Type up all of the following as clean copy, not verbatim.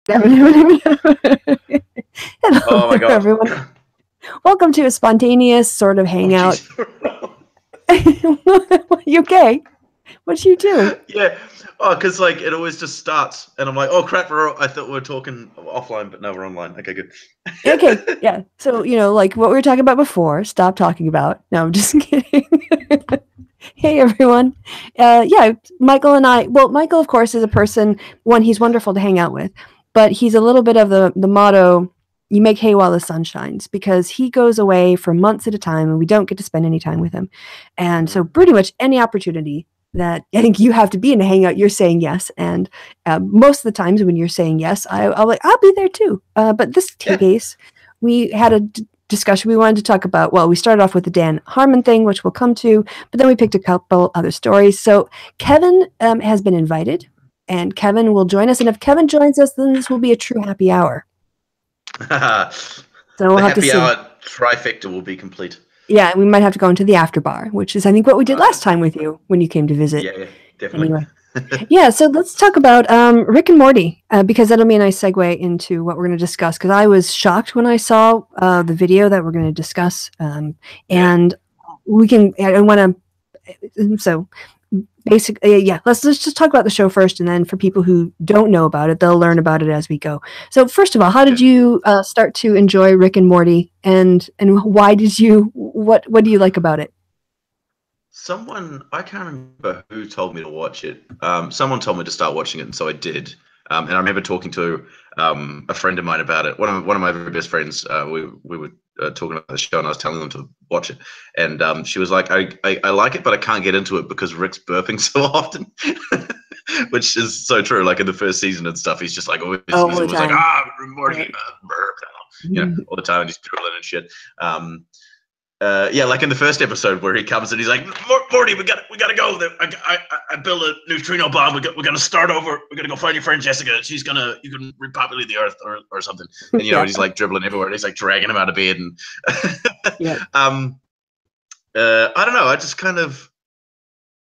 Hello, Oh my god. everyone. Welcome to a spontaneous sort of hangout. You okay? What'd you do? Yeah. Oh, because like it always just starts, and I'm like, oh crap, I thought we were talking offline, but no, we're online. Okay, good. Okay, yeah. So, like what we were talking about before, stop talking about. No, I'm just kidding. Hey, everyone. Yeah, Michael and I, well, Michael, of course, is a person, he's wonderful to hang out with, but he's a little bit of the motto, you make hay while the sun shines, because he goes away for months at a time and we don't get to spend any time with him. And so pretty much any opportunity that I think you have to be in a hangout, you're saying yes. And most of the times when you're saying yes, I'll be there too. But this case, we had a discussion. We wanted to talk about, well, we started off with the Dan Harmon thing, which we'll come to, but then we picked a couple other stories. So Kevin has been invited, and Kevin will join us. And if Kevin joins us, then this will be a true happy hour. So we'll have to see. The happy hour trifecta will be complete. Yeah, we might have to go into the after bar, which is, I think, what we did last time with you when you came to visit. Yeah, definitely. Anyway. Yeah, so let's talk about Rick and Morty, because that'll be a nice segue into what we're going to discuss, because I was shocked when I saw the video that we're going to discuss, and we can, I want to, so basically, yeah, let's just talk about the show first, and then for people who don't know about it, they'll learn about it as we go. So first of all, how did you start to enjoy Rick and Morty, and why did you, what do you like about it? I can't remember who told me to watch it. Someone told me to start watching it, and so I did. And I remember talking to a friend of mine about it. One of my very best friends. We were talking about the show, and I was telling them to watch it. And she was like, "I like it, but I can't get into it because Rick's burping so often," which is so true. Like in the first season and stuff, he's just like always like, Morty, burp, all the time, and he's drooling and shit. Yeah, like in the first episode where he comes and he's like, Morty, we gotta go. I built a neutrino bomb. We gotta start over. We gotta go find your friend Jessica. You can repopulate the Earth or something. And and he's like dribbling everywhere. And he's like dragging him out of bed. And I don't know. I just kind of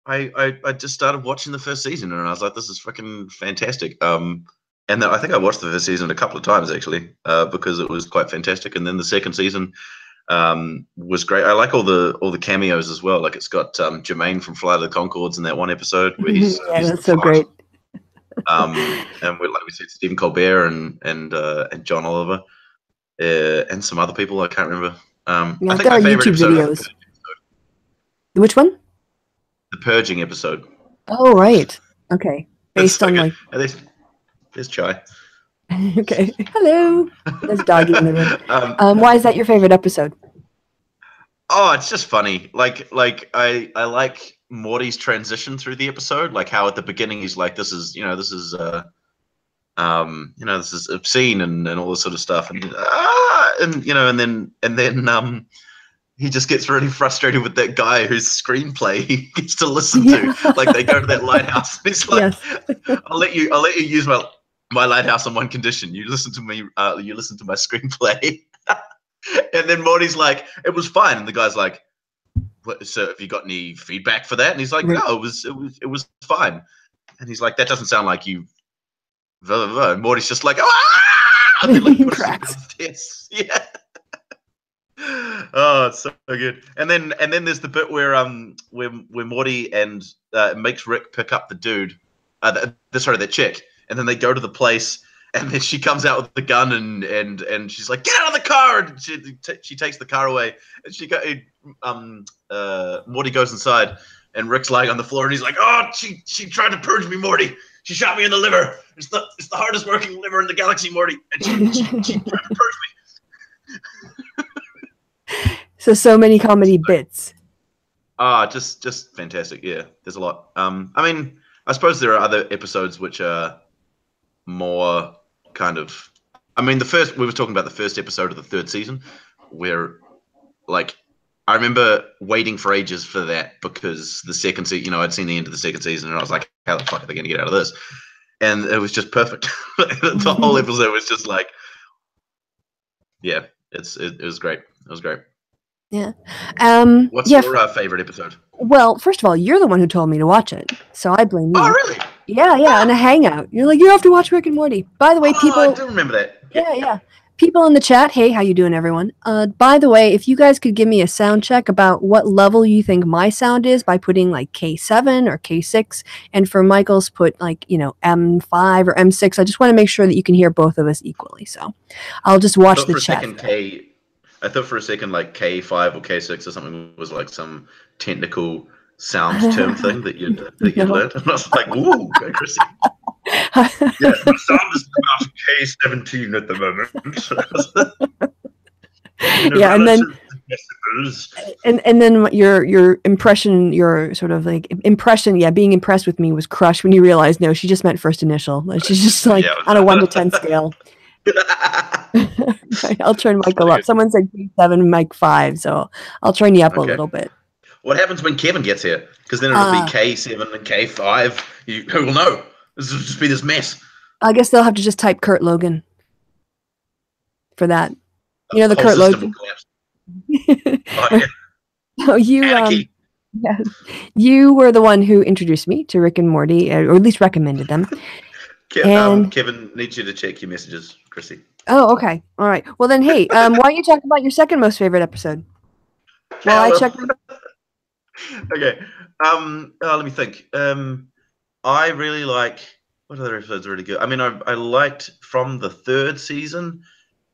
I just started watching the first season and I was like, this is fucking fantastic. And then I think I watched the first season a couple of times actually, because it was quite fantastic. And then the second season was great. I like all the cameos as well. Like it's got Jermaine from Flight of the Conchords in that one episode where he's that's so great. And like we said, Stephen Colbert and John Oliver, and some other people I can't remember. I think my favorite episode videos. Is which one? The Purging episode. Oh right. Okay. Based on like. There's Chai. Okay. Hello. There's Doggy in the room. Why is that your favorite episode? Oh, it's just funny. Like I like Morty's transition through the episode. Like how at the beginning he's like, this is obscene and all this sort of stuff, and then he just gets really frustrated with that guy whose screenplay he gets to listen to. Like they go to that lighthouse and he's like, yes. I'll let you use my lighthouse on one condition. You listen to me. You listen to my screenplay. And then Morty's like, it was fine. And the guy's like, so have you got any feedback for that? And he's like, no, it was fine. And he's like, that doesn't sound like you. And Morty's just like, ah! And then, like, cracks. Yeah. Oh, it's so good. And then there's the bit where Morty and makes Rick pick up the dude, that chick. And then they go to the place, and then she comes out with the gun, and she's like, "Get out of the car!" And she takes the car away, and Morty goes inside, and Rick's lying on the floor, and he's like, "Oh, she tried to purge me, Morty. She shot me in the liver. It's the hardest working liver in the galaxy, Morty, and she tried to purge me." So many comedy bits. Just fantastic. Yeah, there's a lot. I mean, I suppose there are other episodes which are more kind of, I mean, we were talking about the first episode of the third season where, like, I remember waiting for ages for that because the second season, I'd seen the end of the second season and I was like, how the fuck are they going to get out of this? And it was just perfect. The whole episode was just like, yeah, it was great. It was great. Yeah. What's your favorite episode? Well, first of all, you're the one who told me to watch it, so I blame you. Oh, really? Yeah, and a hangout. You're like, you have to watch Rick and Morty. By the way, Oh, I people. do remember that. Yeah. People in the chat, hey, how you doing, everyone? By the way, if you guys could give me a sound check about what level you think my sound is by putting like K7 or K6, and for Michael's put like, M5 or M6. I just want to make sure that you can hear both of us equally. So I'll just watch the chat. I thought for a second like K5 or K6 or something was like some technical sound term thing that you'd learned. And I was like, ooh, go Kristi. Yeah, my sound is about K17 at the moment. Yeah, and then your impression, your sort of like impression, being impressed with me was crushed when you realized no, she just meant first initial. She's just like on a 1 to 10 scale. I'll turn Michael up. Someone said K7, Mike 5, so I'll turn you up a little bit. What happens when Kevin gets here? Because then it'll be K7 and K5. Who will know? This will just be this mess. I guess they'll have to just type Kurt Logan for that. You know the Kurt Logan. You were the one who introduced me to Rick and Morty, or at least recommended them. Kevin needs you to check your messages, Kristi. Oh, okay. All right. Well then, hey, why don't you talk about your second most favorite episode? Well, I check. Okay. Let me think. I really like. What other episodes are really good? I mean, I liked from the third season.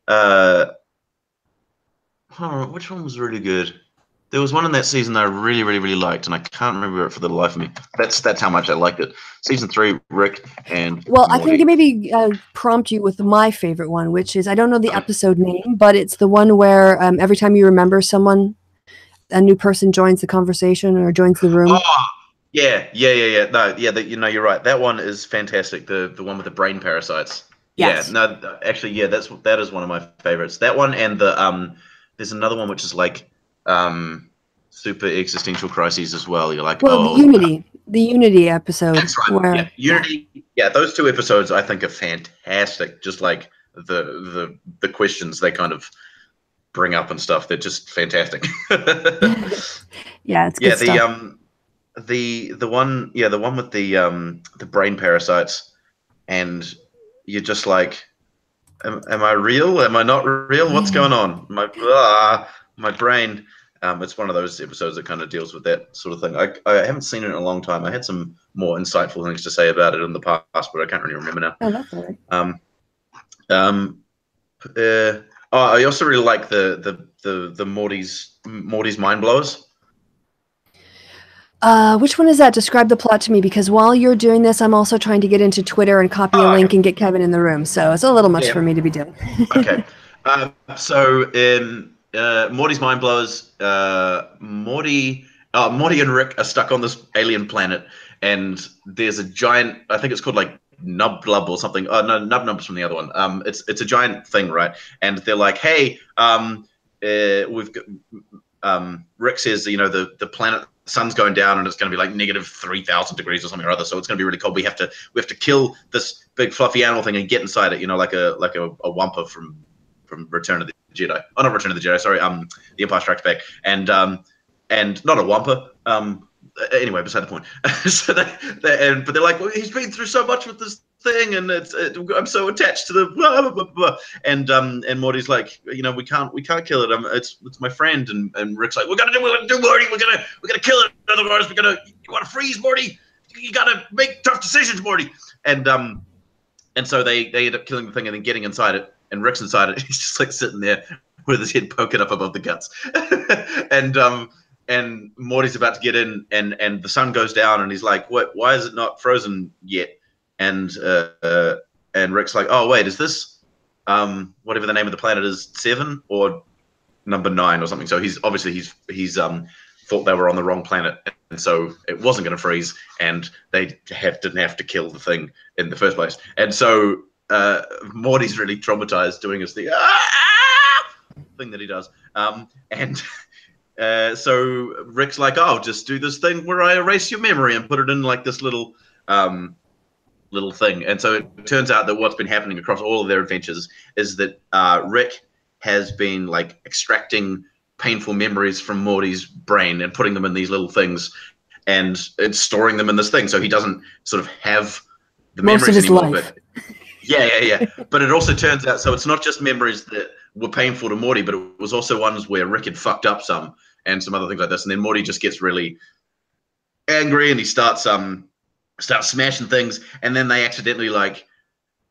Which one was really good? There was one in that season that I really, really, really liked, and I can't remember it for the life of me. That's how much I liked it. Season 3, Rick and Morty. I can maybe prompt you with my favorite one, which is, I don't know the episode name, but it's the one where every time you remember someone, a new person joins the conversation or joins the room. Oh, yeah. No, you're right. That one is fantastic. The one with the brain parasites. Yes. Yeah. No, actually, that is one of my favorites. That one and the there's another one which is like super existential crises as well. You're like, the Unity episode. That's right. Unity. Yeah, those two episodes I think are fantastic. Just like the questions they kind of bring up and stuff. They're just fantastic. Yeah, it's good stuff. The one with the brain parasites, and you're just like, am I real? Am I not real? What's going on? My brain. It's one of those episodes that kind of deals with that sort of thing. I haven't seen it in a long time. I had some more insightful things to say about it in the past, but I can't really remember now. Oh, that's all right. I also really like the Morty's mind blowers. Which one is that? Describe the plot to me, because while you're doing this, I'm also trying to get into Twitter and copy a link and get Kevin in the room. So it's a little much for me to be doing. Okay. So in Morty's mind blowers, Morty and Rick are stuck on this alien planet, and there's a giant. I think it's called like Nub Blub or something. Oh no, Nub Nub's from the other one. It's a giant thing, right? And they're like, hey, we've got, Rick says, the planet. The sun's going down and it's going to be like negative 3,000 degrees or something or other. So it's going to be really cold. We have to kill this big fluffy animal thing and get inside it. Like a Wampa from Return of the Jedi. Oh, not Return of the Jedi. Sorry. The Empire Strikes Back. And not a Wampa. Anyway, beside the point. So but they're like, well, he's been through so much with this thing, and I'm so attached to the blah, blah, blah, blah. And Morty's like, we can't kill it. It's my friend, and Rick's like, we're gonna do Morty. We're gonna kill it. Otherwise, you want to freeze Morty. You gotta make tough decisions, Morty. And so they end up killing the thing and then getting inside it. And Rick's inside it. He's just like sitting there with his head poking up above the guts. And Morty's about to get in, and the sun goes down, and he's like, "What? Why is it not frozen yet?" And Rick's like, "Oh wait, is this whatever the name of the planet is, 7 or number 9 or something?" So he's thought they were on the wrong planet, and so it wasn't going to freeze, and they didn't have to kill the thing in the first place. And so Morty's really traumatized doing his thing that he does, so Rick's like, "Oh, just do this thing where I erase your memory and put it in like this little thing." And so it turns out that what's been happening across all of their adventures is that Rick has been like extracting painful memories from Morty's brain and putting them in these little things. and it's storing them in this thing, so he doesn't sort of have the Most of memories his anymore. life. But yeah. But it also turns out, so it's not just memories that were painful to Morty, but it was also ones where Rick had fucked up some and some other things like this, and then Morty just gets really angry and he starts smashing things, and then they accidentally like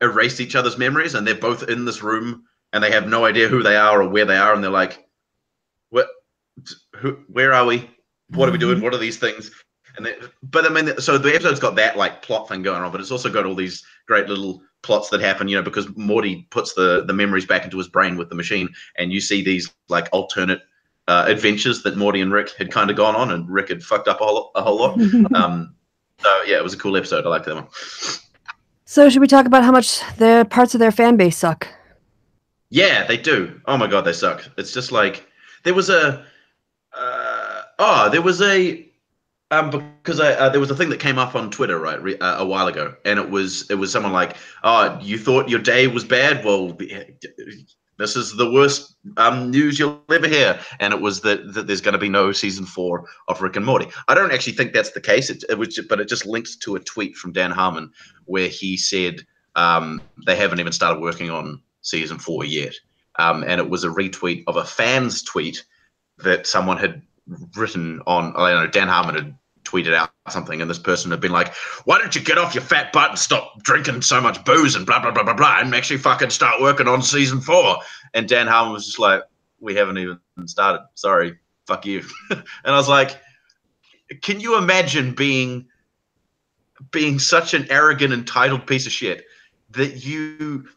erase each other's memories, and they're both in this room and they have no idea who they are or where they are, and they're like, where are we? What are we doing? What are these things? And but I mean, so the episode's got that like plot thing going on, but it's also got all these great little plots that happen, because Morty puts the memories back into his brain with the machine, and you see these like alternate adventures that Morty and Rick had kind of gone on, and Rick had fucked up a whole lot. So yeah, it was a cool episode. I liked that one. So should we talk about how much the parts of their fan base suck? Yeah, they do. Oh my god, they suck. It's just like there was a because there was a thing that came up on Twitter a while ago, and it was someone like, "Oh, you thought your day was bad? Well, this is the worst news you'll ever hear." And it was that there's going to be no season 4 of Rick and Morty. I don't actually think that's the case. But it just links to a tweet from Dan Harmon where he said they haven't even started working on season 4 yet, and it was a retweet of a fan's tweet that someone had written on. I don't know, Dan Harmon had tweeted out something, and this person had been like, "Why don't you get off your fat butt and stop drinking so much booze and blah blah blah blah blah and actually fucking start working on season 4?" And Dan Harmon was just like, "We haven't even started. Sorry, fuck you." And I was like, can you imagine being such an arrogant, entitled piece of shit that you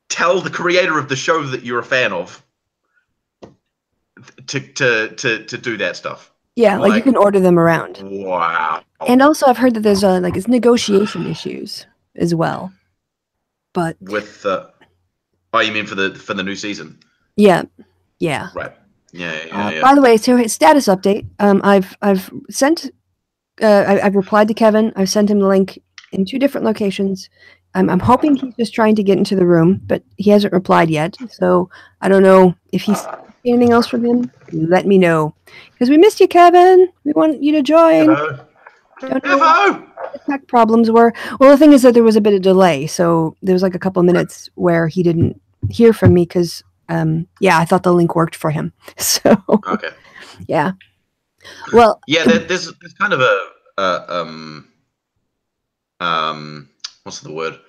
tell the creator of the show that you're a fan of to do that stuff? Yeah, like you can order them around. Wow. And also, I've heard that there's it's negotiation issues as well. But with you mean for the new season? Yeah. Right. Yeah. By the way, so his status update. I've sent. I've replied to Kevin. I've sent him the link in 2 different locations. I'm hoping he's just trying to get into the room, but he hasn't replied yet. So I don't know if he's anything else from him. Let me know, because we missed you, Kevin. We want you to join. Don't know what the tech problems were. Well, the thing is that there was a bit of delay, so there was like a couple of minutes where he didn't hear from me because, I thought the link worked for him. So okay, yeah. Well, yeah, there's kind of what's the word?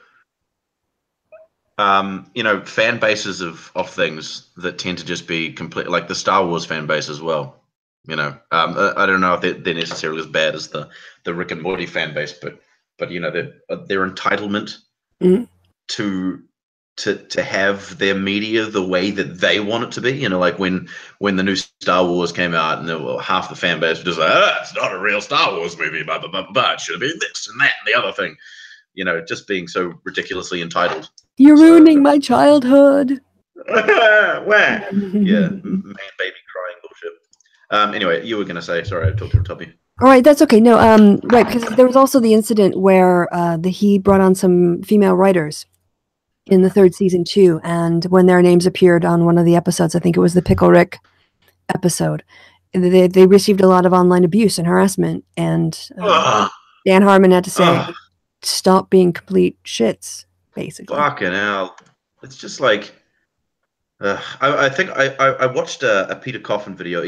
Fan bases of things that tend to just be complete, like the Star Wars fan base as well. I don't know if they're necessarily as bad as the Rick and Morty fan base, but their entitlement to have their media the way that they want it to be. Like when the new Star Wars came out, and half the fan base was just like, it's not a real Star Wars movie, blah blah blah blah. It should have been this and that and the other thing. Just being so ridiculously entitled. You're ruining my childhood. Where? Yeah, man, baby crying bullshit. Anyway, you were gonna say, sorry, I talked to the top of you. All right, that's okay. No, right, because there was also the incident where he brought on some female writers in the 3rd season too, and when their names appeared on one of the episodes, I think it was the Pickle Rick episode, they received a lot of online abuse and harassment, and Dan Harmon had to say, stop being complete shits, basically. Fucking hell. It's just like, I think I watched a Peter Coffin video.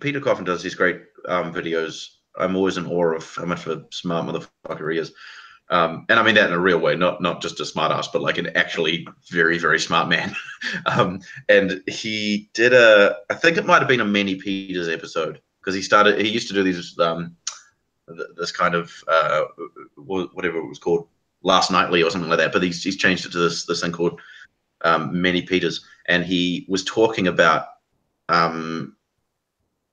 Peter Coffin does these great videos. I'm always in awe of how much of a smart motherfucker he is. And I mean that in a real way, not just a smart ass, but like an actually very, very smart man. And he did I think it might have been a Manny Peters episode, because he used to do these, this kind of, whatever it was called, Last Nightly or something like that. But he's changed it to this thing called Manny Peters. And he was talking about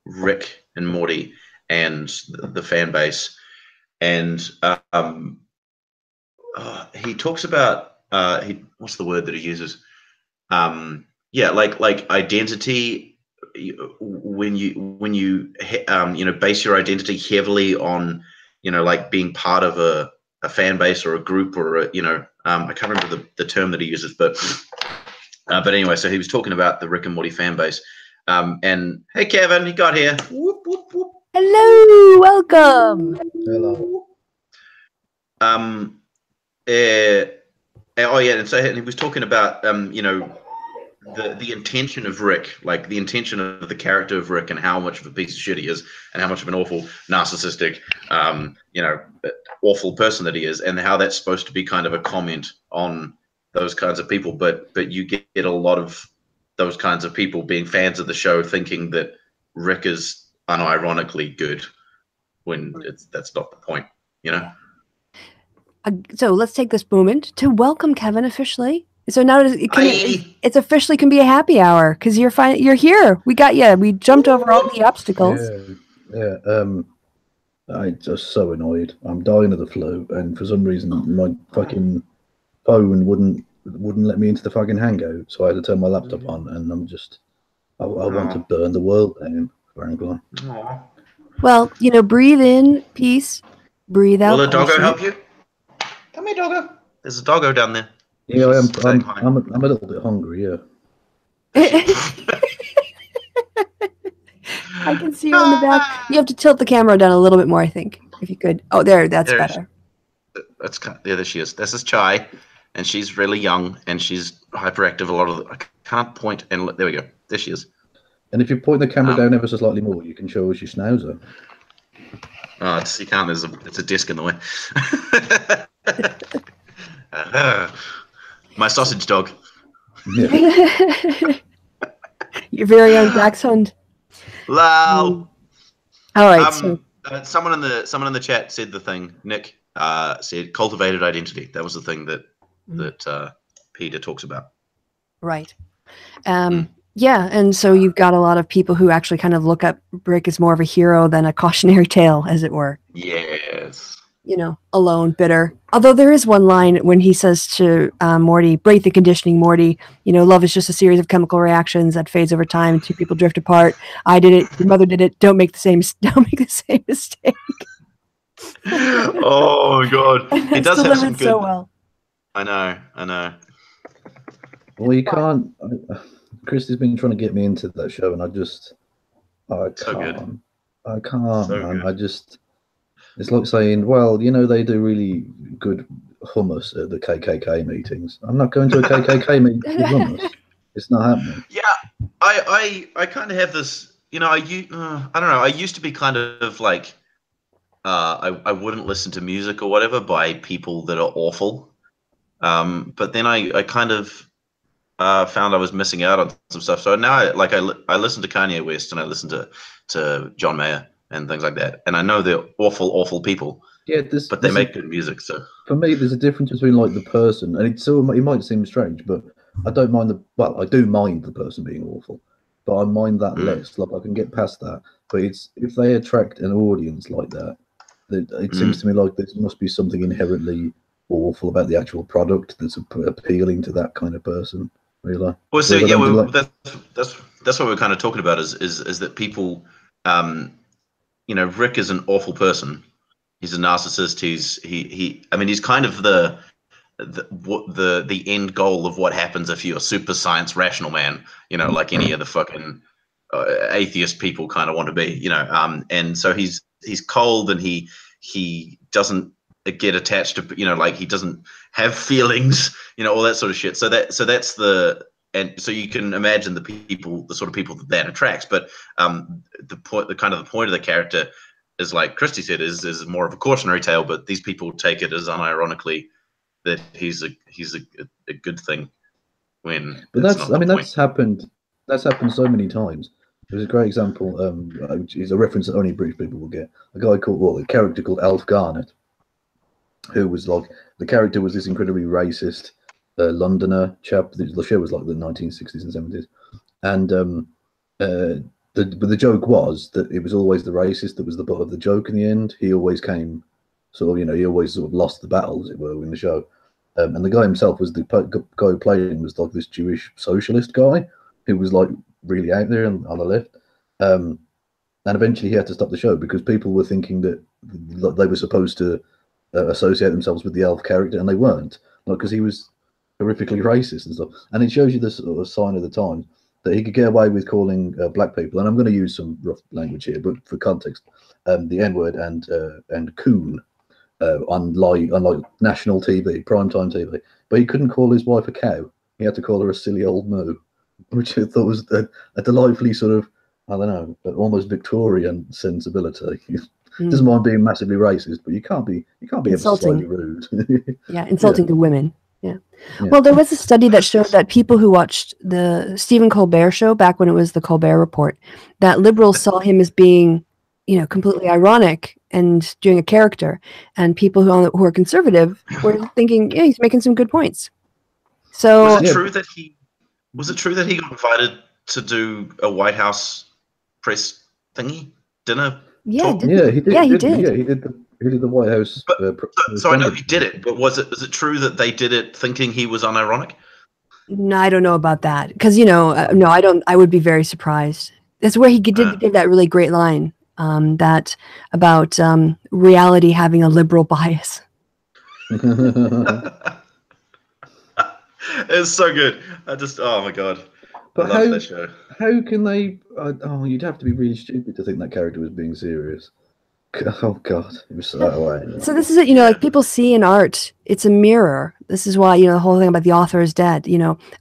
Rick and Morty and the fan base. And he talks about what's the word that he uses? Like identity. When you base your identity heavily on like being part of a fan base or a group or I can't remember the term that he uses, but anyway, so he was talking about the Rick and Morty fan base. And hey, Kevin, he got here. Whoop, whoop, whoop. Hello, welcome. Hello. Oh yeah, and so he was talking about you know, the intention of Rick, like the intention of the character of Rick, and how much of a piece of shit he is, and how much of an awful narcissistic, you know, awful person that he is, and how that's supposed to be kind of a comment on those kinds of people. But you get a lot of those kinds of people being fans of the show, thinking that Rick is unironically good, when that's not the point, you know. So let's take this moment to welcome Kevin officially. So now it's officially can be a happy hour because you're fine. You're here. We got you. We jumped over all the obstacles. Yeah. I'm just so annoyed. I'm dying of the flu, and for some reason my fucking phone wouldn't let me into the fucking Hangout, so I had to turn my laptop on, and I want to burn the world down, frankly. Aww. Well, you know, breathe in peace, breathe out. Will the doggo help you? Come here, doggo. There's a doggo down there. Yeah, I'm a little bit hungry. Yeah. I can see you in the back. You have to tilt the camera down a little bit more, I think, if you could. Oh, that's better. That's there she is. This is Chai, and she's really young, and she's hyperactive. I can't point, and there we go. There she is. And if you point the camera down ever so slightly more, you can show us your schnauzer. Oh, you can't. It's a disc in the way. My sausage dog. Yeah. Your very own dachshund. Wow. All right. Someone in the chat said the thing. Nick said cultivated identity. That was the thing that Peter talks about. Right. Yeah, and so you've got a lot of people who actually kind of look at Rick as more of a hero than a cautionary tale, as it were. Yes. You know, alone, bitter. Although there is one line when he says to Morty, break the conditioning, Morty. You know, love is just a series of chemical reactions that fades over time and two people drift apart. I did it. Your mother did it. Don't make the same mistake. Oh my God. He does have some good. So well. I know. Well, you can't. Kristi's been trying to get me into that show, and I can't. So good. I can't, so man. Good. It's like saying, well, you know, they do really good hummus at the KKK meetings. I'm not going to a KKK meeting with hummus. It's not happening. Yeah, I kind of have this, you know, I don't know. I used to be kind of like, I wouldn't listen to music or whatever by people that are awful. But then I kind of found I was missing out on some stuff. So now I listen to Kanye West, and I listen to John Mayer and things like that. And I know they're awful people. Yeah, but they make good music. So for me, there's a difference between like the person, and it might seem strange, but I don't mind I do mind the person being awful, but I mind that less. Like I can get past that. But it's if they attract an audience like that, it seems to me like there must be something inherently awful about the actual product that's appealing to that kind of person. Really. Well, so yeah, that's what we're kind of talking about is that people, you know, Rick is an awful person. He's a narcissist. I mean, he's kind of the end goal of what happens if you're a super science rational man, you know, like any of the fucking atheist people kind of want to be, you know. And so he's cold, and he doesn't get attached to, you know, like he doesn't have feelings, you know, all that sort of shit. So that's and so you can imagine the sort of people that attracts. But the point of the character is, like Kristi said, is more of a cautionary tale. But these people take it as unironically that he's a good thing. But that's happened so many times. There's a great example, which is a reference that only British people will get. A character called Alf Garnett, who was like, the character was this incredibly racist Londoner chap. The show was like the 1960s and 70s, and the joke was that it was always the racist that was the butt of the joke in the end. He always came he always sort of lost the battle, as it were, in the show. And the guy himself was the guy who played him was like this Jewish socialist guy who was like really out there on the left. And eventually he had to stop the show because people were thinking that they were supposed to associate themselves with the elf character, and they weren't, like, because he was horrifically racist and stuff. And it shows you this sort of sign of the time. that he could get away with calling black people, and I'm going to use some rough language here, but for context, the N-word and coon on like national TV, primetime TV, but he couldn't call his wife a cow. He had to call her a silly old moo, which I thought was a delightfully sort of, I don't know, almost Victorian sensibility. Doesn't mind being massively racist, but you can't be ever slightly rude. Yeah, insulting to women. Yeah. Well, there was a study that showed that people who watched the Stephen Colbert show back when it was the Colbert Report, that liberals saw him as being, completely ironic and doing a character, and people who are conservative were thinking, yeah, he's making some good points. So was it true that he got invited to do a White House press thingy dinner? Yeah, talk? he did. Yeah, he did the White House. So I know he did it, but was it true that they did it thinking he was unironic? No, I don't know about that, because no, I don't. I would be very surprised. That's where he did give that really great line, that about reality having a liberal bias. It's so good. Oh my god. But I love that show. How can they? You'd have to be really stupid to think that character was being serious. Oh god, it was so way. So this is it. Like people see in art, it's a mirror. This is why the whole thing about the author is dead.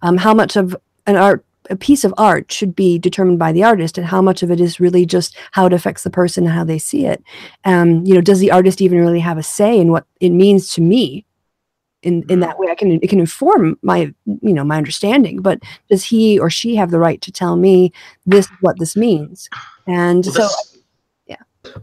How much of a piece of art should be determined by the artist, and how much of it is really just how it affects the person and how they see it. Does the artist even really have a say in what it means to me? In that way, it can inform my my understanding, but does he or she have the right to tell me this is what this means? And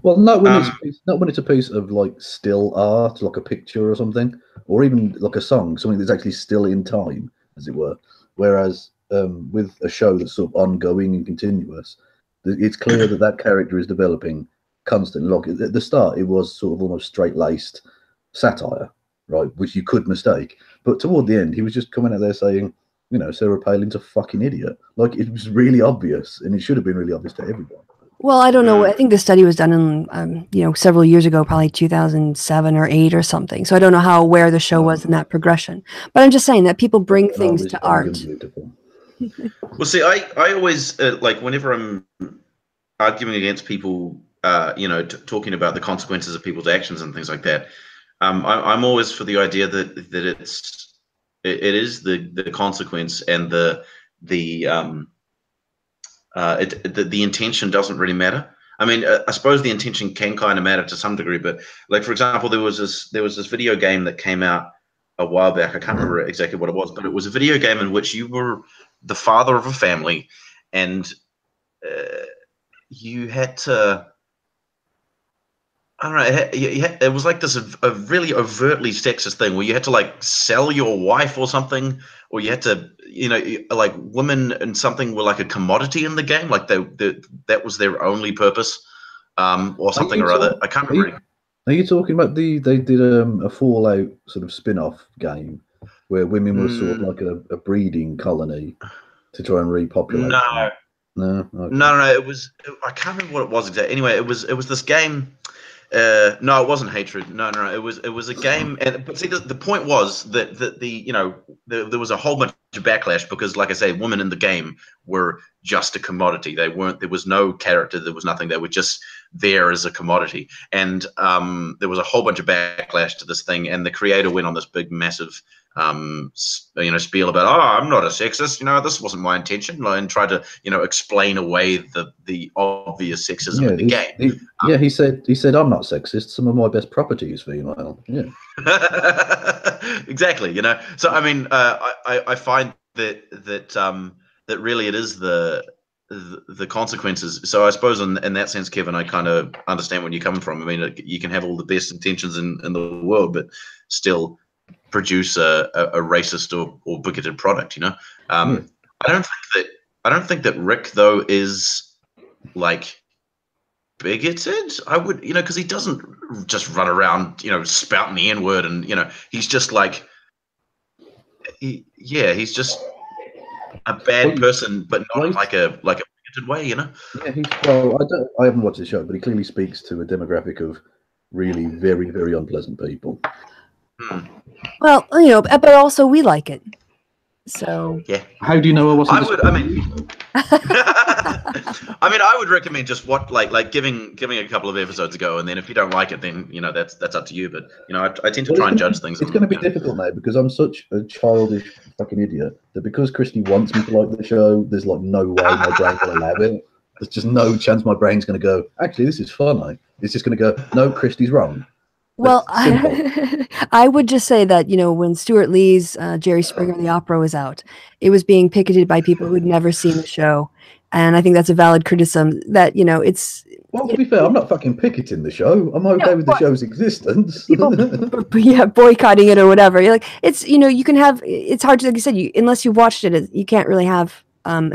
well, not when it's a piece of like still art, like a picture or something, or even like a song, something that's actually still in time, as it were. Whereas with a show that's sort of ongoing and continuous, it's clear that character is developing constantly. Like at the start, it was sort of almost straight-laced satire, right, which you could mistake. But toward the end, he was just coming out there saying, Sarah Palin's a fucking idiot. Like, it was really obvious, and it should have been really obvious to everyone. Well, I don't know. I think the study was done in, several years ago, probably 2007 or 8 or something. So I don't know how aware the show was in that progression. But I'm just saying that people bring things to art. Well, see, I always, whenever I'm arguing against people, talking about the consequences of people's actions and things like that, I'm always for the idea that it is the consequence, and the intention doesn't really matter. I mean, I suppose the intention can kind of matter to some degree, but like, for example, there was this video game that came out a while back. I can't remember exactly what it was, but it was a video game in which you were the father of a family, and you had to, I don't know, it was like this a really overtly sexist thing where you had to like sell your wife or something, or you had to, like women and something were like a commodity in the game, like that was their only purpose, or something or other. I can't remember. Are you talking about they did a Fallout sort of spin-off game where women were sort of like a breeding colony to try and repopulate? No. Okay. No. It was, I can't remember what it was exactly. Anyway, it was this game. No, it wasn't hatred. No. It was a game, but see, the point was that there was a whole bunch of backlash because, like I say, women in the game were just a commodity. They weren't. There was no character. There was nothing. They were just there as a commodity. And there was a whole bunch of backlash to this thing. And the creator went on this big, massive, spiel about, I'm not a sexist. This wasn't my intention, and tried to, explain away the obvious sexism in the game. He said, I'm not sexist. Some of my best property is female. Yeah. Exactly. So I mean, I find that really it is the consequences. So I suppose in that sense, Kevin, I kind of understand where you're coming from. I mean, you can have all the best intentions in the world, but still produce a racist or bigoted product. I don't think that Rick though is like bigoted. I would, because he doesn't just run around, spouting the N-word, and he's just like, he's just a bad person, but not like a bigoted way, Yeah, I haven't watched the show, but he clearly speaks to a demographic of really very, very unpleasant people. Well, but also we like it. So yeah. How do you know I wasn't? I would recommend just giving a couple of episodes a go, and then if you don't like it, then that's up to you. But I tend to try and judge things. It's going to be difficult now because I'm such a childish fucking idiot that because Kristi wants me to like the show, there's like no way my brain will allow it. There's just no chance my brain's going to go, actually, this is funny. It's just going to go, no, Kristi's wrong. Well, I would just say that, when Stuart Lee's Jerry Springer the Opera was out, it was being picketed by people who'd never seen the show. And I think that's a valid criticism that, it's... Well, to be fair, I'm not fucking picketing the show. I'm okay with the show's existence. People, boycotting it or whatever. You're like, it's, you can have... It's hard to, like you said, unless you've watched it, you can't really have an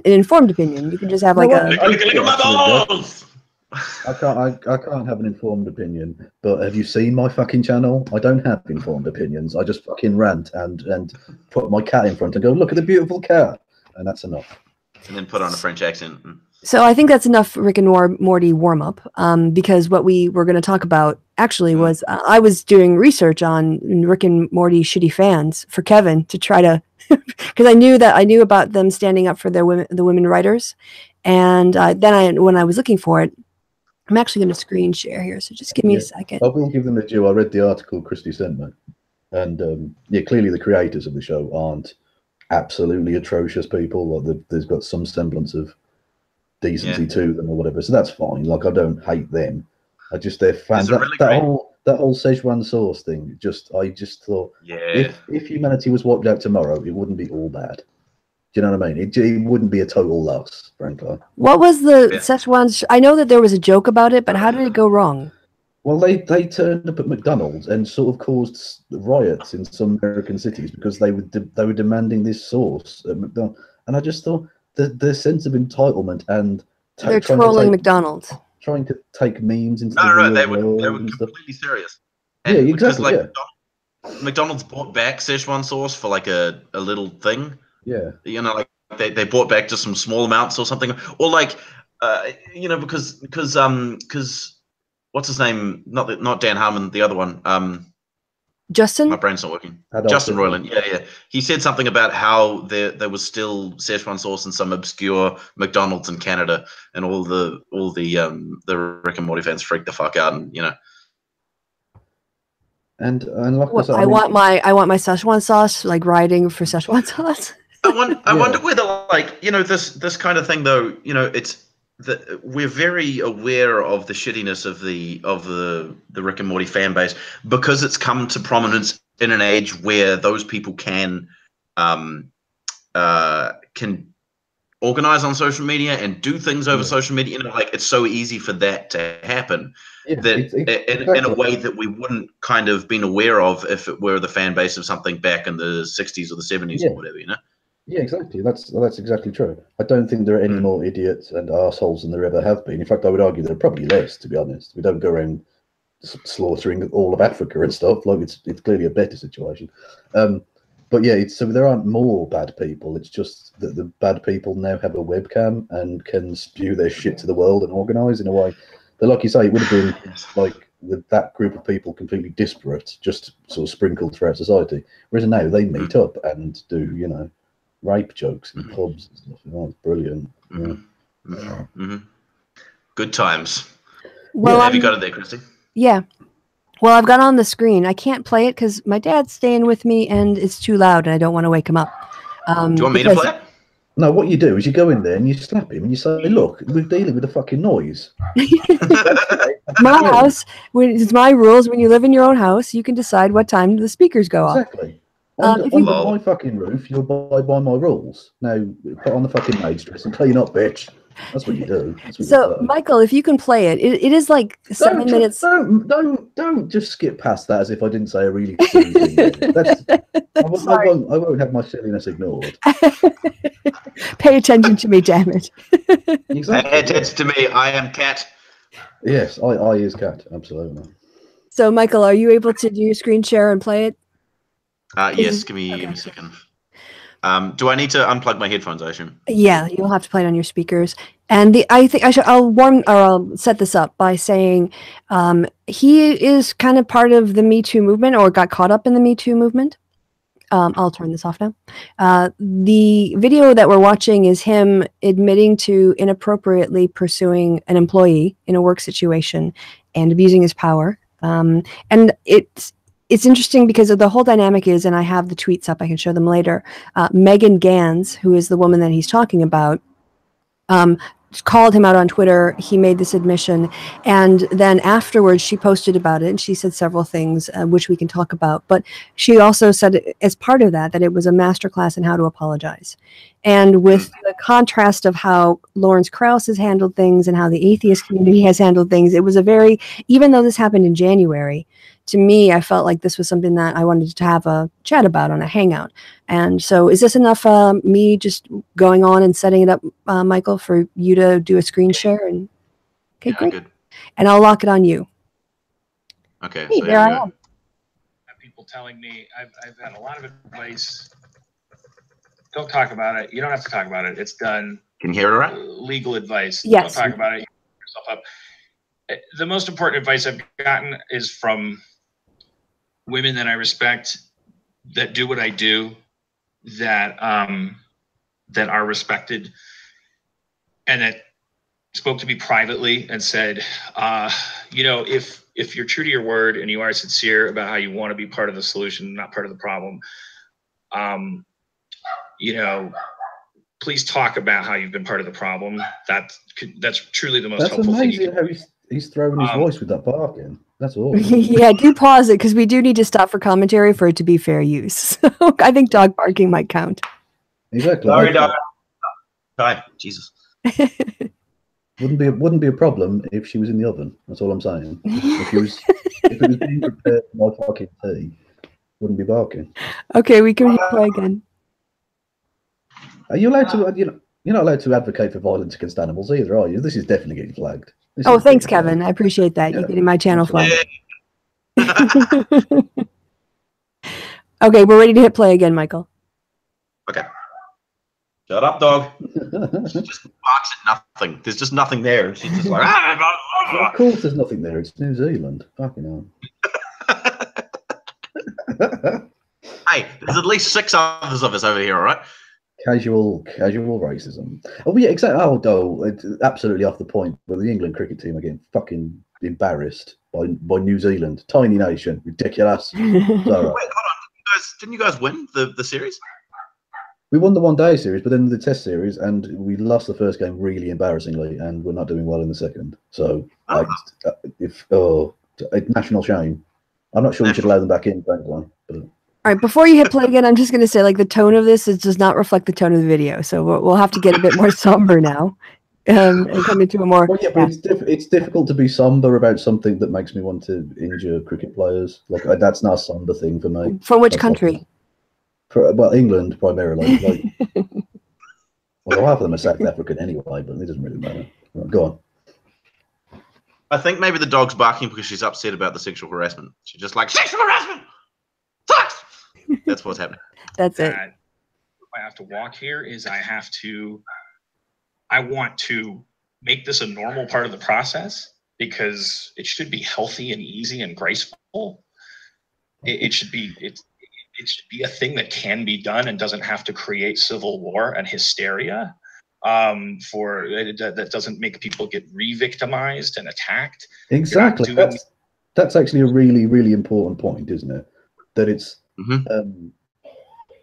informed opinion. You can just have like I can't have an informed opinion, but have you seen my fucking channel? I don't have informed opinions. I just fucking rant and put my cat in front and go, look at the beautiful cat, and that's enough. And then put on a French accent. So I think that's enough Rick and Morty warm up, because what we were going to talk about actually was I was doing research on Rick and Morty shitty fans for Kevin to try to, because I knew about them standing up for the women writers, and then when I was looking for it. I'm actually going to screen share here, so just give me a second. I will give them a due. I read the article Kristi sent me, and clearly the creators of the show aren't absolutely atrocious people. Like there's got some semblance of decency to them or whatever, so that's fine. Like I don't hate them. I just their fans. That whole Szechuan sauce thing. I just thought, if humanity was wiped out tomorrow, it wouldn't be all bad. Do you know what I mean? It wouldn't be a total loss, frankly. What was the Szechuan? I know that there was a joke about it, but how did it go wrong? Well, they turned up at McDonald's and sort of caused riots in some American cities because they were demanding this sauce at McDonald's, and I just thought the sense of entitlement and they're trolling McDonald's, trying to take memes into they were completely serious. And yeah, exactly. McDonald's bought back Szechuan sauce for like a little thing. Yeah, like they bought back just some small amounts or something, or because what's his name? Not Dan Harmon, the other one. Justin. My brain's not working. Justin Rowlands. Yeah. He said something about how there was still Szechuan sauce in some obscure McDonald's in Canada, and all the Rick and Morty fans freaked the fuck out, and And like I want my Szechuan sauce, like riding for Szechuan sauce. I wonder whether, this kind of thing, though, it's that we're very aware of the shittiness of the Rick and Morty fan base because it's come to prominence in an age where those people can organize on social media and do things over social media. It's so easy for that to happen in a way that we wouldn't kind of been aware of if it were the fan base of something back in the 60s or the 70s or whatever, Yeah, exactly. That's exactly true. I don't think there are any more idiots and arseholes than there ever have been. In fact, I would argue there are probably less, to be honest. We don't go around slaughtering all of Africa and stuff. Like it's clearly a better situation. But yeah, so there aren't more bad people. It's just that the bad people now have a webcam and can spew their shit to the world and organise in a way. But like you say, it would have been like with that group of people completely disparate, just sort of sprinkled throughout society. Whereas now they meet up and do, rape jokes in pubs and stuff. Oh, it's brilliant. Good times. Well, have you got it there, Kristi? Yeah. Well, I've got it on the screen. I can't play it because my dad's staying with me and it's too loud and I don't want to wake him up. Do you want me to play it? No, what you do is you go in there and you slap him and you say, look, we're dealing with the fucking noise. My house, it's my rules. When you live in your own house, you can decide what time the speakers go off. Exactly. On my fucking roof, you abide by my rules. Now, put on the fucking maid's dress and clean up, bitch. That's what you do. So, Michael, if you can play it, it is like 7 minutes. Don't just skip past that as if I didn't say a really silly thing. I won't have my silliness ignored. Pay attention to me, damn it. Exactly. Pay attention to me. I am Cat. Yes, I is Cat. Absolutely. So, Michael, are you able to do your screen share and play it? Yes, give me a second. Do I need to unplug my headphones, I assume? Yeah, you'll have to play it on your speakers. And I'll set this up by saying he is kind of part of the Me Too movement or got caught up in the Me Too movement. I'll turn this off now. The video that we're watching is him admitting to inappropriately pursuing an employee in a work situation and abusing his power. And it's interesting because of the whole dynamic is, and I have the tweets up, I can show them later. Megan Gans, who is the woman that he's talking about, called him out on Twitter. He made this admission, and then afterwards she posted about it, and she said several things which we can talk about, but she also said as part of that it was a masterclass in how to apologize. And with the contrast of how Lawrence Krauss has handled things and how the atheist community has handled things, it was a very, even though this happened in January, to me, I felt like this was something that I wanted to have a chat about on a hangout. And so is this enough me just going on and setting it up, Michael, for you to do a screen share? And okay, great. Good. And I'll lock it on you. Okay. Hey, so there I am. People telling me, I've had a lot of advice. Don't talk about it. You don't have to talk about it. It's done. Can you hear it all right? Legal advice. Yes. Don't talk about it. You yourself up. The most important advice I've gotten is from women that I respect, that do what I do, that are respected, and that spoke to me privately and said, you know, if you're true to your word and you are sincere about how you want to be part of the solution, not part of the problem, you know, please talk about how you've been part of the problem. That's truly the most helpful thing. That's amazing how he's throwing his voice with that barking. That's awesome. Yeah, do pause it because we do need to stop for commentary for it to be fair use. So I think dog barking might count. Exactly. Sorry, dog. Hi, Jesus. Wouldn't be a problem if she was in the oven. That's all I'm saying. If it was being prepared for my fucking tea, wouldn't be barking. Okay, we can play again. Are you allowed to? You're not allowed to advocate for violence against animals either, are you? This is definitely getting flagged. Oh, thanks, Kevin. I appreciate that. Yeah. You're getting my channel flagged. Okay, we're ready to hit play again, Michael. Okay. Shut up, dog. She just barks at nothing. There's just nothing there. She's just like, well, of course there's nothing there. It's New Zealand. Fucking hell. Hey, there's at least 6 others of us over here, all right? Casual racism. Oh yeah, exactly. Oh, no, it's absolutely off the point. But the England cricket team are getting fucking embarrassed by New Zealand, tiny nation, ridiculous. So, wait, hold on. Didn't you guys win the series? We won the one-day series, but then the Test series, and we lost the first game really embarrassingly, and we're not doing well in the second. So, national shame. I'm not sure we should allow them back in, frankly. But all right, before you hit play again, I'm just going to say, like, the tone of this does not reflect the tone of the video, so we'll have to get a bit more somber now, and come into a more. Well, yeah, but it's difficult to be somber about something that makes me want to injure cricket players. Like that's not a somber thing for me. From which country? Well, England primarily. Like, well, half of them are South African anyway, but it doesn't really matter. Right, go on. I think maybe the dog's barking because she's upset about the sexual harassment. She's just like, sexual harassment sucks. That's what's happening. That's it. I have to walk here is I want to make this a normal part of the process because it should be healthy and easy and graceful. It should be a thing that can be done and doesn't have to create civil war and hysteria. That doesn't make people get re-victimized and attacked. Exactly. That's actually a really, really important point, isn't it? That it's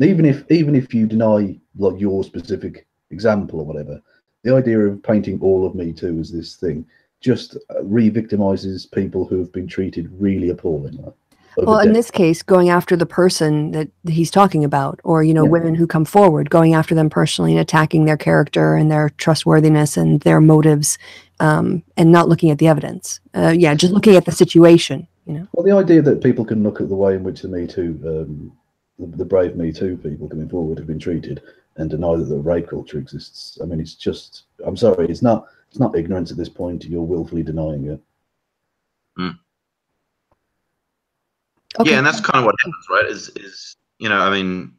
even if you deny like your specific example or whatever, the idea of painting all of Me Too as this thing just re-victimizes people who have been treated really appallingly. Well, in this case, going after the person that he's talking about, or, women who come forward, going after them personally and attacking their character and their trustworthiness and their motives, and not looking at the evidence. Just looking at the situation, Well, the idea that people can look at the way in which the Me Too, the brave Me Too people coming forward have been treated and deny that the rape culture exists. I mean, it's just, I'm sorry, it's not ignorance at this point. You're willfully denying it. Mm. Okay. Yeah, and that's kind of what happens, right? Is I mean,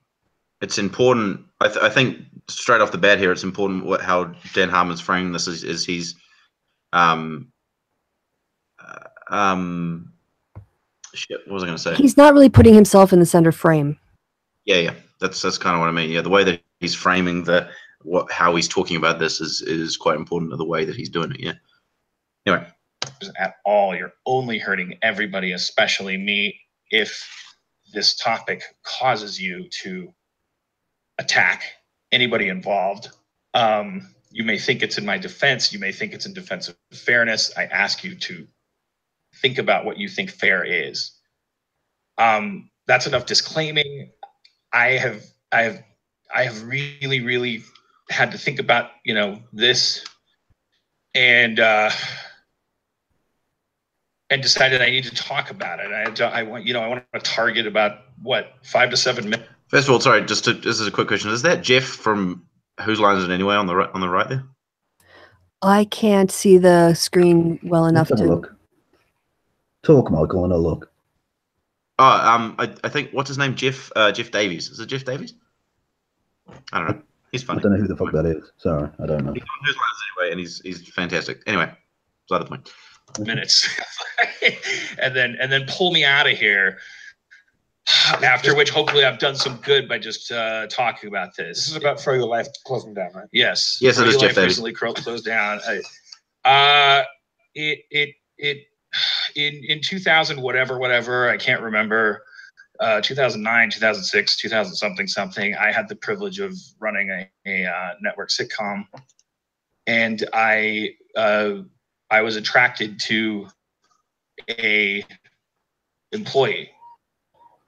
it's important. I think straight off the bat here, it's important how Dan Harmon's framing this is he's, shit. What was I going to say? He's not really putting himself in the center frame. Yeah. That's kind of what I mean. Yeah, the way that he's framing how he's talking about this is quite important to the way that he's doing it. Yeah. Anyway. At all, you're only hurting everybody, especially me, if this topic causes you to attack anybody involved. You may think it's in my defense. You may think it's in defense of fairness. I ask you to think about what you think fair is. That's enough disclaiming. I have really, really had to think about, this and decided I need to talk about it. I want to target about 5 to 7 minutes. First of all, sorry, this is a quick question. Is that Jeff from Whose Line Is It Anyway on the right there? I can't see the screen well enough to look. Talk, Michael, and I'll look. Oh, I think what's his name? Jeff Davies. Is it Jeff Davies? I don't know. He's funny. I don't know who the fuck that is. Sorry, I don't know. He's on Whose Line Is It Anyway, and he's fantastic. Anyway, that's the point. Minutes, and then pull me out of here. After which, hopefully, I've done some good by just talking about this. This is about Froyo Life closing down, right? Yes. Yes, it is Jeff Davies. Recently closed down. In 2000, whatever, I can't remember. 2009, 2006, 2000 something. I had the privilege of running a network sitcom, and I was attracted to a employee.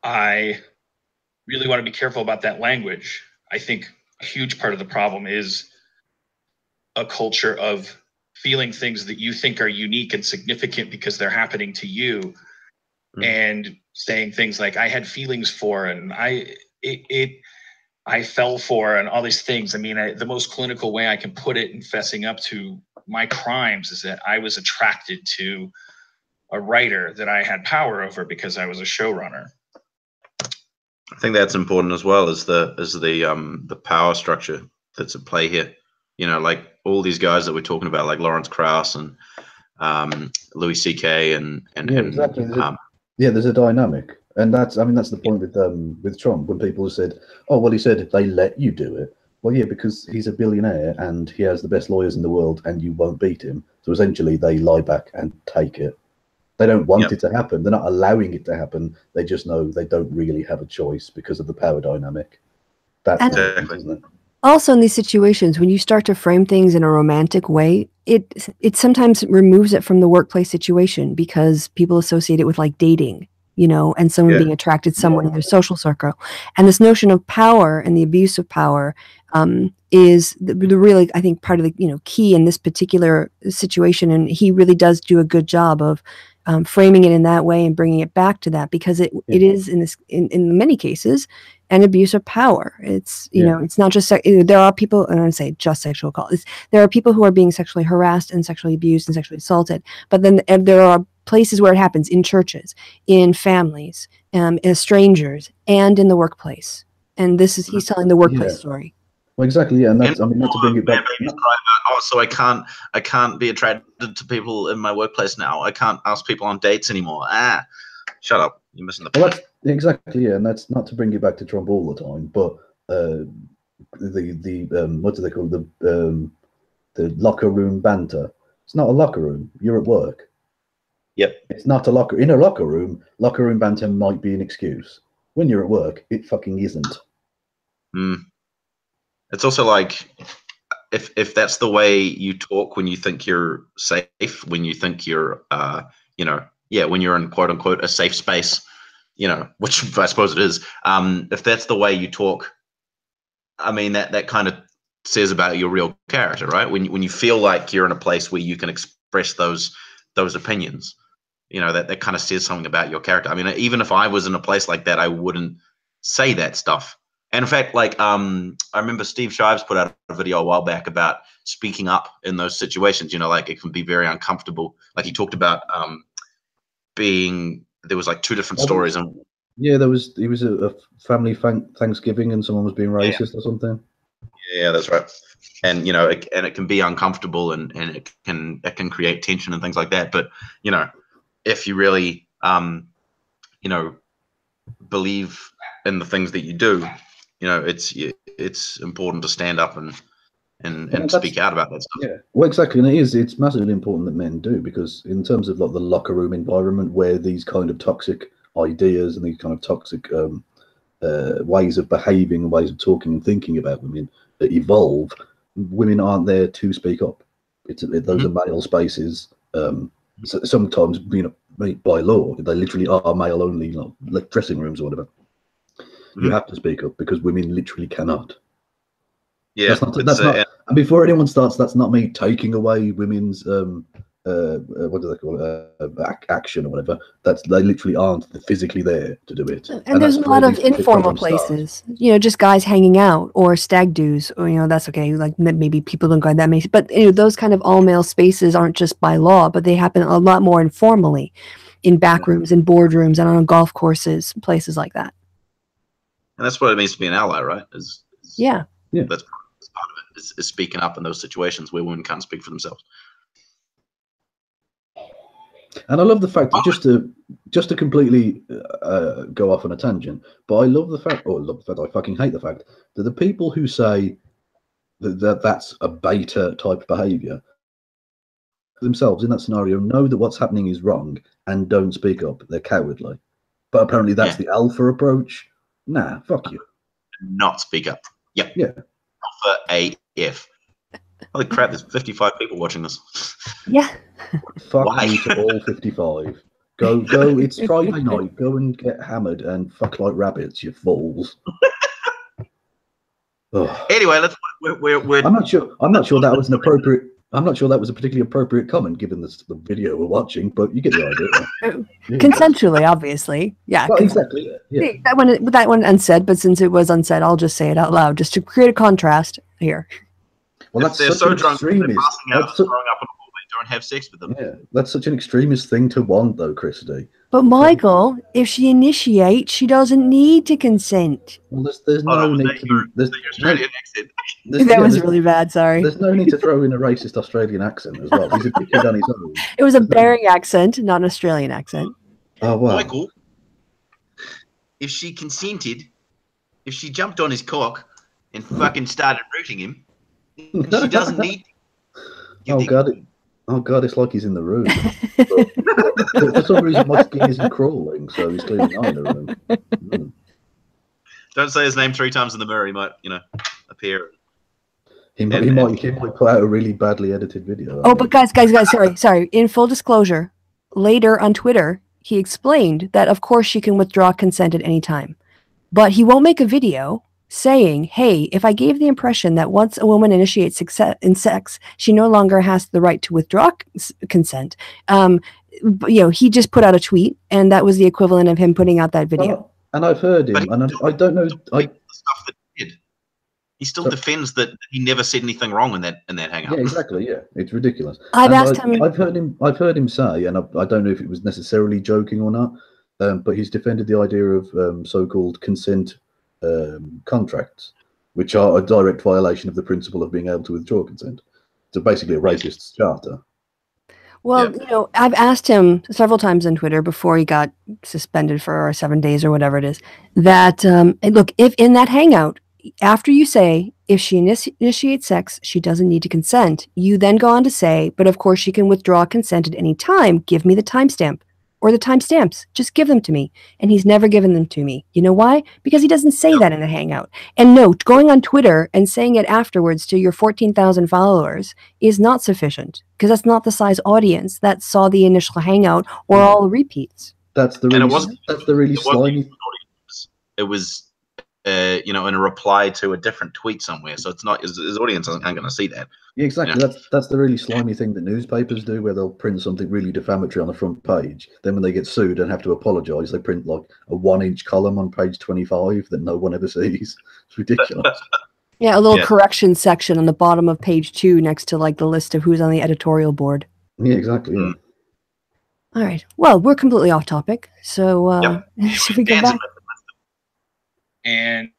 I really want to be careful about that language. I think a huge part of the problem is a culture of feeling things that you think are unique and significant because they're happening to you, and saying things like I had feelings for, and I fell for, and all these things. I mean, the most clinical way I can put it in fessing up to my crimes is that I was attracted to a writer that I had power over because I was a showrunner. I think that's important as well as the power structure that's at play here. Like all these guys that we're talking about, like Lawrence Krauss and Louis C.K. and exactly. There's a dynamic, and that's the point with Trump, when people have said, "Oh, well, he said they let you do it." Well, yeah, because he's a billionaire and he has the best lawyers in the world, and you won't beat him. So essentially, they lie back and take it. They don't want it to happen. They're not allowing it to happen. They just know they don't really have a choice because of the power dynamic. That's exactly. Isn't it? Also, in these situations, when you start to frame things in a romantic way, it sometimes removes it from the workplace situation because people associate it with like dating, and someone being attracted to someone in their social circle. And this notion of power and the abuse of power is the really, I think, part of the key in this particular situation. And he really does do a good job of framing it in that way and bringing it back to that, because it is in many cases an abuse of power. It's it's not just there are people, and I don't say just sexual assault. There are people who are being sexually harassed and sexually abused and sexually assaulted, but then there are places where it happens, in churches, in families, as strangers, and in the workplace. And he's telling the workplace story. Well, exactly, yeah, and not to bring it back. So I can't be attracted to people in my workplace now. I can't ask people on dates anymore. Shut up! You're missing the point. Well, exactly, yeah, and that's not to bring it back to Trump all the time, but the what do they call the locker room banter? It's not a locker room. You're at work. Yep. It's not a locker. In a locker room banter might be an excuse. When you're at work, it fucking isn't. It's also like, if that's the way you talk when you think you're safe, when you think you're when you're in quote unquote a safe space, which I suppose it is, if that's the way you talk, I mean, that kind of says about your real character, right? When you feel like you're in a place where you can express those opinions, that kind of says something about your character. I mean, even if I was in a place like that, I wouldn't say that stuff. And in fact, like, I remember Steve Shives put out a video a while back about speaking up in those situations. Like, it can be very uncomfortable. Like, he talked about there was like two different stories. And it was a family Thanksgiving, and someone was being racist or something. Yeah, that's right. And it can be uncomfortable, and it can create tension and things like that. But if you really believe in the things that you do, you know, it's important to stand up and speak out about that stuff. Yeah, well, exactly, and it's massively important that men do, because in terms of like the locker room environment where these kind of toxic ideas and these kind of toxic ways of behaving and ways of talking and thinking about women that evolve, women aren't there to speak up. Those are male spaces. So sometimes, you know, by law, they literally are male only, you know, like dressing rooms or whatever. You have to speak up because women literally cannot. Yeah, that's not. And before anyone starts, that's not me taking away women's what do they call it, action or whatever. They literally aren't physically there to do it. And there's a lot of informal places, you know, just guys hanging out or stag do's, or, you know, that's okay. Like maybe people don't go that many, but you know, those kind of all male spaces aren't just by law, but they happen a lot more informally in back rooms and boardrooms and on golf courses, places like that. And that's what it means to be an ally, right? Yeah. That's part of it, is speaking up in those situations where women can't speak for themselves. And I love the fact that just to completely go off on a tangent, but I love the fact, I fucking hate the fact that the people who say that that's a beta type behavior themselves in that scenario know that what's happening is wrong and don't speak up. They're cowardly. But apparently that's the alpha approach. Nah, fuck you. Not speak up. Yeah. Alpha AF. Holy crap, there's 55 people watching this. Yeah. Fuck you to all 55. Go, it's Friday night. Go and get hammered and fuck like rabbits, you fools. Anyway, I'm not sure that was an appropriate. I'm not sure that was a particularly appropriate comment given the video we're watching, but you get the idea. Consensually, obviously. Yeah. Well, exactly. Yeah. That one unsaid, but since it was unsaid, I'll just say it out loud just to create a contrast here. Well, that's they're such so an drunk, extremist. they're passing out, throwing up on the wall, they don't have sex with them. Yeah, that's such an extremist thing to want, though, Kristi. But Michael, if she initiates, she doesn't need to consent. Well, there's no need to be. There's Australian accent. That was really bad. Sorry. There's no need to throw in a racist Australian accent as well. He's a dickhead on his own. It was a Bering accent, not an Australian accent. Oh wow. Michael, if she consented, if she jumped on his cock and fucking started rooting him, she doesn't need. Oh god, it's like he's in the room. But for some reason, my skin isn't crawling, so he's clearly not in the room. Mm. Don't say his name 3 times in the mirror. He might, appear. He might put out a really badly edited video. Oh, but guys, sorry. In full disclosure, later on Twitter, he explained that of course she can withdraw consent at any time, but he won't make a video saying, hey, if I gave the impression that once a woman initiates in sex, she no longer has the right to withdraw consent. He just put out a tweet, and that was the equivalent of him putting out that video. And I've heard him, and I don't know. The stuff that he did. He still defends that he never said anything wrong in that hangout. Yeah, exactly. Yeah, it's ridiculous. I've heard him say, and I don't know if it was necessarily joking or not, but he's defended the idea of so-called consent contracts, which are a direct violation of the principle of being able to withdraw consent. So basically a racist charter. Well, I've asked him several times on Twitter before he got suspended for 7 days or whatever it is, that, look, if in that hangout, after you say, if she initiates sex, she doesn't need to consent, you then go on to say, but of course she can withdraw consent at any time, give me the timestamp. Or the timestamps, just give them to me. And he's never given them to me. You know why? Because he doesn't say that in a hangout. And no, going on Twitter and saying it afterwards to your 14,000 followers is not sufficient, because that's not the size audience that saw the initial hangout or all the repeats. That's the really slimy. It was in a reply to a different tweet somewhere, so it's not his audience aren't going to see that. Yeah, exactly. That's the really slimy thing that newspapers do, where they'll print something really defamatory on the front page. Then when they get sued and have to apologise, they print like a 1-inch column on page 25 that no one ever sees. It's ridiculous. Yeah, a little correction section on the bottom of page 2 next to like the list of who's on the editorial board. Yeah, exactly. Yeah. All right. Well, we're completely off topic, so should we go back? And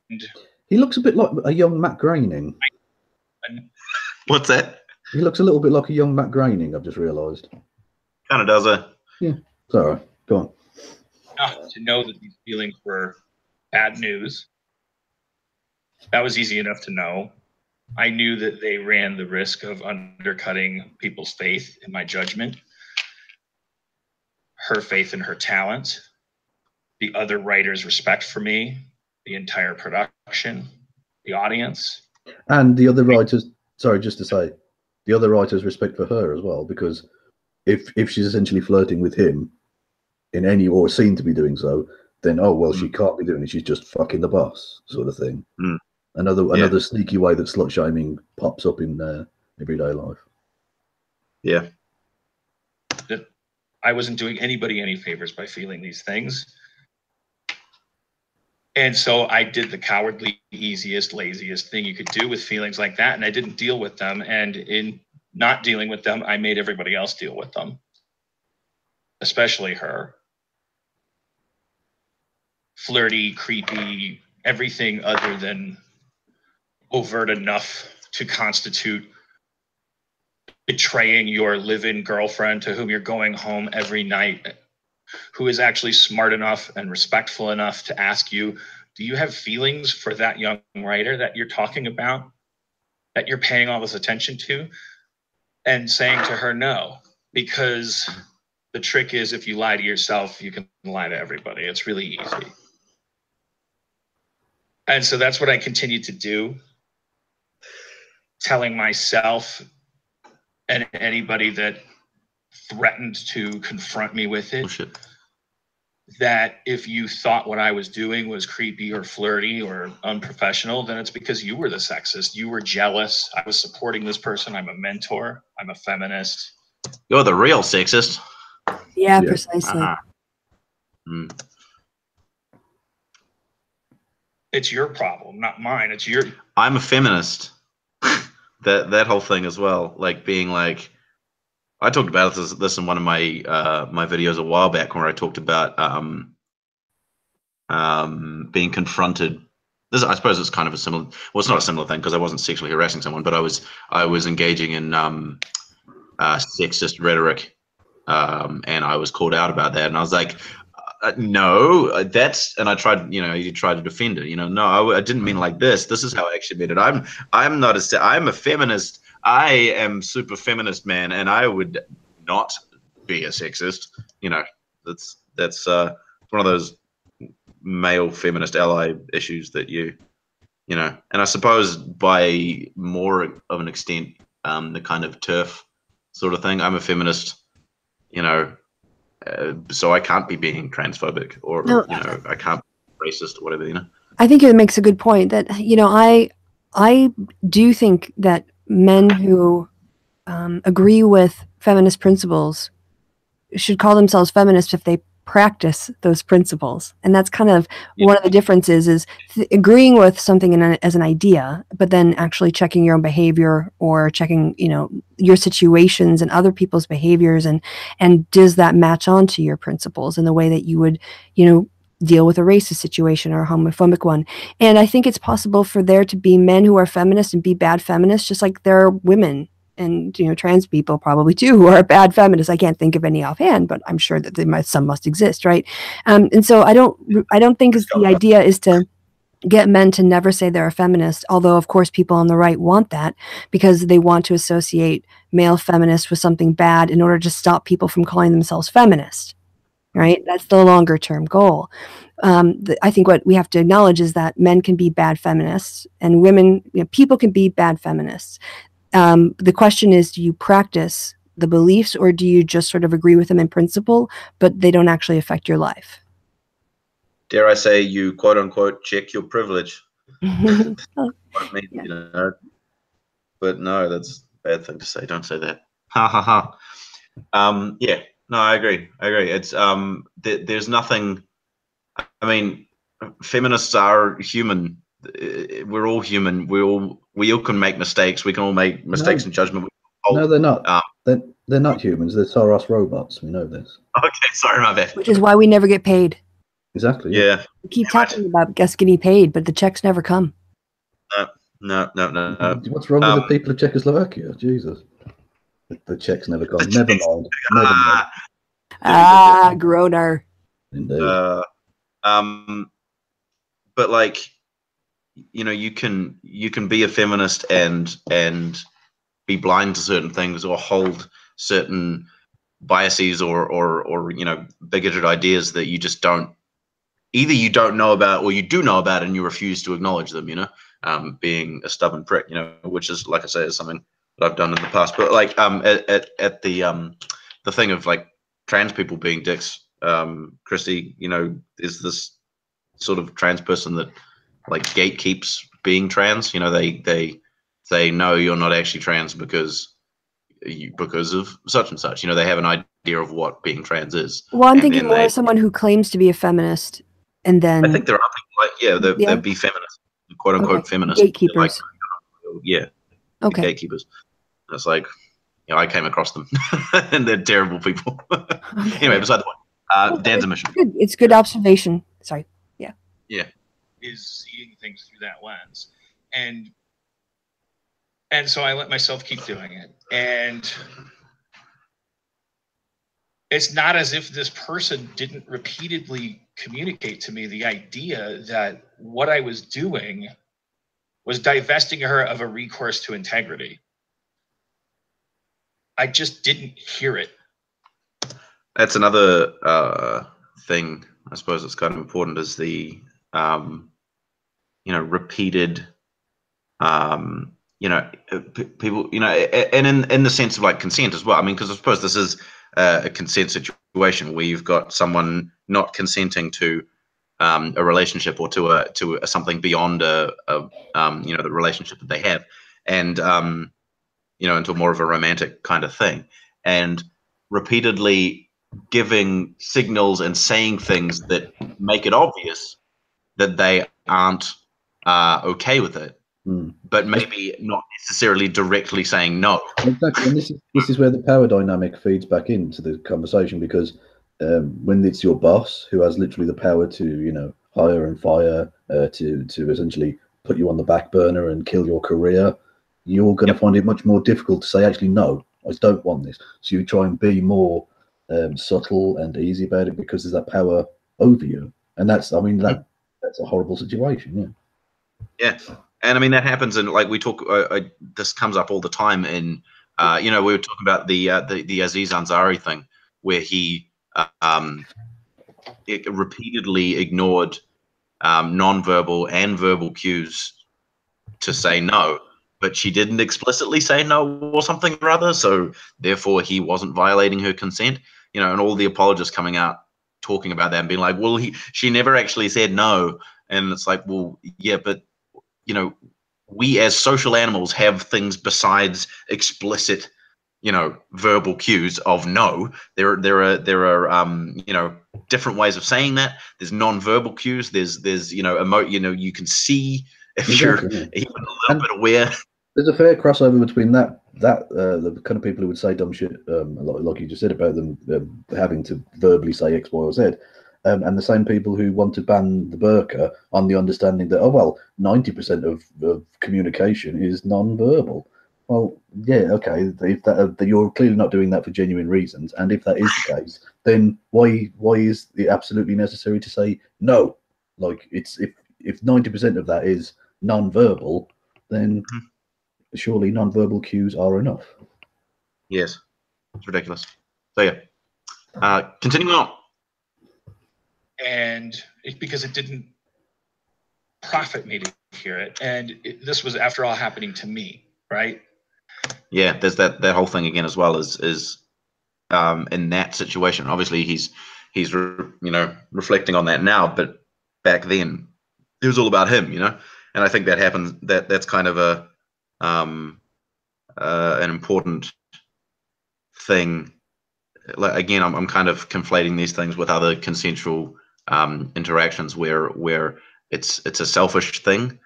he looks a bit like a young Matt Groening. What's that? He looks a little bit like a young Matt Groening, I've just realised. Kind of does, Yeah, it's all right. Go on. enough to know that these feelings were bad news. That was easy enough to know. I knew that they ran the risk of undercutting people's faith in my judgment, her faith in her talent, the other writers' respect for me, the entire production, the audience. And the other writers, sorry, just to say, the other writers' respect for her as well, because if she's essentially flirting with him in any, or seen to be doing so, then, oh, well, she can't be doing it. She's just fucking the boss, sort of thing. Another sneaky way that slut shaming pops up in everyday life. Yeah. That I wasn't doing anybody any favors by feeling these things. And so I did the cowardly, easiest, laziest thing you could do with feelings like that. And I didn't deal with them. And in not dealing with them, I made everybody else deal with them, especially her. Flirty, creepy, everything other than overt enough to constitute betraying your live-in girlfriend to whom you're going home every night, who is actually smart enough and respectful enough to ask you, do you have feelings for that young writer that you're talking about, that you're paying all this attention to? And saying to her, no, because the trick is if you lie to yourself, you can lie to everybody. It's really easy. And so that's what I continue to do, telling myself and anybody that threatened to confront me with it, that if you thought what I was doing was creepy or flirty or unprofessional, then it's because you were the sexist. You were jealous. I was supporting this person. I'm a mentor. I'm a feminist. You're the real sexist. Yeah, precisely. It's your problem, not mine. It's your. I'm a feminist. that whole thing as well, like being like, I talked about this in one of my my videos a while back, where I talked about being confronted. This, I suppose, it's kind of a similar. Well, it's not a similar thing because I wasn't sexually harassing someone, but I was engaging in sexist rhetoric, and I was called out about that, and I was like, no, that's, and I tried, you tried to defend it, no, I didn't mean like this. This is how I actually meant it. I'm not I'm a feminist. I am super feminist, man, and I would not be a sexist. That's one of those male feminist ally issues that and I suppose by more of an extent, the kind of turf sort of thing. I'm a feminist, so I can't be being transphobic or I can't be racist or whatever. I think it makes a good point that I do think that men who agree with feminist principles should call themselves feminists if they practice those principles. And that's kind of one of the differences is agreeing with something as an idea, but then actually checking your own behavior or checking, your situations and other people's behaviors. And does that match onto your principles in the way that you would, deal with a racist situation or a homophobic one. And I think it's possible for there to be men who are feminists and be bad feminists, just like there are women and trans people probably too who are bad feminists. I can't think of any offhand, but I'm sure that some must exist, right? And so I don't think the idea is to get men to never say they're a feminist, although of course people on the right want that because they want to associate male feminists with something bad in order to stop people from calling themselves feminist, right? That's the longer term goal. I think what we have to acknowledge is that men can be bad feminists and women, people can be bad feminists. The question is, do you practice the beliefs or do you just sort of agree with them in principle, but they don't actually affect your life? Dare I say you quote unquote check your privilege? What I mean, yeah. But no, that's a bad thing to say. Don't say that. Ha ha ha. Yeah, no, I agree. It's there's nothing. I mean, feminists are human. We're all human. We all can make mistakes. We can all make mistakes in judgment. No, they're not. They're not humans. They're Soros robots. We know this. Okay, sorry, my bad. Which is why we never get paid. Exactly. Yeah. We keep talking about us getting paid, but the checks never come. No. What's wrong with the people of Czechoslovakia? Jesus. The checks never come. Never mind. Ah, Groner. Indeed. But like, you know, you can be a feminist and be blind to certain things or hold certain biases or you know, bigoted ideas that you just don't, either you don't know about or you do know about and you refuse to acknowledge them, you know, being a stubborn prick, you know, which is, like I say, is something that I've done in the past. But like at the thing of like trans people being dicks, Kristi, you know, is this sort of trans person that like gatekeeps being trans. You know, they know you're not actually trans because of such and such. You know, they have an idea of what being trans is. Well, I'm thinking more of someone who claims to be a feminist, and then I think there are people like they'll be feminists, quote unquote feminists, gatekeepers. Like, gatekeepers. And it's like, you know, I came across them, and they're terrible people. Anyway, beside the point. Dan's a mission. It's good observation. Sorry. Yeah. Is seeing things through that lens, and so I let myself keep doing it, and it's not as if this person didn't repeatedly communicate to me the idea that what I was doing was divesting her of a recourse to integrity. I just didn't hear it. That's another thing, I suppose, that's kind of important, is the you know, repeated you know, people, you know, and in the sense of like consent as well. I mean, because I suppose this is a consent situation where you've got someone not consenting to a relationship or to something beyond you know, the relationship that they have, and you know, into more of a romantic kind of thing, and repeatedly giving signals and saying things that make it obvious that they aren't okay with it, but maybe not necessarily directly saying no. Exactly, and this is where the power dynamic feeds back into the conversation, because when it's your boss who has literally the power to, you know, hire and fire, to essentially put you on the back burner and kill your career, you're going to find it much more difficult to say, actually, no, I don't want this. So you try and be more subtle and easy about it, because there's that power over you, and that's, I mean, that's a horrible situation. Yeah, and I mean that happens, and like we talk, this comes up all the time. In you know, we were talking about the Aziz Ansari thing, where he repeatedly ignored non-verbal and verbal cues to say no, but she didn't explicitly say no or something or other, so therefore he wasn't violating her consent. You know, and all the apologists coming out talking about that and being like, well, she never actually said no. And it's like, well, yeah, but you know, we as social animals have things besides explicit, you know, verbal cues of no. There are you know, different ways of saying that. There's non-verbal cues. There's you know, you know, you can see if you're even a little bit aware. There's a fair crossover between the kind of people who would say dumb shit, like you just said about them having to verbally say X, Y, or Z, and the same people who want to ban the burqa on the understanding that, oh well, 90% of communication is non-verbal. Well, yeah, okay. If that you're clearly not doing that for genuine reasons, and if that is the case, then why is it absolutely necessary to say no? Like, it's if 90% of that is non-verbal, then surely non-verbal cues are enough. Yes, it's ridiculous. So yeah, continuing on. And because it didn't profit me to hear it, and this was, after all, happening to me, right? Yeah, there's that whole thing again as well, is in that situation. Obviously, he's you know, reflecting on that now, but back then it was all about him, you know. And I think that happens. That's kind of a an important thing. Like, again, I'm kind of conflating these things with other consensual interactions where it's a selfish thing.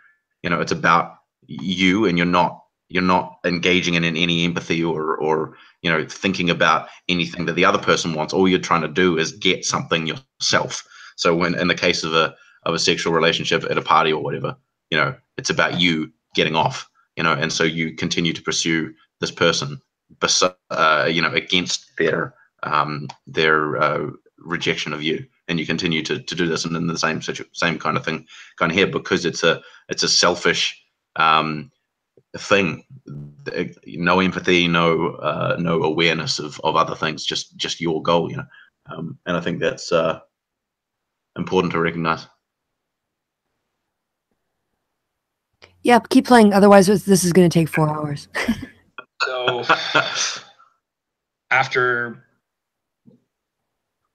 You know, it's about you, and you're not engaging in any empathy or you know, thinking about anything that the other person wants. All you're trying to do is get something yourself. So when in the case of a sexual relationship at a party or whatever, you know, it's about you getting off, you know, and so you continue to pursue this person, you know, against their rejection of you. and you continue to do this, and then the same kind of thing kind of here, because it's a selfish thing. No empathy, no awareness of other things, just your goal, you know. And I think that's important to recognize. Yeah, keep playing. Otherwise, this is going to take 4 hours. So after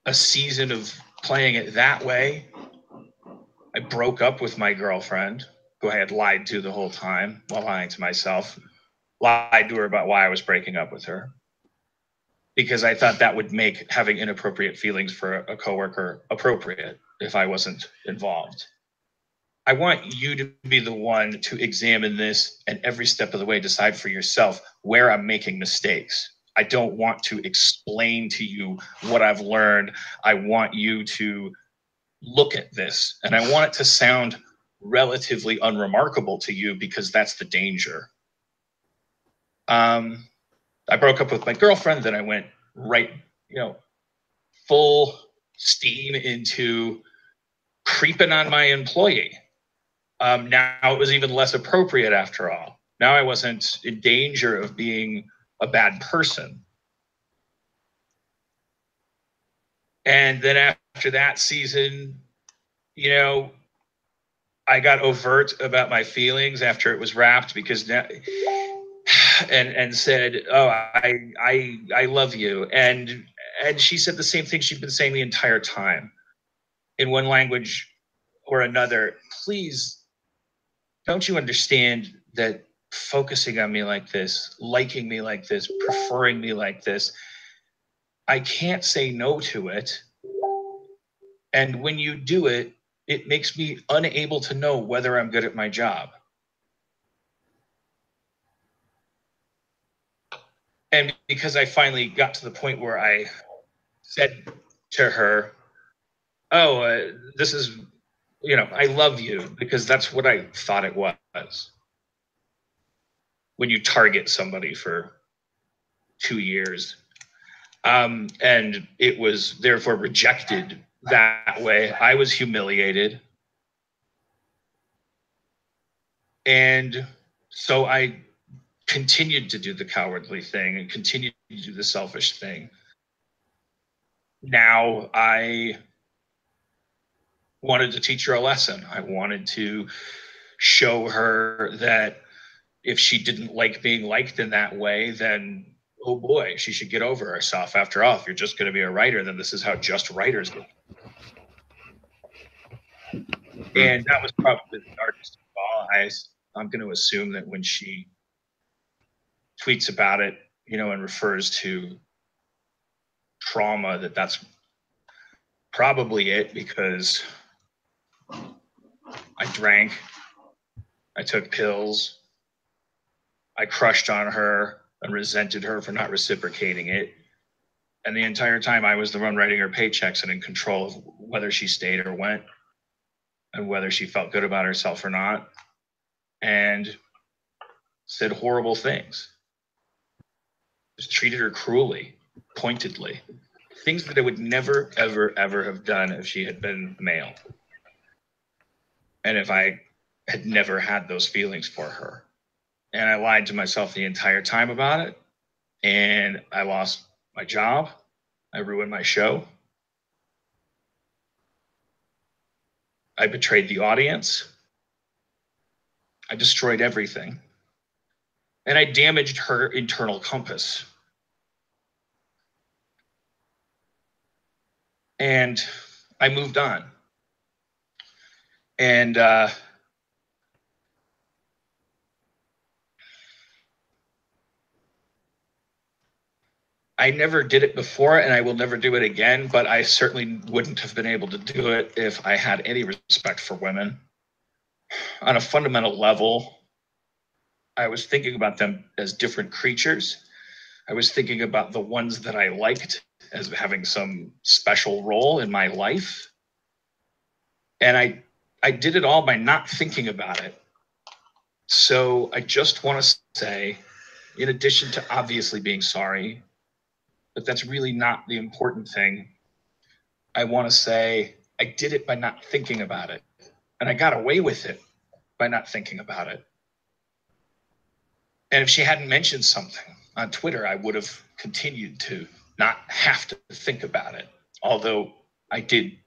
a season of playing it that way, I broke up with my girlfriend, who I had lied to the whole time while lying to myself. Lied to her about why I was breaking up with her, because I thought that would make having inappropriate feelings for a coworker appropriate if I wasn't involved. I want you to be the one to examine this and every step of the way decide for yourself where I'm making mistakes. I don't want to explain to you what I've learned. I want you to look at this, and I want it to sound relatively unremarkable to you, because that's the danger. I broke up with my girlfriend, then I went right, full steam into creeping on my employee. Now it was even less appropriate after all. Now I wasn't in danger of being a bad person. And then after that season, I got overt about my feelings after it was wrapped, because now, and said, "Oh, I love you," and she said the same thing she'd been saying the entire time, in one language or another. Please, don't you understand that focusing on me like this, liking me like this, preferring me like this, I can't say no to it. And when you do it, it makes me unable to know whether I'm good at my job. And because I finally got to the point where I said to her, "Oh, this is, I love you," because that's what I thought it was. When you target somebody for 2 years, and it was therefore rejected that way, I was humiliated. And so I continued to do the cowardly thing and continued to do the selfish thing. Now I wanted to teach her a lesson. I wanted to show her that if she didn't like being liked in that way, then, oh boy, she should get over herself. After all, if you're just going to be a writer, then this is how just writers get. And that was probably the darkest of all. I'm going to assume that when she tweets about it, and refers to trauma, that's probably it, because I drank, I took pills, I crushed on her and resented her for not reciprocating it. And the entire time I was the one writing her paychecks and in control of whether she stayed or went, and whether she felt good about herself or not, and said horrible things. Just treated her cruelly, pointedly. Things that I would never, ever, ever have done if she had been male. And if I had never had those feelings for her. And I lied to myself the entire time about it. And I lost my job. I ruined my show. I betrayed the audience. I destroyed everything. And I damaged her internal compass. And I moved on. And I never did it before, and I will never do it again, but I certainly wouldn't have been able to do it if I had any respect for women. On a fundamental level, I was thinking about them as different creatures. I was thinking about the ones that I liked as having some special role in my life. And I did it all by not thinking about it. So I just want to say, in addition to obviously being sorry, but that's really not the important thing, I want to say I did it by not thinking about it. And I got away with it by not thinking about it. And if she hadn't mentioned something on Twitter, I would have continued to not have to think about it. Although I did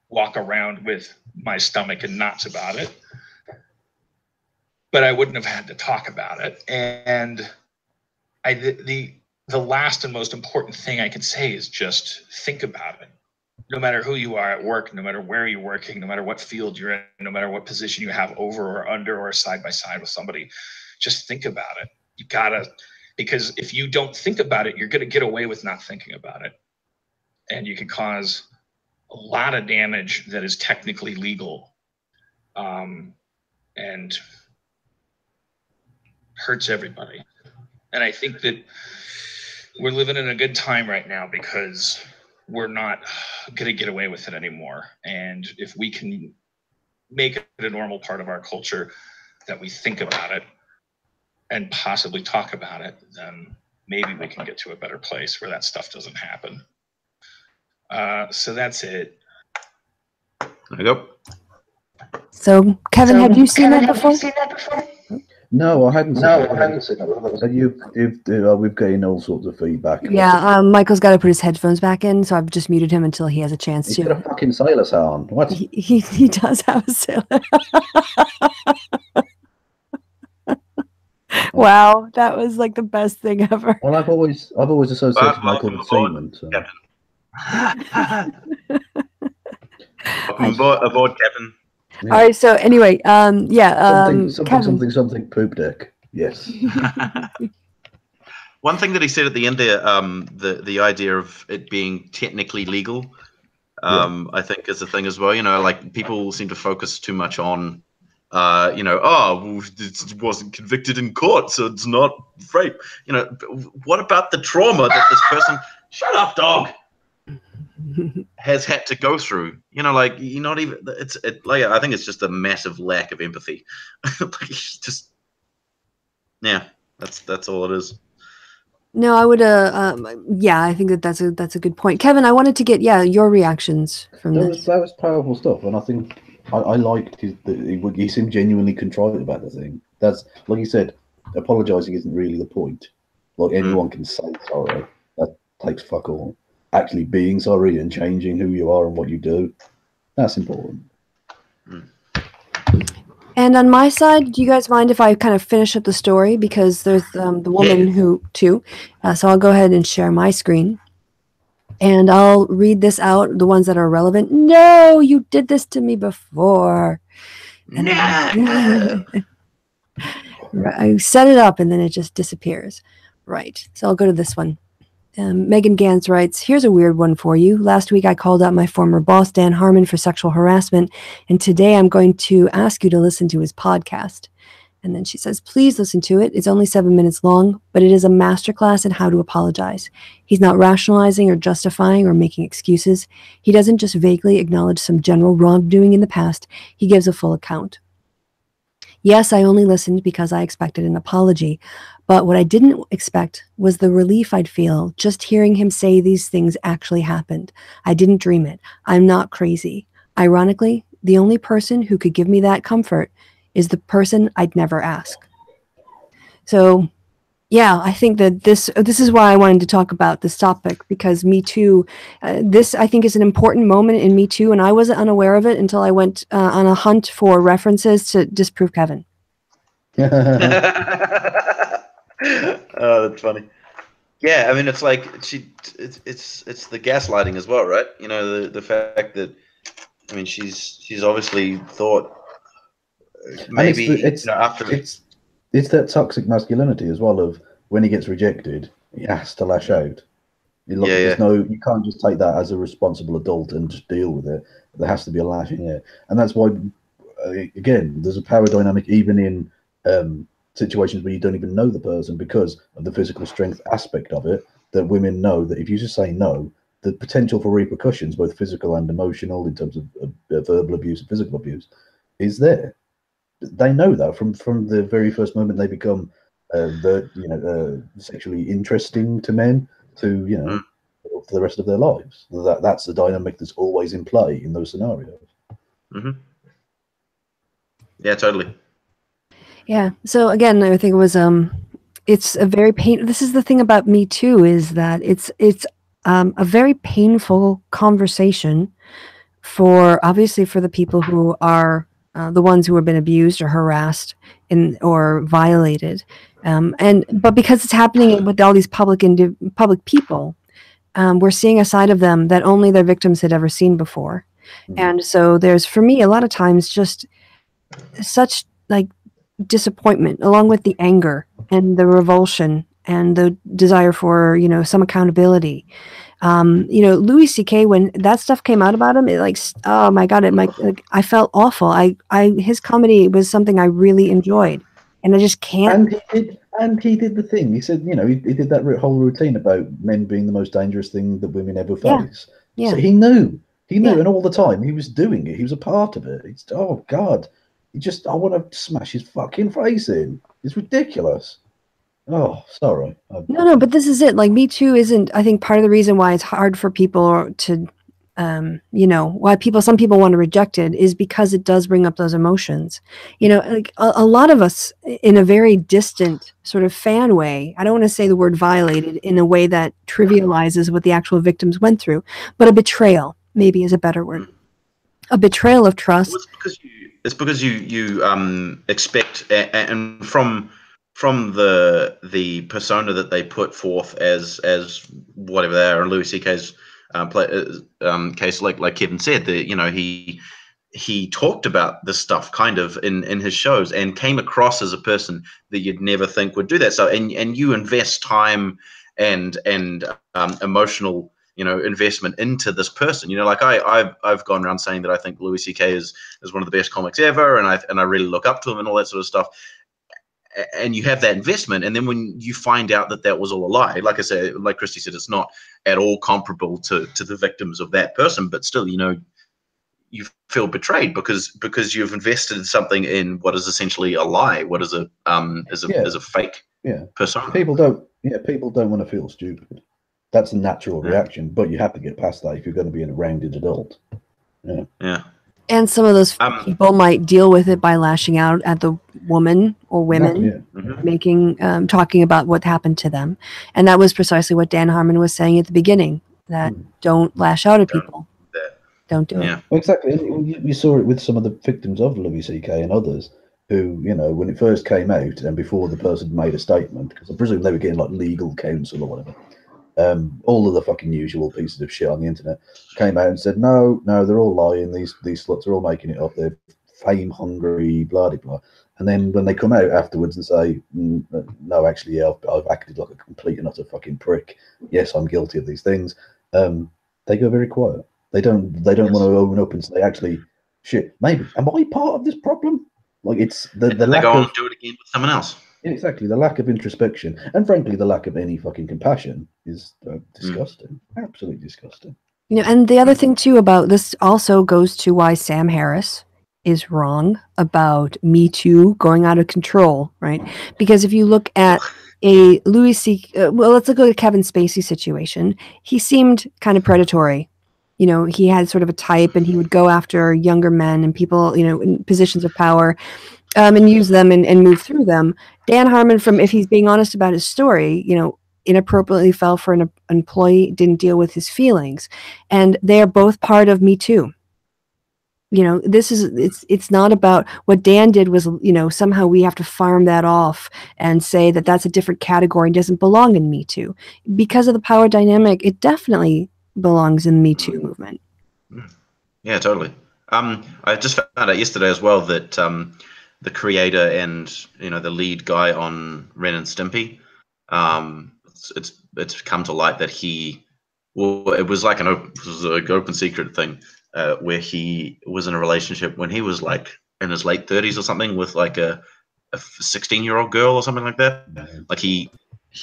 walk around with my stomach in knots about it, but I wouldn't have had to talk about it. And the last and most important thing I could say is just think about it. No matter who you are at work, no matter where you're working, no matter what field you're in, no matter what position you have over or under or side by side with somebody, just think about it. You gotta, because if you don't think about it, you're gonna get away with not thinking about it. And you can cause a lot of damage that is technically legal, and hurts everybody. And I think that we're living in a good time right now because we're not going to get away with it anymore. And if we can make it a normal part of our culture that we think about it and possibly talk about it, then maybe we can get to a better place where that stuff doesn't happen. So that's it. There you go. So, Kevin, have you seen that before? No, I hadn't seen that. We've getting all sorts of feedback. Yeah, Michael's got to put his headphones back in, so I've just muted him until he has a chance He's to. got a fucking sailor sound. What? He does have a sailor. Wow, that was like the best thing ever. Well, I've always associated Michael with seamen. So. Aboard, Captain. Yeah. All right. So anyway, yeah. Something poop deck. Yes. One thing that he said at the end there, the idea of it being technically legal, I think is a thing as well. You know, like people seem to focus too much on, you know, well, it wasn't convicted in court, so it's not rape. You know, what about the trauma that this person? Shut up, dog. Has had to go through, you know, like you're not even. Like I think it's just a massive lack of empathy. Like, just, yeah, that's all it is. No, I would. Yeah, I think that's a good point, Kevin. I wanted to get your reactions from this. That was powerful stuff, and I think I liked he seemed genuinely contrite about the thing. That's like you said, apologizing isn't really the point. Like anyone can say sorry. That takes fuck all. Actually being sorry and changing who you are and what you do, that's important. And on my side, do you guys mind if I kind of finish up the story? Because there's the woman who too. So I'll go ahead and share my screen. And I'll read this out, the ones that are relevant. No, you did this to me before. And I set it up and then it just disappears. Right. So I'll go to this one. Megan Gans writes, here's a weird one for you. Last week I called out my former boss, Dan Harmon, for sexual harassment, and today I'm going to ask you to listen to his podcast. And then she says, please listen to it. It's only 7 minutes long, but it is a masterclass in how to apologize. He's not rationalizing or justifying or making excuses. He doesn't just vaguely acknowledge some general wrongdoing in the past. He gives a full account. Yes, I only listened because I expected an apology, but what I didn't expect was the relief I'd feel just hearing him say these things actually happened. I didn't dream it. I'm not crazy. Ironically, the only person who could give me that comfort is the person I'd never ask. So, yeah, I think that this is why I wanted to talk about this topic, because Me Too, this I think is an important moment in Me Too, and I wasn't unaware of it until I went on a hunt for references to disprove Kevin. Oh, that's funny. Yeah, I mean, it's like it's the gaslighting as well, right? You know, the fact that, I mean, she's obviously thought maybe after it's that toxic masculinity as well of when he gets rejected, he has to lash out. You can't just take that as a responsible adult and just deal with it. There has to be a lashing out, and that's why, again, there's a power dynamic even in situations where you don't even know the person because of the physical strength aspect of it. That women know that if you just say no, the potential for repercussions, both physical and emotional, in terms of verbal abuse and physical abuse, is there. They know that from the very first moment they become sexually interesting to men, to for the rest of their lives. That's the dynamic that's always in play in those scenarios. Yeah, totally. Yeah. So again, I think it was it's a very this is the thing about Me Too, is that it's a very painful conversation for, obviously, for the people who are the ones who have been abused or harassed or violated, but because it's happening with all these public people, we're seeing a side of them that only their victims had ever seen before. And so there's, for me, a lot of times just such like disappointment, along with the anger and the revulsion and the desire for, you know, some accountability. You know, Louis C.K., when that stuff came out about him, it like, oh my God, I felt awful. His comedy was something I really enjoyed, and I just can't. And he did the thing. He said, you know, he did that whole routine about men being the most dangerous thing that women ever face. Yeah. So he knew, and all the time he was doing it. He was a part of it. It's, oh God, I want to smash his fucking face in. It's ridiculous. Oh, sorry. No, but this is it. Like, Me Too isn't, I think, part of the reason why it's hard for people to, you know, why some people want to reject it, is because it does bring up those emotions. You know, like a lot of us, in a very distant sort of fan way, I don't want to say the word violated in a way that trivializes what the actual victims went through, but a betrayal maybe is a better word. A betrayal of trust. Well, it's because you expect, and from the persona that they put forth as whatever they are, in Louis C.K.'s case, like Kevin said, you know, he talked about this stuff kind of in his shows, and came across as a person that you'd never think would do that. So and you invest time and emotional, you know, investment into this person. You know, like I've gone around saying that I think Louis C.K. is one of the best comics ever, and I really look up to him and all that sort of stuff. And you have that investment, and then when you find out that was all a lie, like I said, like Kristi said, it's not at all comparable to the victims of that person, but still, you know, you feel betrayed because you've invested something in what is essentially a lie, what is a fake persona. People don't want to feel stupid. That's a natural reaction, but you have to get past that if you're going to be a rounded adult. Yeah. And some of those people might deal with it by lashing out at the woman or women, making talking about what happened to them. And that was precisely what Dan Harmon was saying at the beginning, that don't lash out at people. Don't do it. Well, exactly. You saw it with some of the victims of Louis C.K. and others who, you know, when it first came out and before the person made a statement, because I presume they were getting like legal counsel or whatever, all of the fucking usual pieces of shit on the internet came out and said, no, they're all lying. These sluts are all making it up. They're fame hungry, blah, blah, blah. And then when they come out afterwards and say, no, actually, yeah, I've acted like a complete and utter fucking prick. Yes, I'm guilty of these things. They go very quiet. They don't want to open up and say, actually, shit, maybe, am I part of this problem? Like, it's the lack go on of... and do it again with someone else. Exactly, the lack of introspection, and frankly, the lack of any fucking compassion is disgusting. Absolutely disgusting. You know, and the other thing too about this also goes to why Sam Harris is wrong about Me Too going out of control, right? Because if you look at a Louis C.K., well, let's look at a Kevin Spacey situation. He seemed kind of predatory. You know, he had sort of a type, and he would go after younger men and people, you know, in positions of power. And use them and move through them. Dan Harmon, if he's being honest about his story, you know, inappropriately fell for an employee, didn't deal with his feelings, and they are both part of Me Too. You know, it's not about what Dan did was, you know, somehow we have to farm that off and say that that's a different category and doesn't belong in Me Too. Because of the power dynamic, it definitely belongs in the Me Too movement. Yeah, totally. I just found out yesterday as well that the creator and, you know, the lead guy on Ren and Stimpy, it's come to light that it was like an open secret thing where he was in a relationship when he was like in his late 30s or something with like a 16-year-old girl or something like that. Like he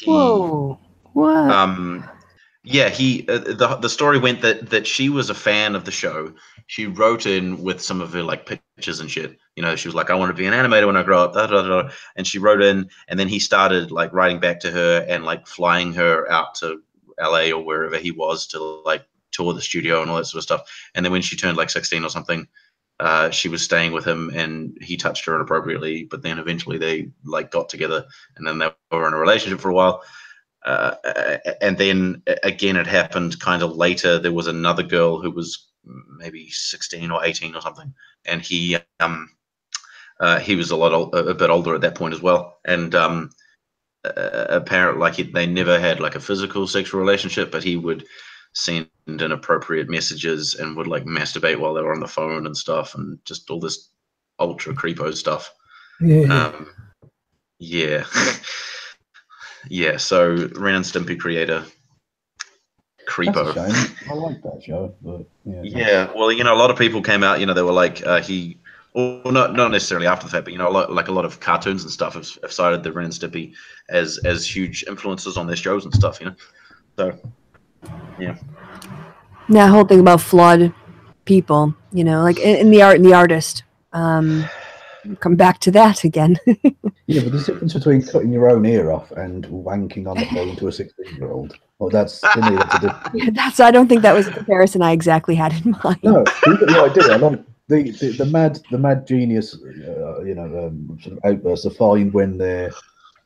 Whoa, what? Yeah, the story went that she was a fan of the show. She wrote in with some of her like pictures and shit. You know, she was like, I want to be an animator when I grow up. Da, da, da. And she wrote in, and then he started like writing back to her and like flying her out to LA or wherever he was to like tour the studio and all that sort of stuff. And then when she turned like 16 or something, she was staying with him and he touched her inappropriately, but then eventually they like got together and then they were in a relationship for a while. And then again, it happened kind of later. There was another girl who was maybe 16 or 18 or something, and he was a bit older at that point as well. And apparently, like they never had like a physical sexual relationship, but he would send inappropriate messages and would like masturbate while they were on the phone and stuff, and just all this ultra creepo stuff. Yeah. Yeah, so Ren and Stimpy creator, creepo. That's a shame. I like that show, but yeah. Well, you know, a lot of people came out. You know, they were like, or not necessarily after the fact, but you know, like a lot of cartoons and stuff have cited the Ren and Stimpy as huge influences on their shows and stuff. You know, so yeah. That whole thing about flawed people, you know, like in the art and the artist. Come back to that again. Yeah, but there's a difference between cutting your own ear off and wanking on the phone to a 16-year-old. Well, that's to me, that's a difference. I don't think that was a comparison I exactly had in mind. No, you got the idea. I like the mad genius, sort of outbursts are fine when they're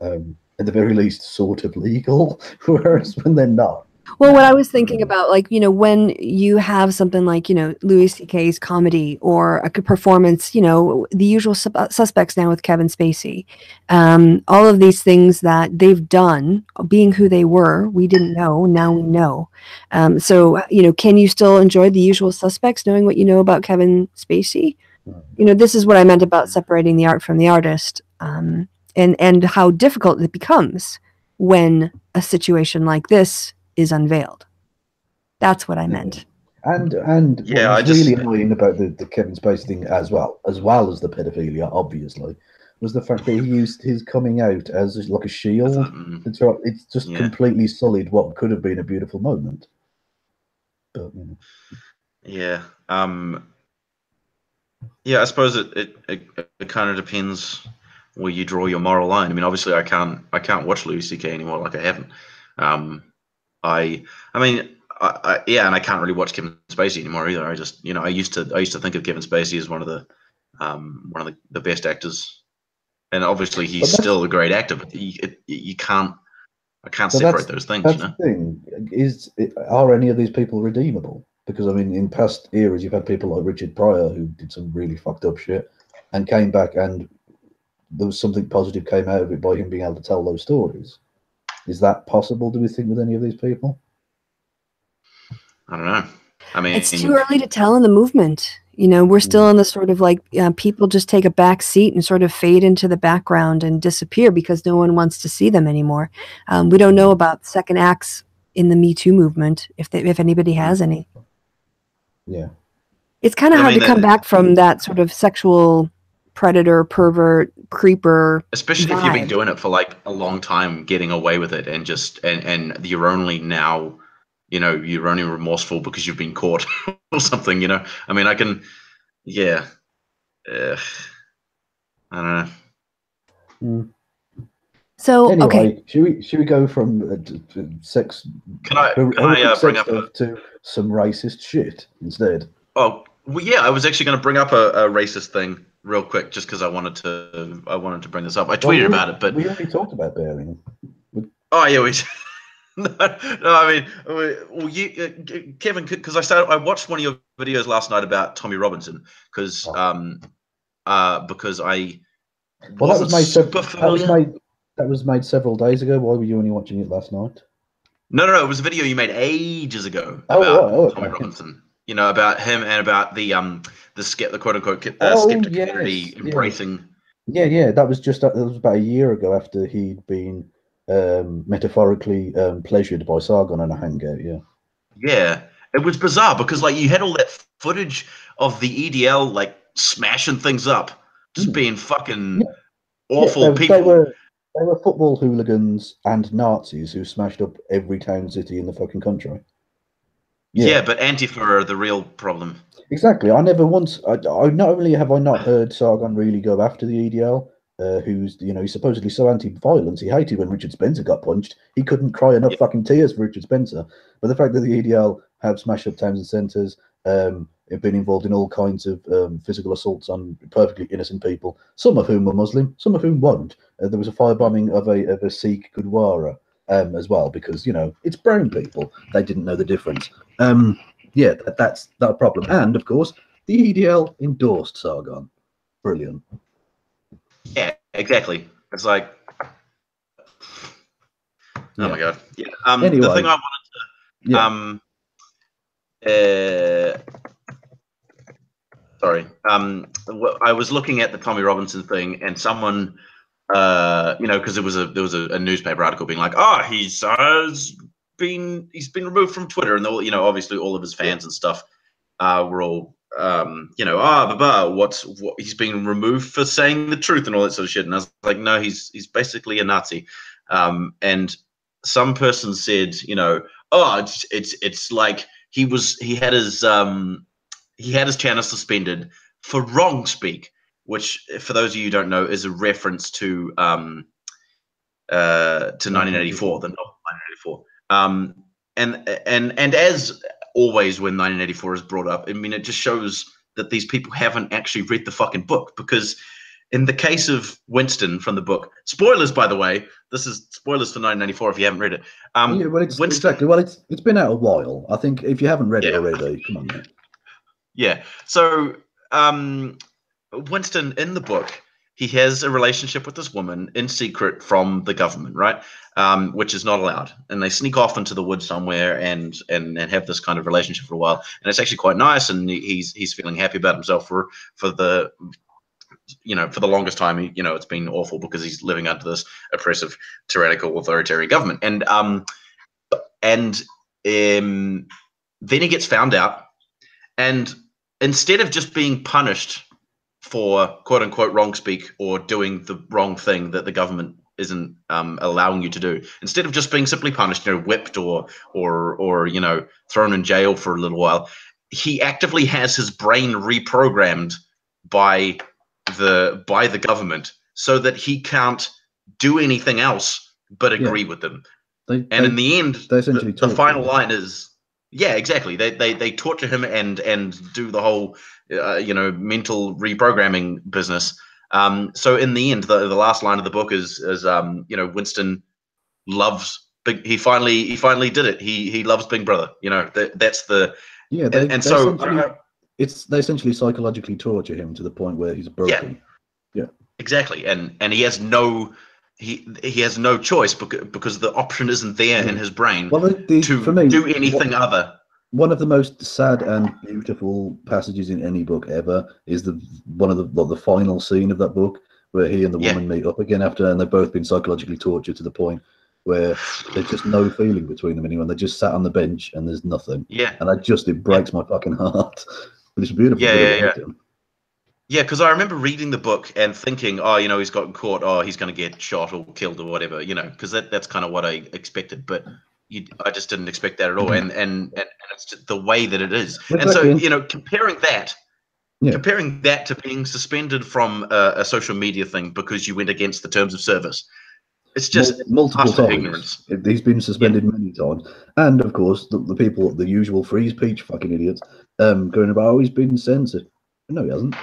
at the very least sort of legal, whereas when they're not. Well, what I was thinking about, like, you know, when you have something like, you know, Louis C.K.'s comedy or a performance, you know, The Usual Suspects now with Kevin Spacey, all of these things that they've done, being who they were, we didn't know, now we know. So, you know, can you still enjoy The Usual Suspects knowing what you know about Kevin Spacey? You know, this is what I meant about separating the art from the artist, and how difficult it becomes when a situation like this is unveiled. That's what I meant. And yeah, what was really annoying about the Kevin Spacey thing as well as the pedophilia, obviously, was the fact that he used his coming out as like a shield. It's just completely sullied what could have been a beautiful moment. But, you know. Yeah. Yeah, I suppose it kind of depends where you draw your moral line. I mean, obviously, I can't watch Louis C.K. anymore, like I haven't. I mean, and I can't really watch Kevin Spacey anymore either. I just, you know, I used to think of Kevin Spacey as one of the best actors, and obviously he's still a great actor. But I can't separate those things. That's you know? the thing. Are any of these people redeemable? Because I mean, in past eras, you've had people like Richard Pryor who did some really fucked up shit and came back, and there was something positive came out of it by him being able to tell those stories. Is that possible, do we think, with any of these people? I don't know. I mean, it's too early to tell in the movement. You know, we're still in the sort of like people just take a back seat and sort of fade into the background and disappear because no one wants to see them anymore. We don't know about second acts in the Me Too movement, if anybody has any. Yeah. It's kind of hard to come back from that sort of sexual predator, pervert, creeper. Especially vibe. if you've been doing it for like a long time, getting away with it, and just and you're only now, you know, you're only remorseful because you've been caught or something. You know, I mean, I can, yeah, I don't know. So anyway, okay, should we go from sex? Can I bring up to some racist shit instead? Oh, well, yeah, I was actually going to bring up a racist thing real quick, just because I wanted to bring this up. I tweeted about it, but we already talked about bearing. Oh yeah, no, I mean, Kevin, because I watched one of your videos last night about Tommy Robinson, because I wasn't super familiar. That was made several days ago. Why were you only watching it last night? No, it was a video you made ages ago about Tommy Robinson. You know, about him and about the quote unquote skeptic community embracing. Yeah. That was about a year ago after he'd been metaphorically pleasured by Sargon on a hangout. Yeah, it was bizarre because like you had all that footage of the EDL like smashing things up, just being fucking awful people. They were football hooligans and Nazis who smashed up every town city in the fucking country. Yeah, but Antifa are the real problem. Exactly. I never once. I not only have I not heard Sargon really go after the EDL, who's, he's supposedly so anti-violence, he hated when Richard Spencer got punched. He couldn't cry enough fucking tears for Richard Spencer. But the fact that the EDL have smashed up towns and centres, have been involved in all kinds of physical assaults on perfectly innocent people, some of whom were Muslim, some of whom weren't. There was a firebombing of a Sikh Gurdwara as well, because, it's brown people. They didn't know the difference. That's that problem. And, of course, the EDL endorsed Sargon. Brilliant. Yeah, exactly. It's like, oh my god. Yeah. Anyway, the thing I wanted to, sorry. I was looking at the Tommy Robinson thing, and someone, because there was a newspaper article being like, he's been removed from Twitter, and all, obviously all of his fans and stuff were all. He's being removed for saying the truth and all that sort of shit. And I was like, no, he's basically a Nazi. And some person said, it's like he had his channel suspended for wrong speak, which, for those of you who don't know, is a reference to 1984, the novel 1984. And as always when 1984 is brought up, I mean, it just shows that these people haven't actually read the fucking book, because in the case of Winston from the book, spoilers, by the way, this is spoilers for 1994 if you haven't read it. It's been out a while. I think if you haven't read it already, come on, man. Yeah. So Winston in the book, he has a relationship with this woman in secret from the government, right? Which is not allowed. And they sneak off into the woods somewhere and have this kind of relationship for a while. And it's actually quite nice. And he's feeling happy about himself for the longest time. It's been awful because he's living under this oppressive, tyrannical, authoritarian government. And then he gets found out. And instead of just being punished for quote unquote wrong speak or doing the wrong thing that the government isn't allowing you to do, instead of just being simply punished, whipped or thrown in jail for a little while, he actively has his brain reprogrammed by the government so that he can't do anything else but agree with them. In the end, the final line is, yeah, exactly. They torture him and do the whole mental reprogramming business. So in the end, the last line of the book is Winston loves Big. He finally did it. He loves Big Brother. That's the they essentially psychologically torture him to the point where he's broken. Yeah, exactly. And he has no. He has no choice because the option isn't there in his brain to do anything other. One of the most sad and beautiful passages in any book ever is the final scene of that book, where he and the woman meet up again and they've both been psychologically tortured to the point where there's just no feeling between them anymore. They just sat on the bench and there's nothing. Yeah. And it breaks my fucking heart. But it's beautiful. Yeah, because I remember reading the book and thinking, he's gotten caught, he's going to get shot or killed or whatever, because that's kind of what I expected. But I just didn't expect that at all. And it's just the way that it is. Exactly. And so, comparing that to being suspended from a social media thing because you went against the terms of service, it's just multiple times. Ignorance. He's been suspended many times. And, of course, the people, the usual free speech fucking idiots, going about, he's been censored. No, he hasn't.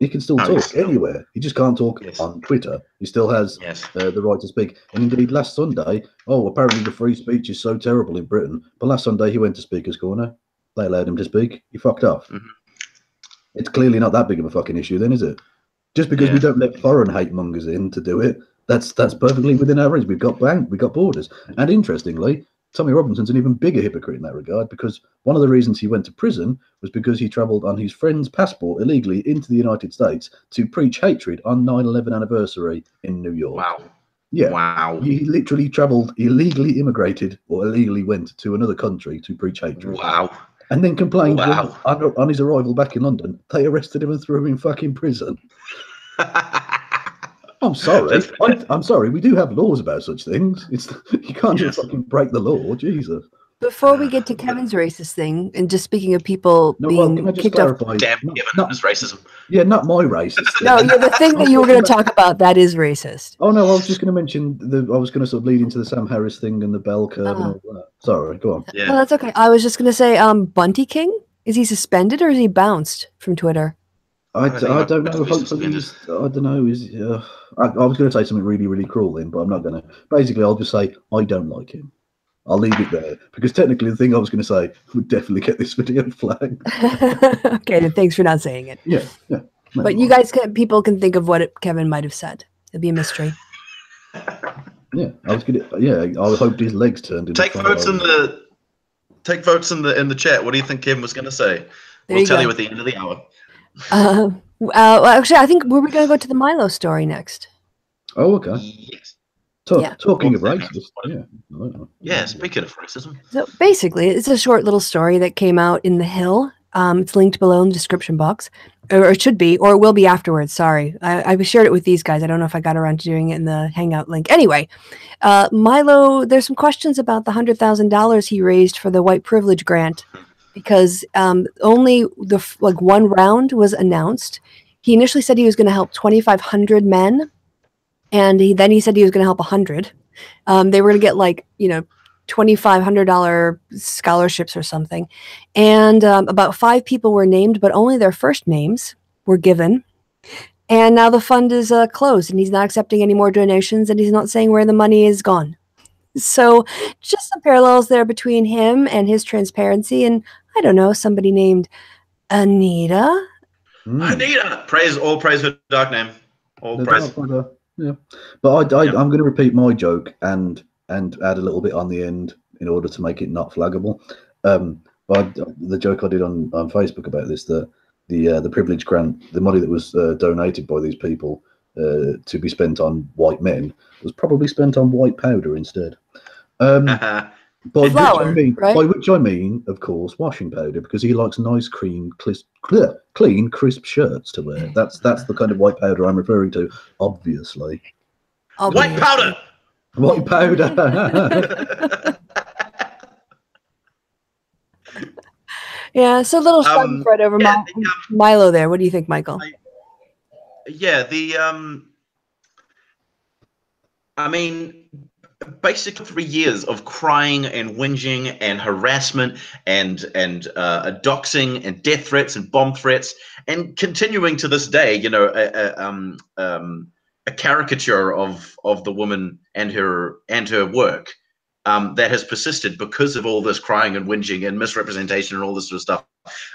He can still talk anywhere. He just can't talk on Twitter. He still has the right to speak. And indeed, last Sunday, apparently the free speech is so terrible in Britain. But last Sunday, he went to Speaker's Corner. They allowed him to speak. He fucked off. Mm-hmm. It's clearly not that big of a fucking issue, then, is it? Just because we don't let foreign hate mongers in to do it, that's perfectly within our range. We've got borders. And interestingly, Tommy Robinson's an even bigger hypocrite in that regard, because one of the reasons he went to prison was because he travelled on his friend's passport illegally into the United States to preach hatred on 9/11 anniversary in New York. Wow. Yeah. Wow. He literally travelled, illegally immigrated, or illegally went to another country to preach hatred. Wow. And then complained when, on his arrival back in London, they arrested him and threw him in fucking prison. I'm sorry. I'm sorry. We do have laws about such things. You can't just fucking break the law, Jesus. Before we get to Kevin's racist thing, and just speaking of people being kicked off. Damn, Kevin is racism. Yeah, not my racist. No, the thing that you were going to talk about, that is racist. Oh, no, I was just going to mention, I was going to sort of lead into the Sam Harris thing and the bell curve and all that. Sorry, go on. Yeah. No, that's okay. I was just going to say, Bunty King, is he suspended or is he bounced from Twitter? I don't know. Hopefully, I don't know. I was going to say something really, really cruel then, but I'm not going to. Basically, I'll just say I don't like him. I'll leave it there because technically, the thing I was going to say would definitely get this video flagged. Okay, then thanks for not saying it. Yeah. But you guys, people can think of what Kevin might have said. It'd be a mystery. Yeah, I was gonna. Yeah, I hoped his legs turned. Take votes in the chat. What do you think Kevin was going to say? We'll tell you at the end of the hour. Well, actually, I think we're going to go to the Milo story next. Oh, okay. Yes. Talking of racism, yeah. Speaking of racism, so basically, it's a short little story that came out in The Hill. It's linked below in the description box, or it should be, or it will be afterwards. Sorry, I shared it with these guys. I don't know if I got around to doing it in the Hangout link. Anyway, Milo, there's some questions about the $100,000 he raised for the white privilege grant. Because only one round was announced. He initially said he was going to help 2,500 men, and then he said he was going to help 100. They were going to get $2,500 scholarships or something, and about 5 people were named, but only their first names were given. And now the fund is closed, and he's not accepting any more donations, and he's not saying where the money is gone. So just some parallels there between him and his transparency, and I don't know, somebody named Anita. Anita, all praise her dark name. All praise. Yeah, but I'm going to repeat my joke and add a little bit on the end in order to make it not flaggable. But the joke I did on Facebook about this, the privilege grant, the money that was donated by these people to be spent on white men was probably spent on white powder instead. By which I mean, of course, washing powder, because he likes nice, clean, crisp shirts to wear. That's the kind of white powder I'm referring to, obviously. White powder! White powder! Yeah, so a little schadenfreude over Milo there. What do you think, Michael? I mean, basically 3 years of crying and whinging and harassment and doxing and death threats and bomb threats, and continuing to this day, a caricature of the woman and her work that has persisted because of all this crying and whinging and misrepresentation and all this sort of stuff.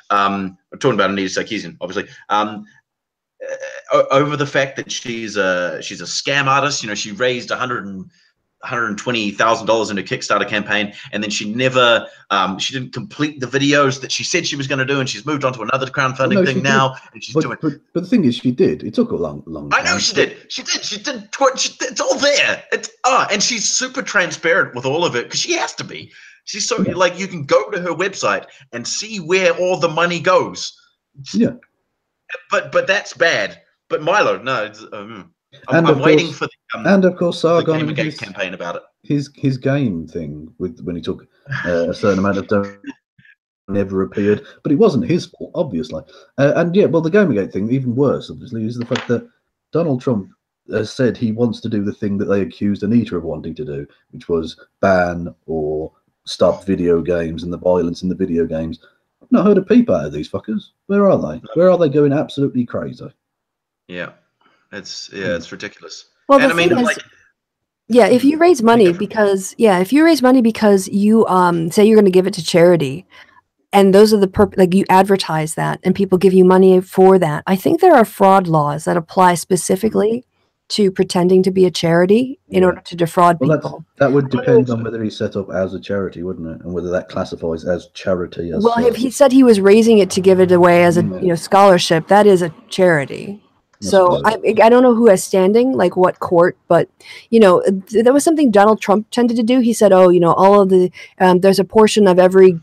We're talking about Anita Sarkeesian, obviously. Over the fact that she's a scam artist. She raised $120,000 in a Kickstarter campaign, and then she never she didn't complete the videos that she said she was going to do, and she's moved on to another crowdfunding thing now, and she's doing. But the thing is, she did. It took a long time. I know she did. She did. It's all there. And she's super transparent with all of it because she has to be. She's so you can go to her website and see where all the money goes. Yeah. But that's bad. But Milo, no. I'm waiting for the and of course Sargon and his campaign about it. His game thing with when he took a certain amount of donations never appeared, but it wasn't his fault, obviously. The Gamergate thing, even worse, obviously, is the fact that Donald Trump has said he wants to do the thing that they accused Anita of wanting to do, which was ban or stop video games and the violence in the video games. I've not heard a peep out of these fuckers. Where are they? Where are they going absolutely crazy? Yeah. It's ridiculous. Well, and if you raise money because you say you're going to give it to charity, and those are the you advertise that, and people give you money for that. I think there are fraud laws that apply specifically to pretending to be a charity in order to defraud people. That would depend on whether he's set up as a charity, wouldn't it, and whether that classifies as charity. If he said he was raising it to give it away as a scholarship, that is a charity. So I don't know who has standing, like what court, but that was something Donald Trump tended to do. He said, all of the there's a portion of every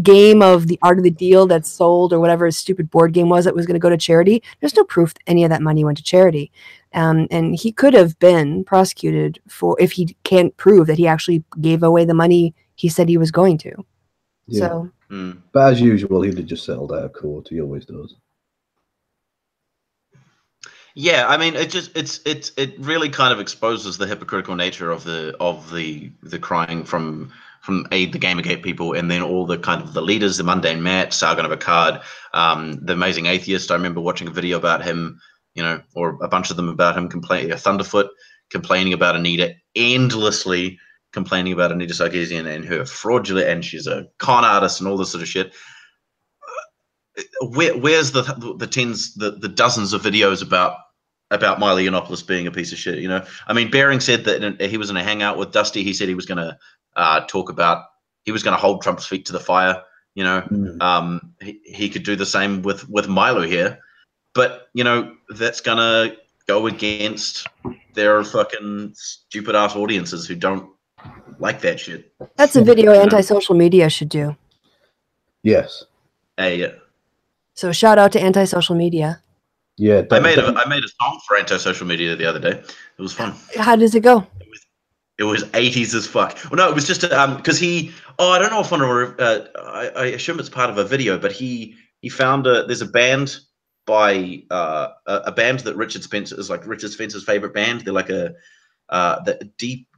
game of the Art of the Deal that's sold or whatever his stupid board game was that was going to go to charity. There's no proof that any of that money went to charity, and he could have been prosecuted for if he can't prove that he actually gave away the money he said he was going to. Yeah. So, but as usual, he'd have just settled out of court. He always does. Yeah, I mean, it really kind of exposes the hypocritical nature of the crying from the Gamergate people, and then all the kind of the leaders, the Mundane Matt, Sargon of Akkad, the Amazing Atheist. I remember watching a video about him, or a bunch of them about him complaining, Thunderfoot complaining about Anita, endlessly complaining about Anita Sarkeesian and her fraudulent, and she's a con artist and all this sort of shit. Where's the dozens of videos about Milo Yiannopoulos being a piece of shit? I mean, Bering said that he was in a hangout with Dusty. He said he was going to talk about, he was going to hold Trump's feet to the fire. He could do the same with Milo here, but that's going to go against their fucking stupid ass audiences who don't like that shit. That's a video anti-social media should do. Yes. Hey. So shout out to anti-social media. Yeah, I made a song for anti-social media the other day. It was fun. How does it go? It was 80s as fuck. Well, no, it was just because I don't know if I assume it's part of a video, but he found there's a band by a band that Richard Spencer is like Richard Spencer's favorite band. They're like the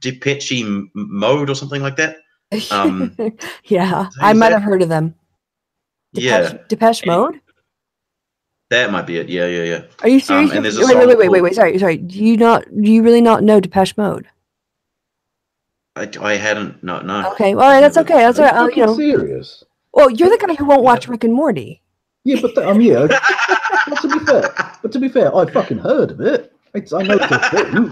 Depeche Mode or something like that. Yeah, I might have heard of them. Depeche Mode? That might be it. Yeah. Are you serious? And there's a song wait. Sorry. Do you really not know Depeche Mode? I hadn't. No. Okay. All right. That's okay. That's all right. Serious. Well, you're the guy who won't watch Rick and Morty. Yeah, but but to be fair, I fucking heard of it. I know the thing.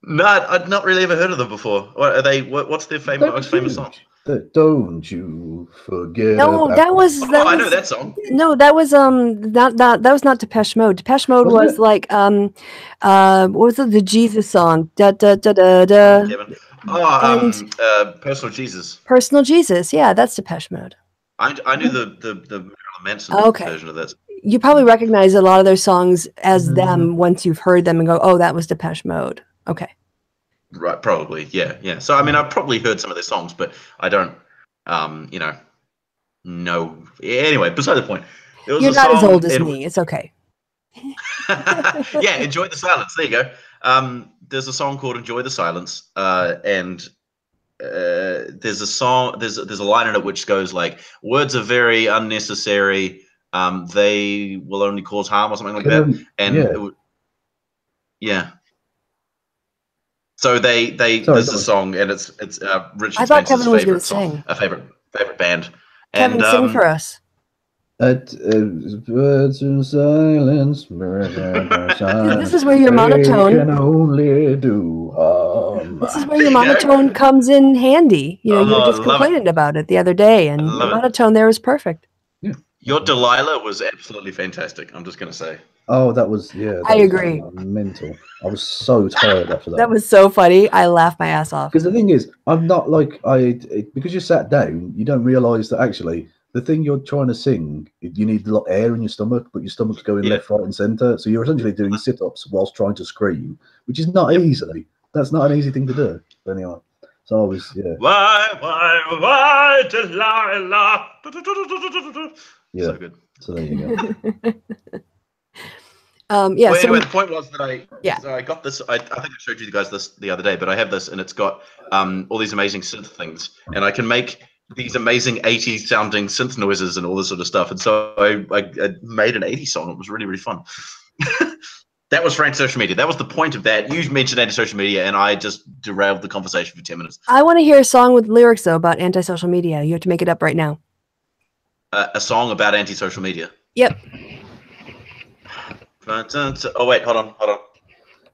No, I'd not really ever heard of them before. What are they? What's their most famous song? Don't you forget. No, that was. I know that song. No, that was that was not Depeche Mode. Depeche Mode was like what was it? The Jesus song? Da da da da da. Personal Jesus. Personal Jesus. Yeah, that's Depeche Mode. I knew the Marilyn Manson version of that. You probably recognize a lot of their songs as them once you've heard them and go, "Oh, that was Depeche Mode." Okay. Right, probably, yeah. So, I mean, I've probably heard some of their songs, but I don't, know. Anyway, beside the point. It was You're not as old as me. It's okay. Yeah, Enjoy the Silence. There you go. There's a song called Enjoy the Silence, and there's a line in it which goes like, words are very unnecessary. They will only cause harm or something like that. And yeah. So there's a song, and it's Richard I thought Kevin was favorite song, a favorite band. Kevin, sing for us. Words in silence. This is where your monotone can only do harm. This is where your monotone comes in handy. You were just complaining about it the other day, and the monotone there was perfect. Yeah. Your Delilah was absolutely fantastic. I'm just gonna say. Oh, that was I agree. Mental. I was so tired after that. That was so funny. I laughed my ass off. Because the thing is, I'm not like because you sat down, you don't realise that actually the thing you're trying to sing, you need a lot of air in your stomach, but your stomach's going left, right, and centre. So you're essentially doing sit-ups whilst trying to scream, which is not easy. That's not an easy thing to do. But anyway, so I was Why, Delilah? Yeah. So good. So there you go. Yeah. Well, so anyway, the point was that I got this. I think I showed you guys this the other day, but I have this, and it's got all these amazing synth things, and I can make these amazing 80s sounding synth noises and all this sort of stuff. And so I made an 80s song. It was really, really fun. That was for anti-social media. That was the point of that. You mentioned anti-social media, and I just derailed the conversation for 10 minutes. I want to hear a song with lyrics though about anti-social media. You have to make it up right now. A song about anti-social media. Yep. Oh wait, hold on.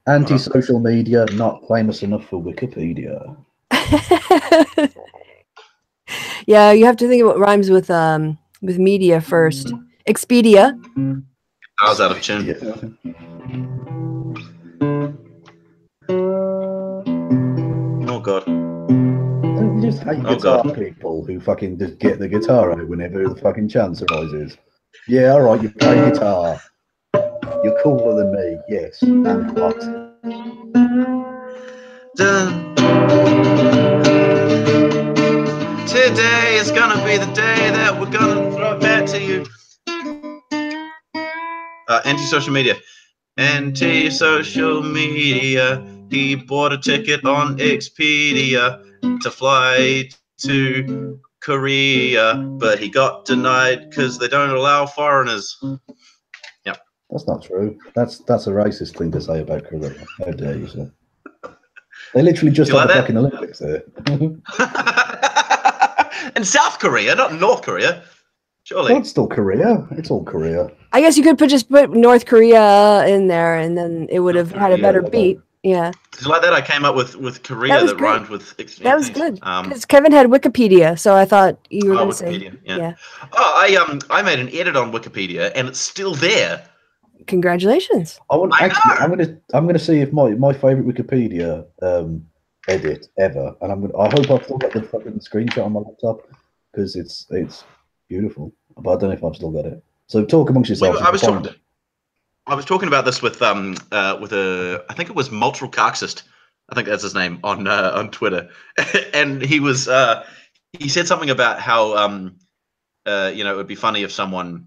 Anti-social media, not famous enough for Wikipedia. Yeah, you have to think of what rhymes with media first. Expedia. I was out of tune. Oh god. You just hate guitar people who fucking just get the guitar out whenever the fucking chance arises. Yeah, all right, you play guitar. You're cooler than me, yes. And what? day is gonna be the day that we're gonna throw it back to you. Anti-social media. Anti-social media. He bought a ticket on Expedia to fly to Korea, but he got denied because they don't allow foreigners. Yep. That's not true. That's a racist thing to say about Korea. How dare you, sir? They literally just had the fucking Olympics there. In South Korea, not North Korea. Surely. Well, it's still Korea. It's all Korea. I guess you could just put North Korea in there, and then it would have had a better beat. Yeah. Did you like that? I came up with Korea that rhymed with. That was good. Because Kevin had Wikipedia, so I thought you were going to say. Yeah. Oh, I made an edit on Wikipedia, and it's still there. Congratulations. I'm gonna see if my favorite Wikipedia edit ever, and I hope I've still got the fucking screenshot on my laptop because it's beautiful, but I don't know if I've still got it. So talk amongst yourselves. I was talking about this with I think it was Multral Carxist, I think that's his name on Twitter, and he said something about how it would be funny if someone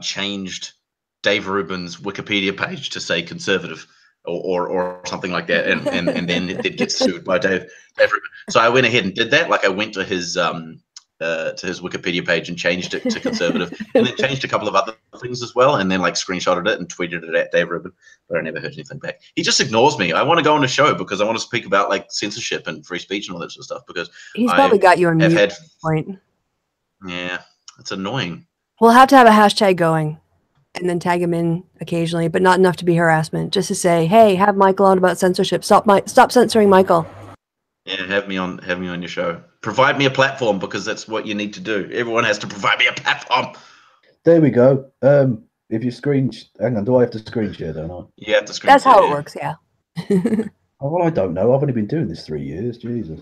changed Dave Rubin's Wikipedia page to say conservative or something like that, and then it did get sued by Dave Rubin. So I went ahead and did that. Like I went to his Wikipedia page and changed it to conservative, and then changed a couple of other things as well, and then like screenshotted it and tweeted it at Dave Rubin, but I never heard anything back. He just ignores me. I want to go on a show because I want to speak about like censorship and free speech and all that sort of stuff, because he's probably got you on mute point. Yeah, it's annoying. We'll have to have a hashtag going and then tag him in occasionally, but not enough to be harassment, just to say, hey, have Michael on about censorship. Stop censoring Michael. Yeah, have me on your show. Provide me a platform, because that's what you need to do. Everyone has to provide me a platform. There we go. If you hang on, do I have to screen share, don't I? You have to screen share. That's how it works, yeah. Oh, well, I don't know. I've only been doing this 3 years. Jesus.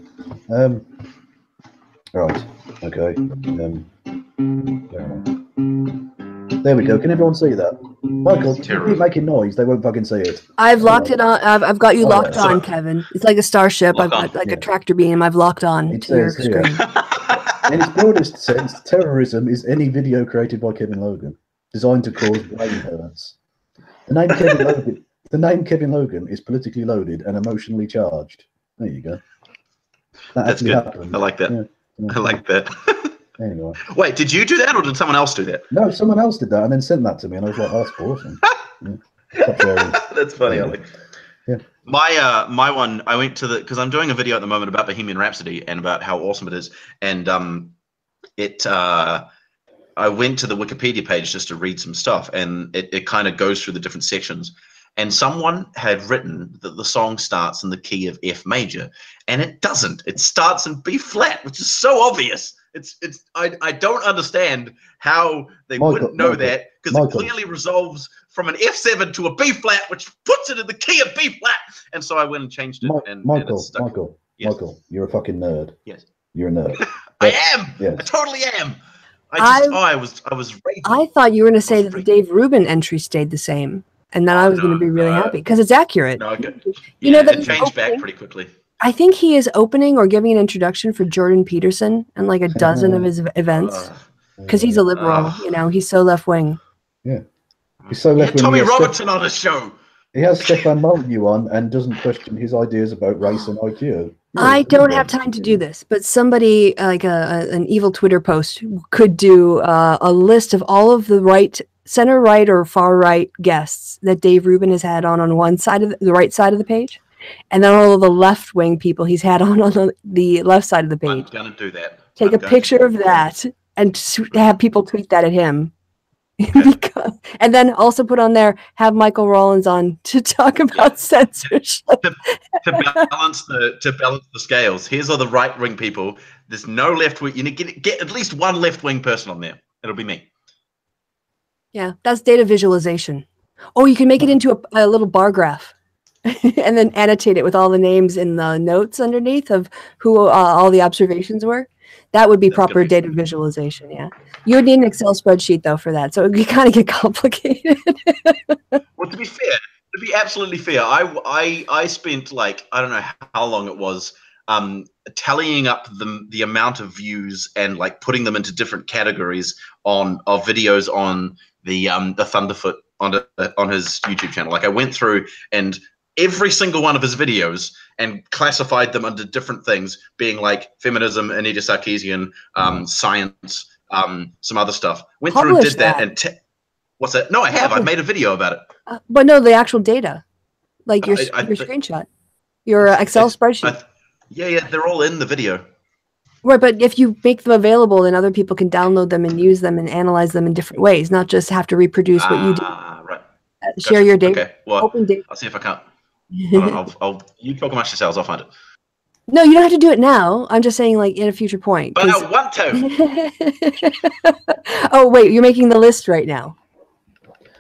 Right. Okay. There we go. Can everyone see that? Michael, if you keep making noise, they won't fucking see it. I've locked it on. I've got you locked on, Kevin. It's like a starship. I've got like a tractor beam. I've locked on to your screen. In its broadest sense, terrorism is any video created by Kevin Logan designed to cause brain hurts. The name Kevin Logan is politically loaded and emotionally charged. There you go. That's good. Happened. I like that. Yeah. I like that. Anyway. Wait, did you do that, or did someone else do that? No, someone else did that and then sent that to me, and I was like, oh, that's awesome. That's funny, Ollie. Yeah. My one, I went to because I'm doing a video at the moment about Bohemian Rhapsody and about how awesome it is, and I went to the Wikipedia page just to read some stuff, and it kind of goes through the different sections. And someone had written that the song starts in the key of F major, and it doesn't. It starts in B flat, which is so obvious. I don't understand how they wouldn't know that, because it clearly resolves from an F7 to a B flat, which puts it in the key of B flat. And so I went and changed it. Michael, you're a fucking nerd. Yes, you're a nerd. I am. Yes. I totally am. I was raging. I thought you were going to say that the Dave Rubin entry stayed the same, and then I was going to be really happy because it's accurate. No, you know that it changed back pretty quickly. I think he is opening or giving an introduction for Jordan Peterson and like a dozen of his events, because he's a liberal. He's so left wing. Yeah, he's so left wing. Tommy Robertson on a show. He has Stefan Molyneux on and doesn't question his ideas about race and IQ. I don't have time to do this, but somebody like an evil Twitter post could do a list of all of the center right or far right guests that Dave Rubin has had on one side of the right side of the page, and then all of the left wing people he's had on the left side of the page. I'm gonna do that. Take a picture of that and have people tweet that at him. And then also put on there, have Micheal Rowlands on to talk about censorship. to balance the scales. Here's all the right wing people. There's no left wing. You need to get at least one left wing person on there. It'll be me. Yeah, that's data visualization. Oh, you can make it into a little bar graph, and then annotate it with all the names in the notes underneath of who all the observations were. That would be proper data visualization, yeah. You would need an Excel spreadsheet, though, for that. So it would kind of get complicated. Well, to be absolutely fair, I spent, like, I don't know how long it was, tallying up the amount of views and like putting them into different categories of videos on the Thunderfoot on his YouTube channel. Like I went through and every single one of his videos and classified them under different things, being like feminism, Anita Sarkeesian, science, some other stuff. Went through and did that. And what's that? No, I have. I've made a video about it. But no, the actual data, like your screenshot, your Excel spreadsheet. Yeah, they're all in the video. Right, but if you make them available, then other people can download them and use them and analyze them in different ways, not just have to reproduce what you do. Right. Share your data. Okay. Well, open data. I'll see if I can't. You talk amongst yourselves. I'll find it. No, you don't have to do it now. I'm just saying, like, at a future point. But I want to. Oh, wait, you're making the list right now.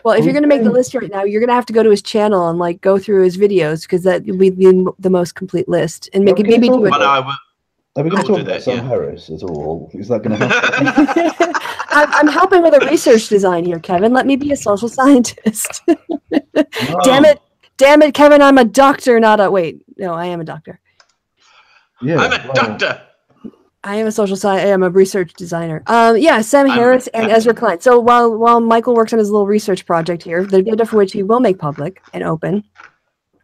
Well, if you're going to make the list right now, you're going to have to go to his channel and like go through his videos because that will be the most complete list and maybe do it. Are we going to talk about Sam Harris at all? Is that going to happen? I'm helping with a research design here, Kevin. Let me be a social scientist. No. Damn it, Kevin. I'm a doctor, not a... Wait, no, I am a doctor. Yeah, I'm a doctor. I am a social science. I am a research designer. Yeah, Sam Harris and Ezra Klein. So while Michael works on his little research project here, the data for which he will make public and open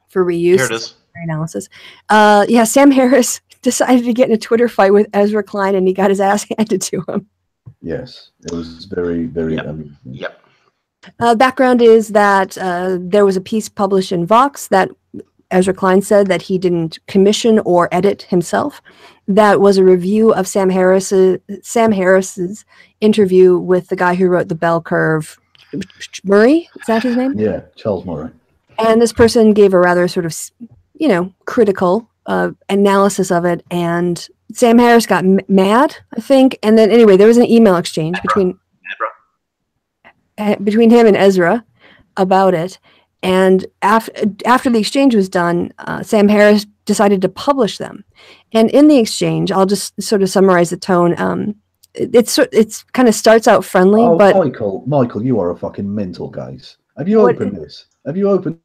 for reuse, here it is. Analysis. Yeah, Sam Harris decided to get in a Twitter fight with Ezra Klein, and he got his ass handed to him. Yes, it was very, very. Yep. Background is that there was a piece published in Vox that Ezra Klein said that he didn't commission or edit himself. That was a review of Sam Harris's interview with the guy who wrote the Bell Curve. Murray, is that his name? Yeah, Charles Murray. And this person gave a rather sort of, critical analysis of it. And Sam Harris got mad, I think. And then anyway, there was an email exchange between him and Ezra about it. And after the exchange was done, Sam Harris decided to publish them. And in the exchange, I'll just sort of summarize the tone. It's kind of starts out friendly, but Michael, you are a fucking mental guys. Have you opened this? Have you opened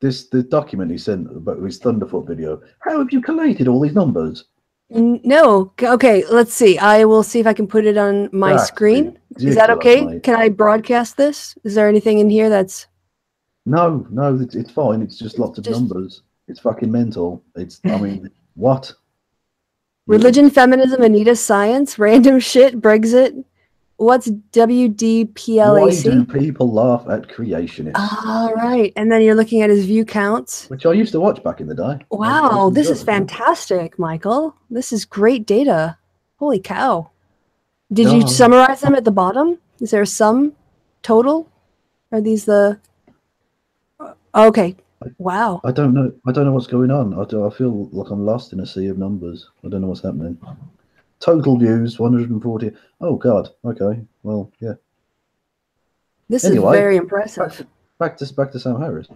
this the document he sent about his Thunderfoot video? How have you collated all these numbers? No. Okay, let's see. I will see if I can put it on my screen. Is that okay? Mate. Can I broadcast this? Is there anything in here that's... No, it's fine. It's just lots of numbers. It's fucking mental. I mean, what? Religion, feminism, Anita, science, random shit, Brexit. What's WDPLAC? Why do people laugh at creationists? All right. And then you're looking at his view counts. Which I used to watch back in the day. Wow, this is fantastic, Michael. This is great data. Holy cow. Did you summarize them at the bottom? Is there some total? Are these the... Okay. Wow. I don't know what's going on. I feel like I'm lost in a sea of numbers. I don't know what's happening. Total views 140. Oh God. Okay. Well, yeah. This is very impressive. Back to Sam Harris.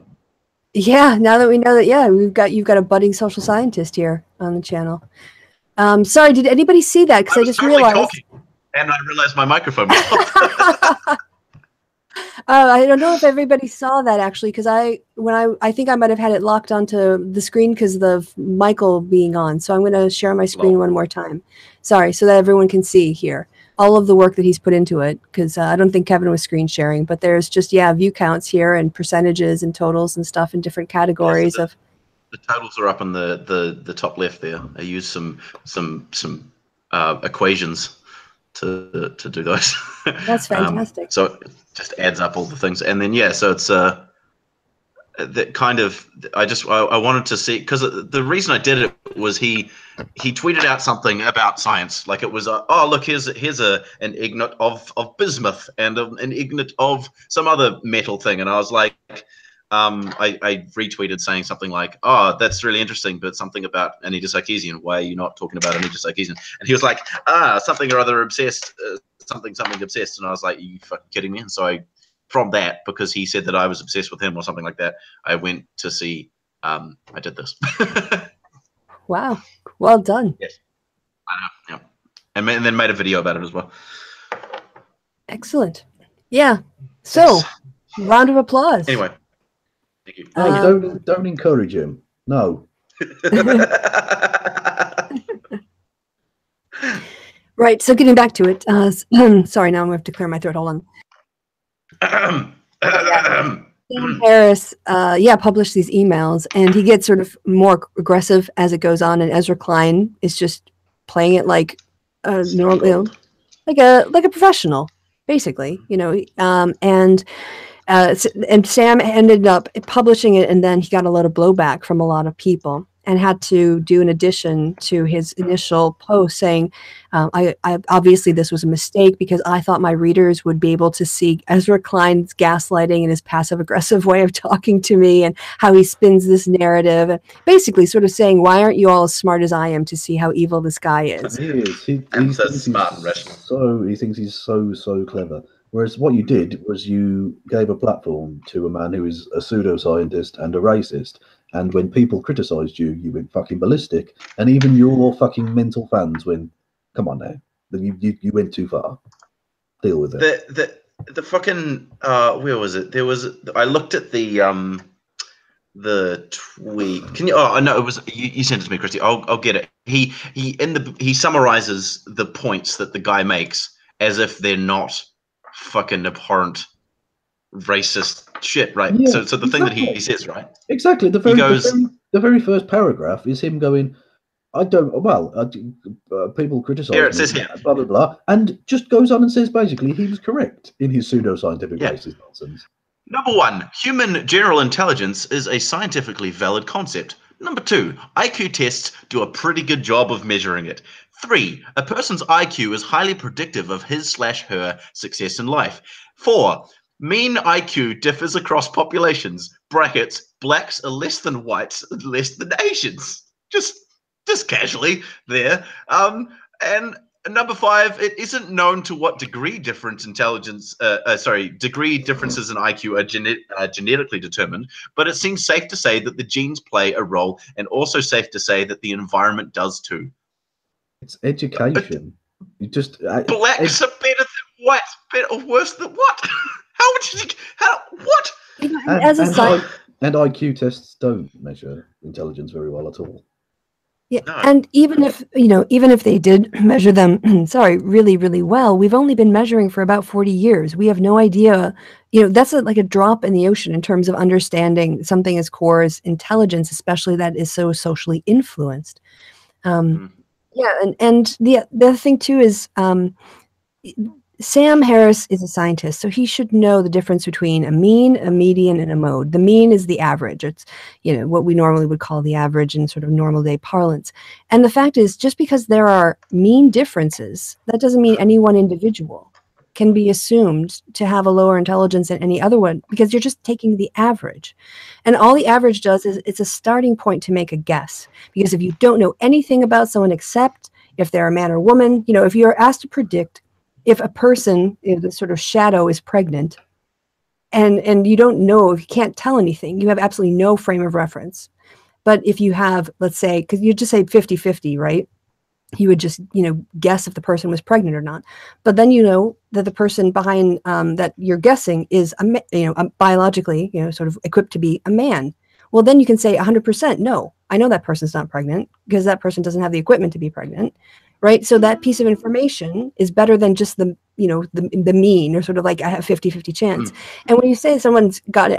Yeah. Now that we know that, you've got a budding social scientist here on the channel. Sorry, did anybody see that? Because I just realized. Talking, and I realized my microphone was off. I don't know if everybody saw that actually, because I think I might have had it locked onto the screen because of Michael being on. So I'm going to share my screen one more time. Sorry, so that everyone can see here all of the work that he's put into it. Because I don't think Kevin was screen sharing, but there's just view counts here and percentages and totals and stuff in different categories of. The totals are up on the top left there. I used some equations to do those. That's fantastic. So it just adds up all the things, and then so it's that kind of. I wanted to see, because the reason I did it was he tweeted out something about science, like it was oh look, here's an ignot of bismuth and an ignot of some other metal thing, and I was like. I retweeted saying something like, "Oh, that's really interesting, but something about Anita Sarkeesian. Why are you not talking about Anita Sarkeesian?" And he was like, something or other obsessed, something obsessed." And I was like, "Are you fucking kidding me?" And so from that, because he said that I was obsessed with him or something like that, I went to see. I did this. Wow, well done. Yes, I know. Yeah, and then made a video about it as well. Excellent. Yeah. So, round of applause. Anyway. Thank you. No, don't encourage him. No. Right. So getting back to it. Sorry, now I'm going to have to clear my throat. Hold on. Sam Harris, published these emails, and he gets sort of more aggressive as it goes on. And Ezra Klein is just playing it like a normal, like a professional, basically. And Sam ended up publishing it, and then he got a lot of blowback from a lot of people, and had to do an addition to his initial post saying, I obviously this was a mistake because I thought my readers would be able to see Ezra Klein's gaslighting and his passive aggressive way of talking to me and how he spins this narrative, and basically sort of saying, why aren't you all as smart as I am to see how evil this guy is? He is. He thinks smart and rational. He thinks he's so clever. Whereas what you did was you gave a platform to a man who is a pseudoscientist and a racist. And when people criticised you, you went fucking ballistic. And even your fucking mental fans went, come on now. You went too far. Deal with it. The fucking where was it? I looked at the tweet. Can you? Oh no, it was you sent it to me, Kristi. I'll get it. He summarizes the points that the guy makes as if they're not fucking abhorrent racist shit, right? Yeah, so the thing that he says, right? Exactly. The very first paragraph is him going, people criticize here it says here, blah blah blah, and just goes on and says basically he was correct in his pseudoscientific racist nonsense. Number 1, human general intelligence is a scientifically valid concept. Number 2, IQ tests do a pretty good job of measuring it. 3, a person's IQ is highly predictive of his/her success in life. 4, mean IQ differs across populations. Brackets, blacks are less than whites and less than Asians. Just casually there. And number 5, it isn't known to what degree differences in IQ are genetically determined, but it seems safe to say that the genes play a role, and also safe to say that the environment does too. It's education. You just blacks are better than whites, better or worse than what? What? And IQ tests don't measure intelligence very well at all. Yeah, no. And even if they did measure them, really, really well, we've only been measuring for about 40 years. We have no idea. That's like a drop in the ocean in terms of understanding something as core as intelligence, especially that is so socially influenced. Yeah, and the other thing too is Sam Harris is a scientist, so he should know the difference between a mean, a median, and a mode. The mean is the average. It's, what we normally would call the average in sort of normal day parlance. And the fact is, just because there are mean differences, that doesn't mean any one individual can be assumed to have a lower intelligence than any other one, because you're just taking the average. And all the average does is it's a starting point to make a guess. Because if you don't know anything about someone except if they're a man or woman, if you're asked to predict if a person, the sort of shadow, is pregnant, and you don't know, if you can't tell anything, you have absolutely no frame of reference. But if you have, let's say, because you just say 50-50, right? You would just, guess if the person was pregnant or not. But then you know that the person behind that you're guessing is, biologically, sort of equipped to be a man. Well, then you can say 100%, no, I know that person's not pregnant because that person doesn't have the equipment to be pregnant. Right. So that piece of information is better than just the mean, or sort of like I have 50-50 chance. And when you say someone's got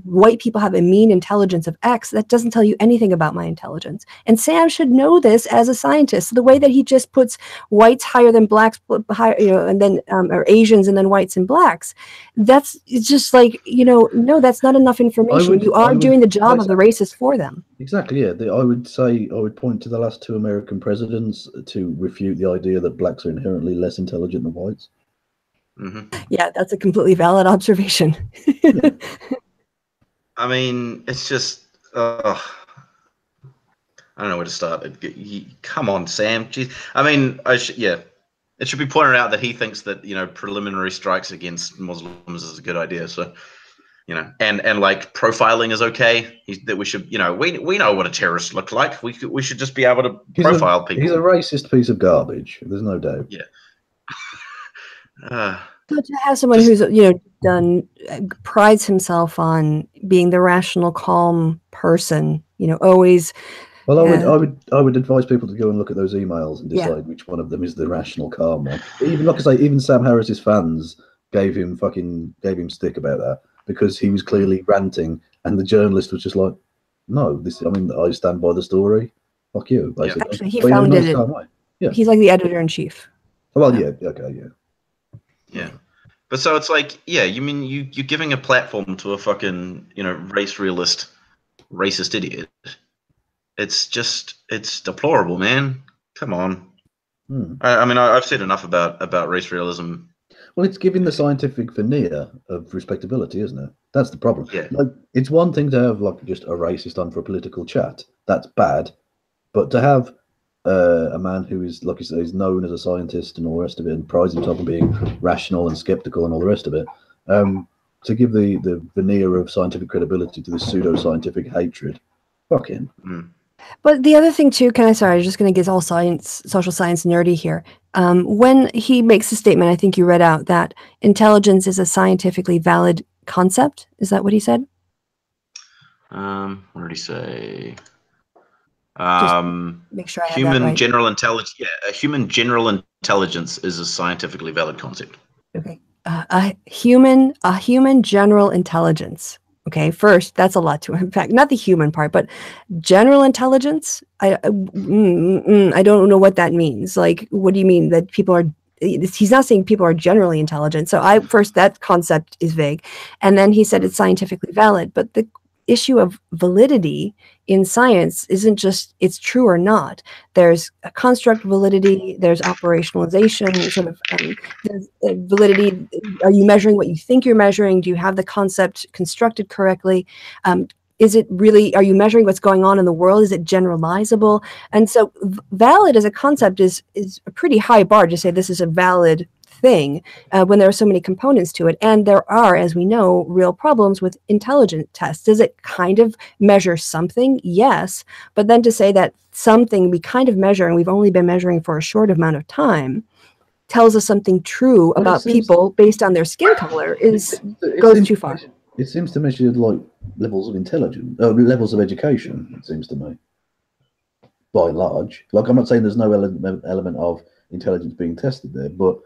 white people have a mean intelligence of X, that doesn't tell you anything about my intelligence. And Sam should know this as a scientist. So the way that he just puts whites higher than blacks, higher, and then or Asians and then whites and blacks, it's just like, no, that's not enough information. You are doing the job of the racist for them. Exactly. Yeah. I would point to the last 2 American presidents to refute the idea that blacks are inherently less intelligent than whites. Mm-hmm. Yeah, that's a completely valid observation. I mean, it's just, I don't know where to start. Come on, Sam. Jeez. I mean, it should be pointed out that he thinks that, preliminary strikes against Muslims is a good idea. So, and like profiling is okay. That we should, we know what a terrorist looks like. We should just be able to profile people. He's a racist piece of garbage. There's no doubt. Yeah. So to have someone who's prides himself on being the rational, calm person, always Well, I would advise people to go and look at those emails and decide which one of them is the rational, calm one. Even like I say, even Sam Harris's fans gave him stick about that because he was clearly ranting, and the journalist was just like, "No, I stand by the story. Fuck you." Basically. Yeah. Actually, he founded it. Yeah. He's like the editor-in-chief. Well, yeah, okay, yeah. Yeah. But so it's like, yeah, you mean you're giving a platform to a fucking, race realist, racist idiot. It's deplorable, man. Come on. I've said enough about race realism. Well, it's giving the scientific veneer of respectability, isn't it? That's the problem. Yeah. Like, it's one thing to have like just a racist on for a political chat. That's bad. But to have a man who is, like you say, is known as a scientist and all the rest of it, and prides himself on being rational and skeptical and all the rest of it, to give the veneer of scientific credibility to this pseudo-scientific hatred, fuck him. But the other thing too, I'm just going to get all social science nerdy here. When he makes the statement, I think you read out that intelligence is a scientifically valid concept. Is that what he said? What did he say? Make sure I have that right. General intelligence. Yeah, a human general intelligence is a scientifically valid concept. Okay, a human general intelligence. Okay, first, that's a lot to unpack. Not the human part, but general intelligence. I don't know what that means. Like, what do you mean that people are? He's not saying people are generally intelligent. So that concept is vague, and then he said it's scientifically valid. But the issue of validity in science isn't just it's true or not. There's a construct validity, there's operationalization, sort of there's validity. Are you measuring what you think you're measuring? Do you have the concept constructed correctly? Is it really, are you measuring what's going on in the world? Is it generalizable? And so valid as a concept is a pretty high bar to say this is a valid thing when there are so many components to it. And there are, as we know, real problems with intelligent tests. Does it kind of measure something? Yes. But then to say that something we kind of measure and we've only been measuring for a short amount of time tells us something true about people based on their skin color goes too far. It seems to measure like levels of intelligence, levels of education, it seems to me, by and large. Like, I'm not saying there's no element of intelligence being tested there, but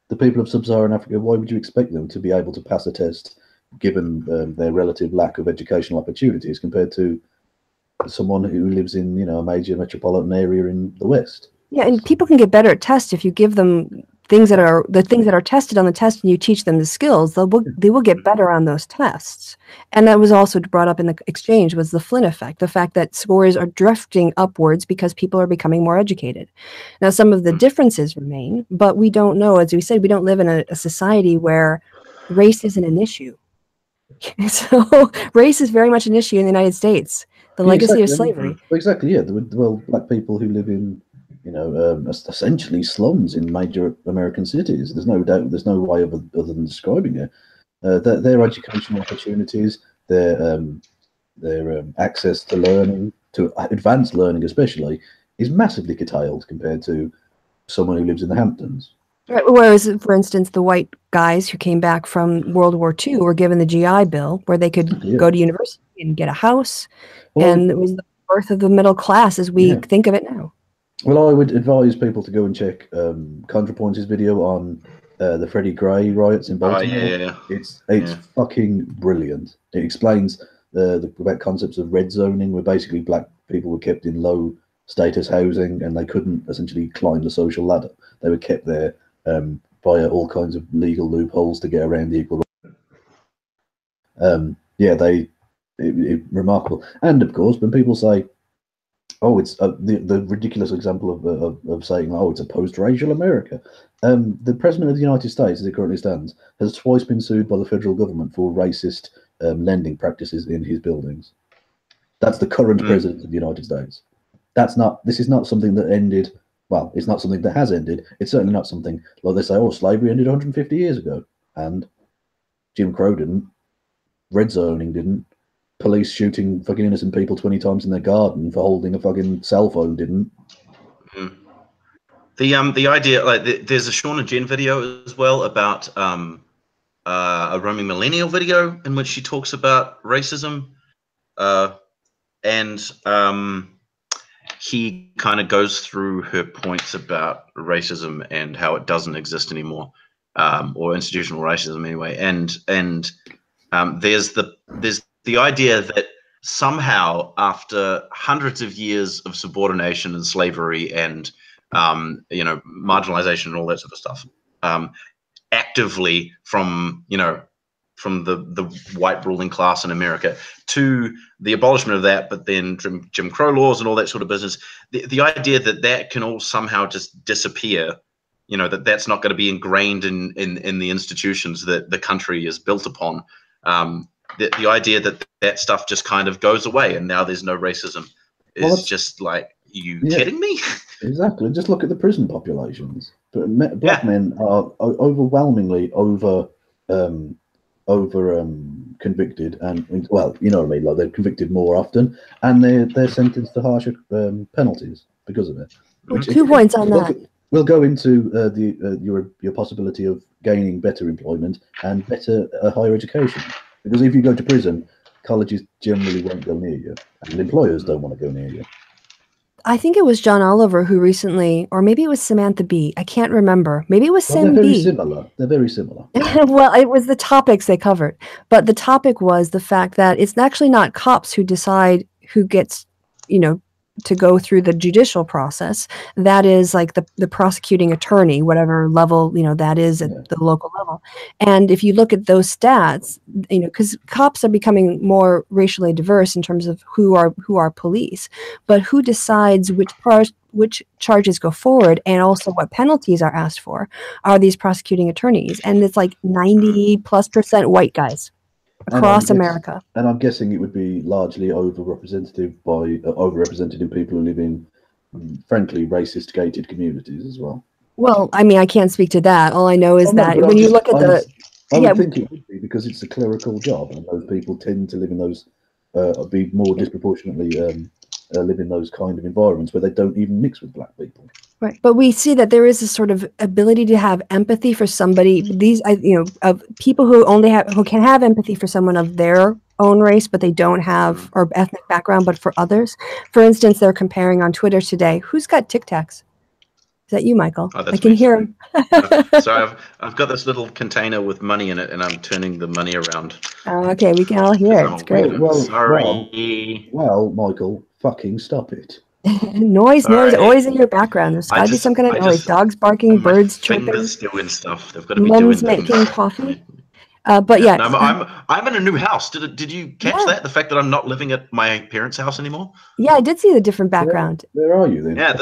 the people of sub-Saharan Africa, why would you expect them to be able to pass a test given their relative lack of educational opportunities compared to someone who lives in, a major metropolitan area in the West? Yeah, and people can get better at tests if you give them things that are tested on the test and you teach them the skills. They will get better on those tests. And that was also brought up in the exchange was the Flynn effect, the fact that scores are drifting upwards because people are becoming more educated. Now, some of the differences remain, but we don't know, as we said, we don't live in a society where race isn't an issue. So race is very much an issue in the United States. The legacy of slavery. Exactly, yeah. Well, black people who live in essentially slums in major American cities. There's no doubt. There's no way other than describing it. Their educational opportunities, their access to learning, to advanced learning especially, is massively curtailed compared to someone who lives in the Hamptons. Right. Whereas, for instance, the white guys who came back from World War II were given the GI Bill, where they could go to university and get a house, and it was the birth of the middle class as we think of it now. Well, I would advise people to go and check ContraPoint's video on the Freddie Gray riots in Baltimore. It's fucking brilliant. It explains about concepts of red zoning, where basically black people were kept in low status housing and they couldn't essentially climb the social ladder. They were kept there via all kinds of legal loopholes to get around the equal. Remarkable. And of course, when people say, "Oh, it's the ridiculous example of saying, oh, it's a post-racial America." The President of the United States, as it currently stands, has twice been sued by the federal government for racist lending practices in his buildings. That's the current President of the United States. This is not something that ended, well, it's not something that has ended. It's certainly not something, like they say, oh, slavery ended 150 years ago. And Jim Crow didn't. Red zoning didn't. Police shooting fucking innocent people 20 times in their garden for holding a fucking cell phone didn't. The idea, like, there's a Shauna Jen video as well about a roaming millennial video in which she talks about racism, and he kind of goes through her points about racism and how it doesn't exist anymore, or institutional racism anyway. And there's the idea that somehow after hundreds of years of subordination and slavery and marginalization and all that sort of stuff, actively from the white ruling class in America to the abolishment of that, but then Jim Crow laws and all that sort of business, the idea that can all somehow just disappear, that's not going to be ingrained in the institutions that the country is built upon. The idea that stuff just kind of goes away and now there's no racism is just like, you kidding me? Exactly. Just look at the prison populations. Black men are overwhelmingly over convicted, and well, you know what I mean. Like, they're convicted more often, and they're sentenced to harsher penalties because of it. Well, 2 points on that. We'll go into your possibility of gaining better employment and better higher education, because if you go to prison, colleges generally won't go near you, and employers don't want to go near you. I think it was John Oliver who recently, or maybe it was Samantha Bee. I can't remember. Maybe it was Sam Bee. They're very similar. Well, it was the topics they covered. But the topic was the fact that it's actually not cops who decide who gets, to go through the judicial process. That is like the prosecuting attorney, whatever level, that is at the local level. And if you look at those stats, because cops are becoming more racially diverse in terms of who are police, but who decides which charges go forward and also what penalties are asked for are these prosecuting attorneys. And it's like 90+% white guys across America. And I'm guessing it would be largely overrepresented in people who live in, frankly, racist gated communities as well. Well, I mean, I can't speak to that. All I know is that when you look at I would think it would be, because it's a clerical job, and those people tend to live in those, be more disproportionately live in those kind of environments where they don't even mix with black people. Right, but we see that there is a sort of ability to have empathy for somebody. These, of people who can have empathy for someone of their own race, but they don't have, or ethnic background, but for others. For instance, they're comparing on Twitter today. Who's got Tic Tacs? Is that you, Michael? Oh, I can hear him. So I've got this little container with money in it, and I'm turning the money around. Oh, okay, we can all hear it. It's great. Well, Michael, fucking stop it. noise, always in your background. There's got to be some kind of noise. Dogs barking, birds chirping. Fingers doing stuff. They've got to be Mum's doing making coffee. But yeah, no, I'm in a new house. Did you catch that? The fact that I'm not living at my parents' house anymore. Yeah, I did see the different background. Where are you then? Yeah,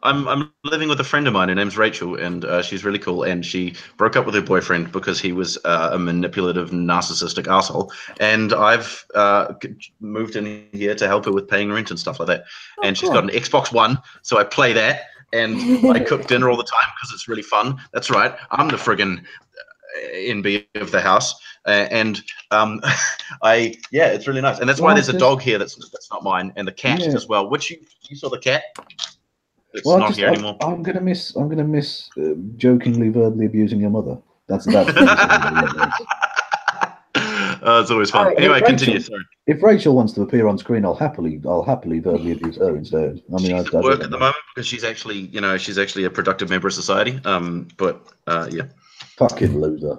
I'm living with a friend of mine. Her name's Rachel, and she's really cool. And she broke up with her boyfriend because he was a manipulative, narcissistic asshole. And I've moved in here to help her with paying rent and stuff like that. Oh, and she's got an Xbox One, so I play that, and I cook dinner all the time because it's really fun. That's right, I'm the friggin' NB of the house, and it's really nice, and that's why there's a dog here that's not mine, and the cat as well. Which you saw the cat? It's not here anymore. I'm gonna miss jokingly, verbally abusing your mother. That's it's always fun. Right, anyway, continue. Sorry. If Rachel wants to appear on screen, I'll happily verbally abuse her instead. I mean, she's at work at the moment because she's actually a productive member of society. Yeah. Fucking loser.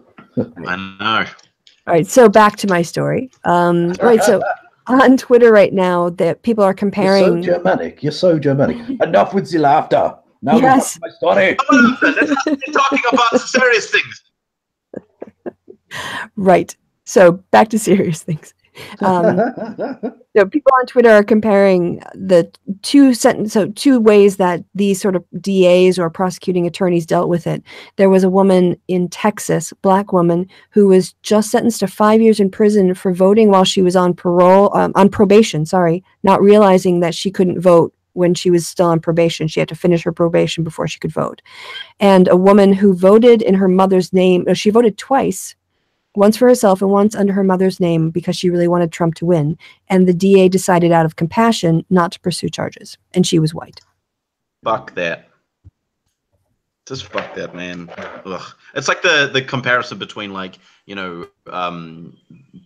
I know. All right, so back to my story. Right, so on Twitter right now, that people are comparing. You're so Germanic. Enough with the laughter. Now yes. My story. Let's talking about serious things. Right. So back to serious things. People on Twitter are comparing the two ways that these sort of DAs or prosecuting attorneys dealt with it. There was a woman in Texas, black woman, who was just sentenced to 5 years in prison for voting while she was on probation, not realizing that she couldn't vote when she was still on probation. She had to finish her probation before she could vote. And a woman who voted in her mother's name, she voted twice, once for herself and once under her mother's name because she really wanted Trump to win. And the DA decided out of compassion not to pursue charges. And she was white. Fuck that. Just fuck that, man. Ugh. It's like the comparison between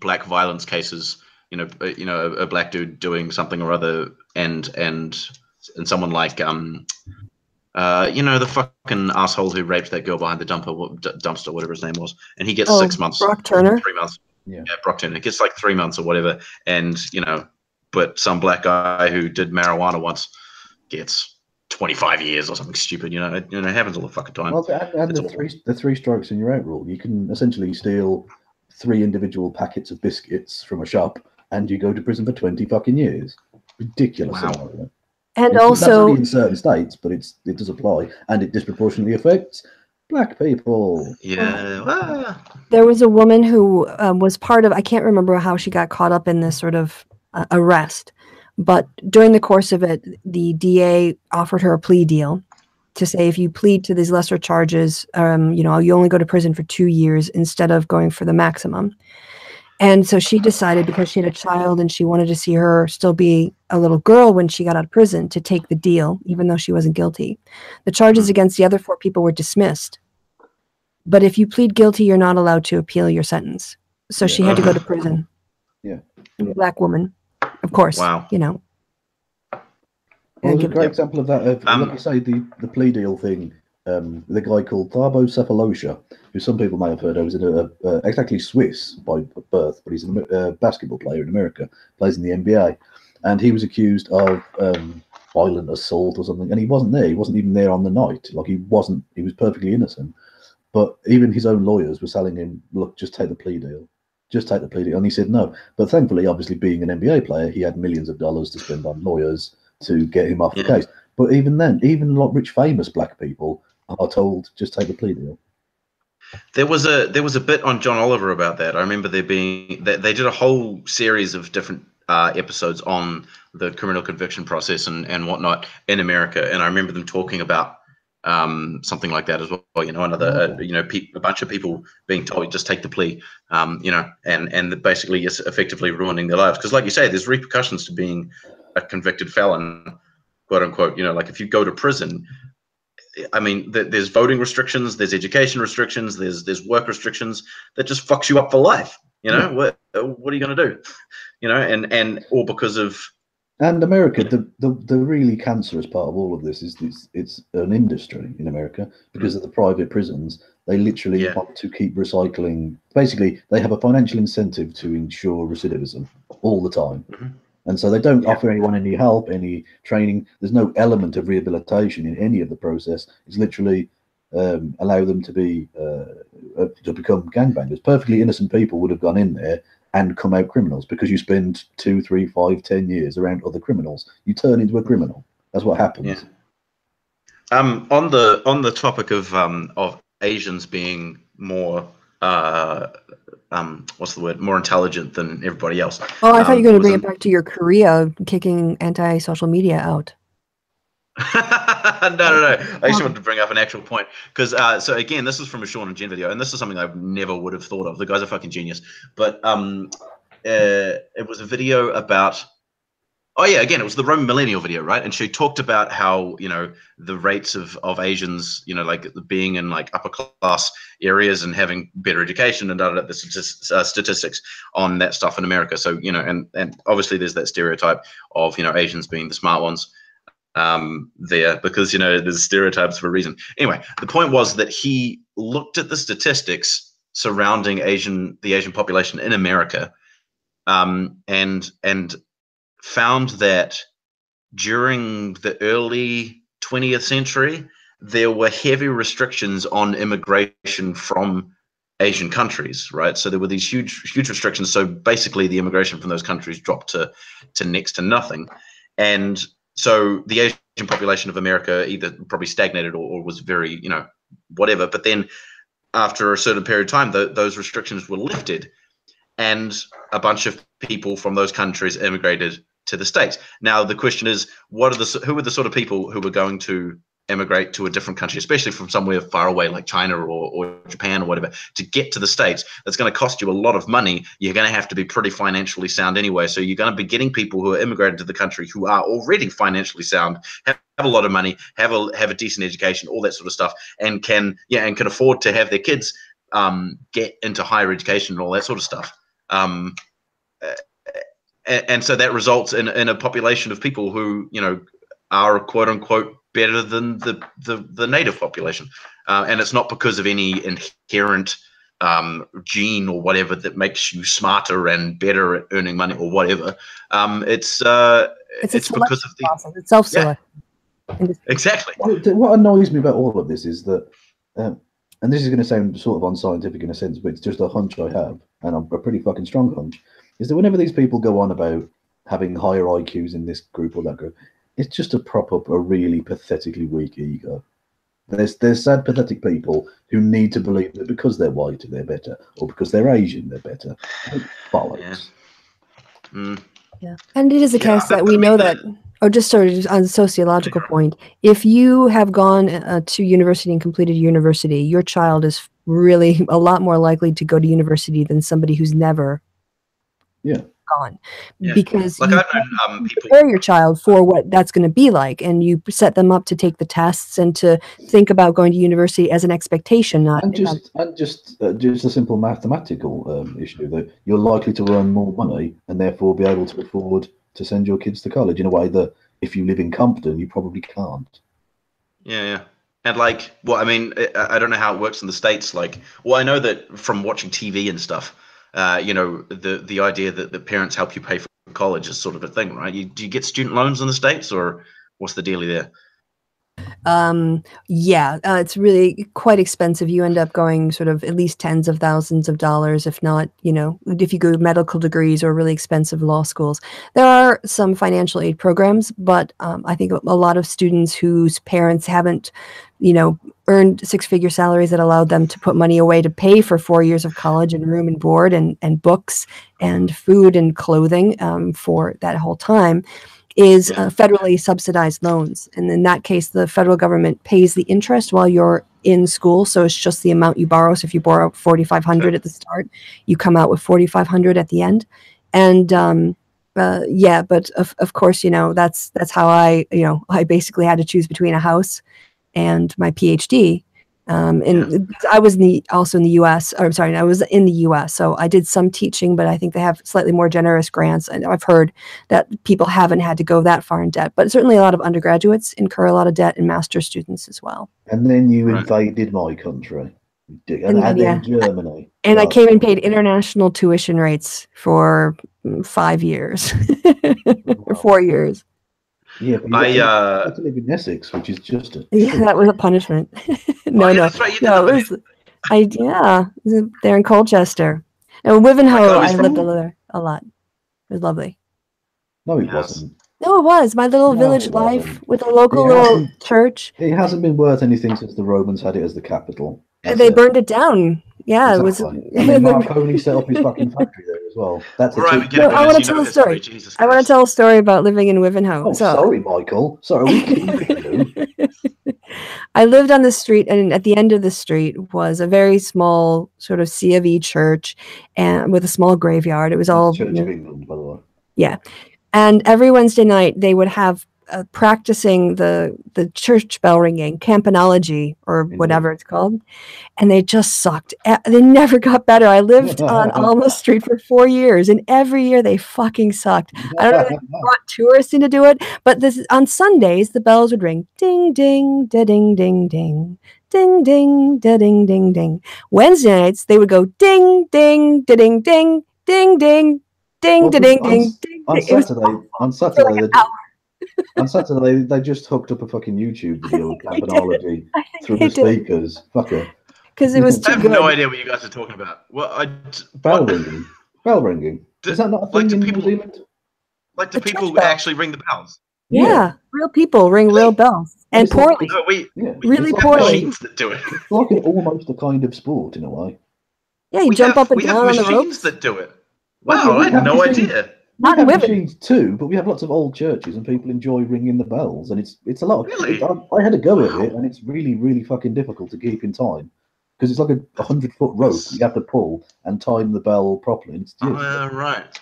black violence cases, a black dude doing something or other and and someone like you know, the fucking asshole who raped that girl behind the dumpster, whatever his name was, and he gets 6 months, Brock Turner. 3 months. Yeah, Brock Turner. He gets like 3 months or whatever, and you know, but some black guy who did marijuana once gets 25 years or something stupid. You know, it happens all the fucking time. Well, and the three strikes and you're out rule. You can essentially steal 3 individual packets of biscuits from a shop, and you go to prison for 20 fucking years. Ridiculous. Wow. And that's also only in certain states, but it does apply, and it disproportionately affects black people. Yeah. there was a woman who was part of, I can't remember how she got caught up in this sort of arrest, but during the course of it, the DA offered her a plea deal to say, if you plead to these lesser charges, you know, you only go to prison for 2 years instead of going for the maximum. And so she decided, because she had a child and she wanted to see her still be a little girl when she got out of prison, to take the deal, even though she wasn't guilty. The charges against the other 4 people were dismissed. But if you plead guilty, you're not allowed to appeal your sentence. So she had to go to prison. Yeah. Black woman, of course. Wow. You know. Well, there's a great example of that. Like you say, the plea deal thing. The guy called Thabo Sefolosha, who some people may have heard of, is exactly Swiss by birth, but he's a basketball player in America, plays in the NBA, and he was accused of violent assault or something, and he wasn't there. He wasn't even there on the night. Like, he was perfectly innocent. But even his own lawyers were telling him, look, just take the plea deal. Just take the plea deal. And he said no. But thankfully, obviously, being an NBA player, he had millions of dollars to spend on lawyers to get him off the case. But even then, even like rich, famous black people are told, just take the plea deal. There was a bit on John Oliver about that. I remember there being they did a whole series of different episodes on the criminal conviction process and whatnot in America, and I remember them talking about something like that as well. You know, another you know, a bunch of people being told just take the plea, you know, and basically just effectively ruining their lives, because, like you say, there's repercussions to being a convicted felon, quote unquote. You know, like if you go to prison, I mean, there's voting restrictions, there's education restrictions, there's work restrictions that just fucks you up for life. You know, what are you going to do? You know, and all because of. And America, the really cancerous part of all of this is it's an industry in America because of the private prisons. They literally want to keep recycling. Basically, they have a financial incentive to ensure recidivism all the time. And so they don't offer anyone any help, any training. There's no element of rehabilitation in any of the process. It's literally allow them to become gangbangers. Perfectly innocent people would have gone in there and come out criminals, because you spend 2, 3, 5, 10 years around other criminals. You turn into a criminal. That's what happens. On the topic of Asians being more what's the word? More intelligent than everybody else. Oh, I thought you were going to bring it back to your Korea kicking anti-social media out. No. I actually wanted to bring up an actual point, because so again, this is from a Sean and Jen video, and this is something I never would have thought of. The guy's a fucking genius. But it was a video about, again, it was the Roman millennial video, right? And she talked about how, you know, the rates of Asians, you know, like being in like upper class areas and having better education and the statistics on that stuff in America. So, you know, and obviously there's that stereotype of, you know, Asians being the smart ones there, because, you know, there's stereotypes for a reason. Anyway, the point was that he looked at the statistics surrounding the Asian population in America, and found that during the early 20th century, there were heavy restrictions on immigration from Asian countries, right? So there were these huge restrictions. So basically the immigration from those countries dropped to next to nothing. And so the Asian population of America either probably stagnated or was very, you know, whatever. But then after a certain period of time, those restrictions were lifted, and a bunch of people from those countries immigrated to the States. Now the question is, who are the sort of people who were going to immigrate to a different country, especially from somewhere far away like China or Japan or whatever, to get to the States? That's going to cost you a lot of money. You're going to have to be pretty financially sound anyway. So you're going to be getting people who are immigrated to the country who are already financially sound, have a lot of money, have a decent education, all that sort of stuff, and can afford to have their kids get into higher education and all that sort of stuff. And so that results in a population of people who, you know, are quote unquote better than the native population, and it's not because of any inherent gene or whatever that makes you smarter and better at earning money or whatever. It's because of the process. It's self-select. Yeah, exactly. What annoys me about all of this is that, and this is going to sound sort of unscientific in a sense, but it's just a hunch I have, and a pretty fucking strong hunch, is that whenever these people go on about having higher IQs in this group or that group, it's just to prop up a really pathetically weak ego. There's sad, pathetic people who need to believe that because they're white, they're better, or because they're Asian, they're better. Bollocks. Yeah. And it is a case that we know that, or just sort of on a sociological point, if you have gone to university and completed university, your child is really a lot more likely to go to university than somebody who's never gone. Yeah. Because like you prepare your child for what that's going to be like, and you set them up to take the tests and to think about going to university as an expectation, not just a simple mathematical issue that you're likely to earn more money and therefore be able to afford to send your kids to college in a way that if you live in Compton, you probably can't. Yeah. And like, well, I mean, I don't know how it works in the States. Like, well, I know that from watching TV and stuff, you know, the idea that the parents help you pay for college is sort of a thing, right? Do you get student loans in the States, or what's the deal there? It's really quite expensive. You end up going sort of at least tens of thousands of dollars, if not, you know, if you go medical degrees or really expensive law schools. There are some financial aid programs, but I think a lot of students whose parents haven't, you know, earned six-figure salaries that allowed them to put money away to pay for 4 years of college and room and board and books and food and clothing for that whole time is federally subsidized loans. And in that case, the federal government pays the interest while you're in school. So it's just the amount you borrow. So if you borrow $4,500 at the start, you come out with $4,500 at the end. And but of course, you know, that's how I basically had to choose between a house and my PhD. And I was also in the U.S. Or I'm sorry, I was in the U.S. So I did some teaching, but I think they have slightly more generous grants. And I've heard that people haven't had to go that far in debt, but certainly a lot of undergraduates incur a lot of debt, and master's students as well. And then you invaded my country, and then Germany. And I came and paid international tuition rates for 5 years, or 4 years. Yeah, but you had to live in Essex, which is just that was a punishment. No. That's right. No, it was there in Colchester. And Wivenhoe, I lived there a lot. It was lovely. No, it wasn't. No, it was. My little village life with a local little church. It hasn't been worth anything since the Romans had it as the capital. They burned it down. Yeah, exactly. It was. And then Marconi set up his fucking factory there as well. That's right. I want to tell a story. I want to tell a story about living in Wivenhoe. Oh, sorry, Michael. Sorry. I lived on the street, and at the end of the street was a very small sort of C of E church, and with a small graveyard. It was all Church of England, by the way. Yeah, and every Wednesday night they would have practicing the church bell ringing, campanology or whatever it's called, and they just sucked. They never got better. I lived on Alma Street for 4 years, and every year they fucking sucked. I don't know if they brought tourists in to do it, but this on Sundays the bells would ring, ding ding da ding ding ding, ding ding da ding ding ding. Wednesday nights they would go ding ding da ding ding, ding ding ding da ding ding. On Saturday, they just hooked up a fucking YouTube video with campanology through the speakers. Fuck it. Because it was too good. I have no idea what you guys are talking about. Bell ringing. Bell ringing. Is that not a thing in New Zealand? Like, do people actually ring the bells? Yeah, real people ring real bells. And poorly. Really poorly. Machines that do it. It's like almost a kind of sport in a way. Yeah, you jump up and down on the ropes. We have machines that do it. Wow, I had no idea. We have machines too, but we have lots of old churches and people enjoy ringing the bells, and it's a lot. Really? I had a go at it, and it's really, really fucking difficult to keep in time because it's like a 100-foot rope you have to pull and time the bell properly. Right.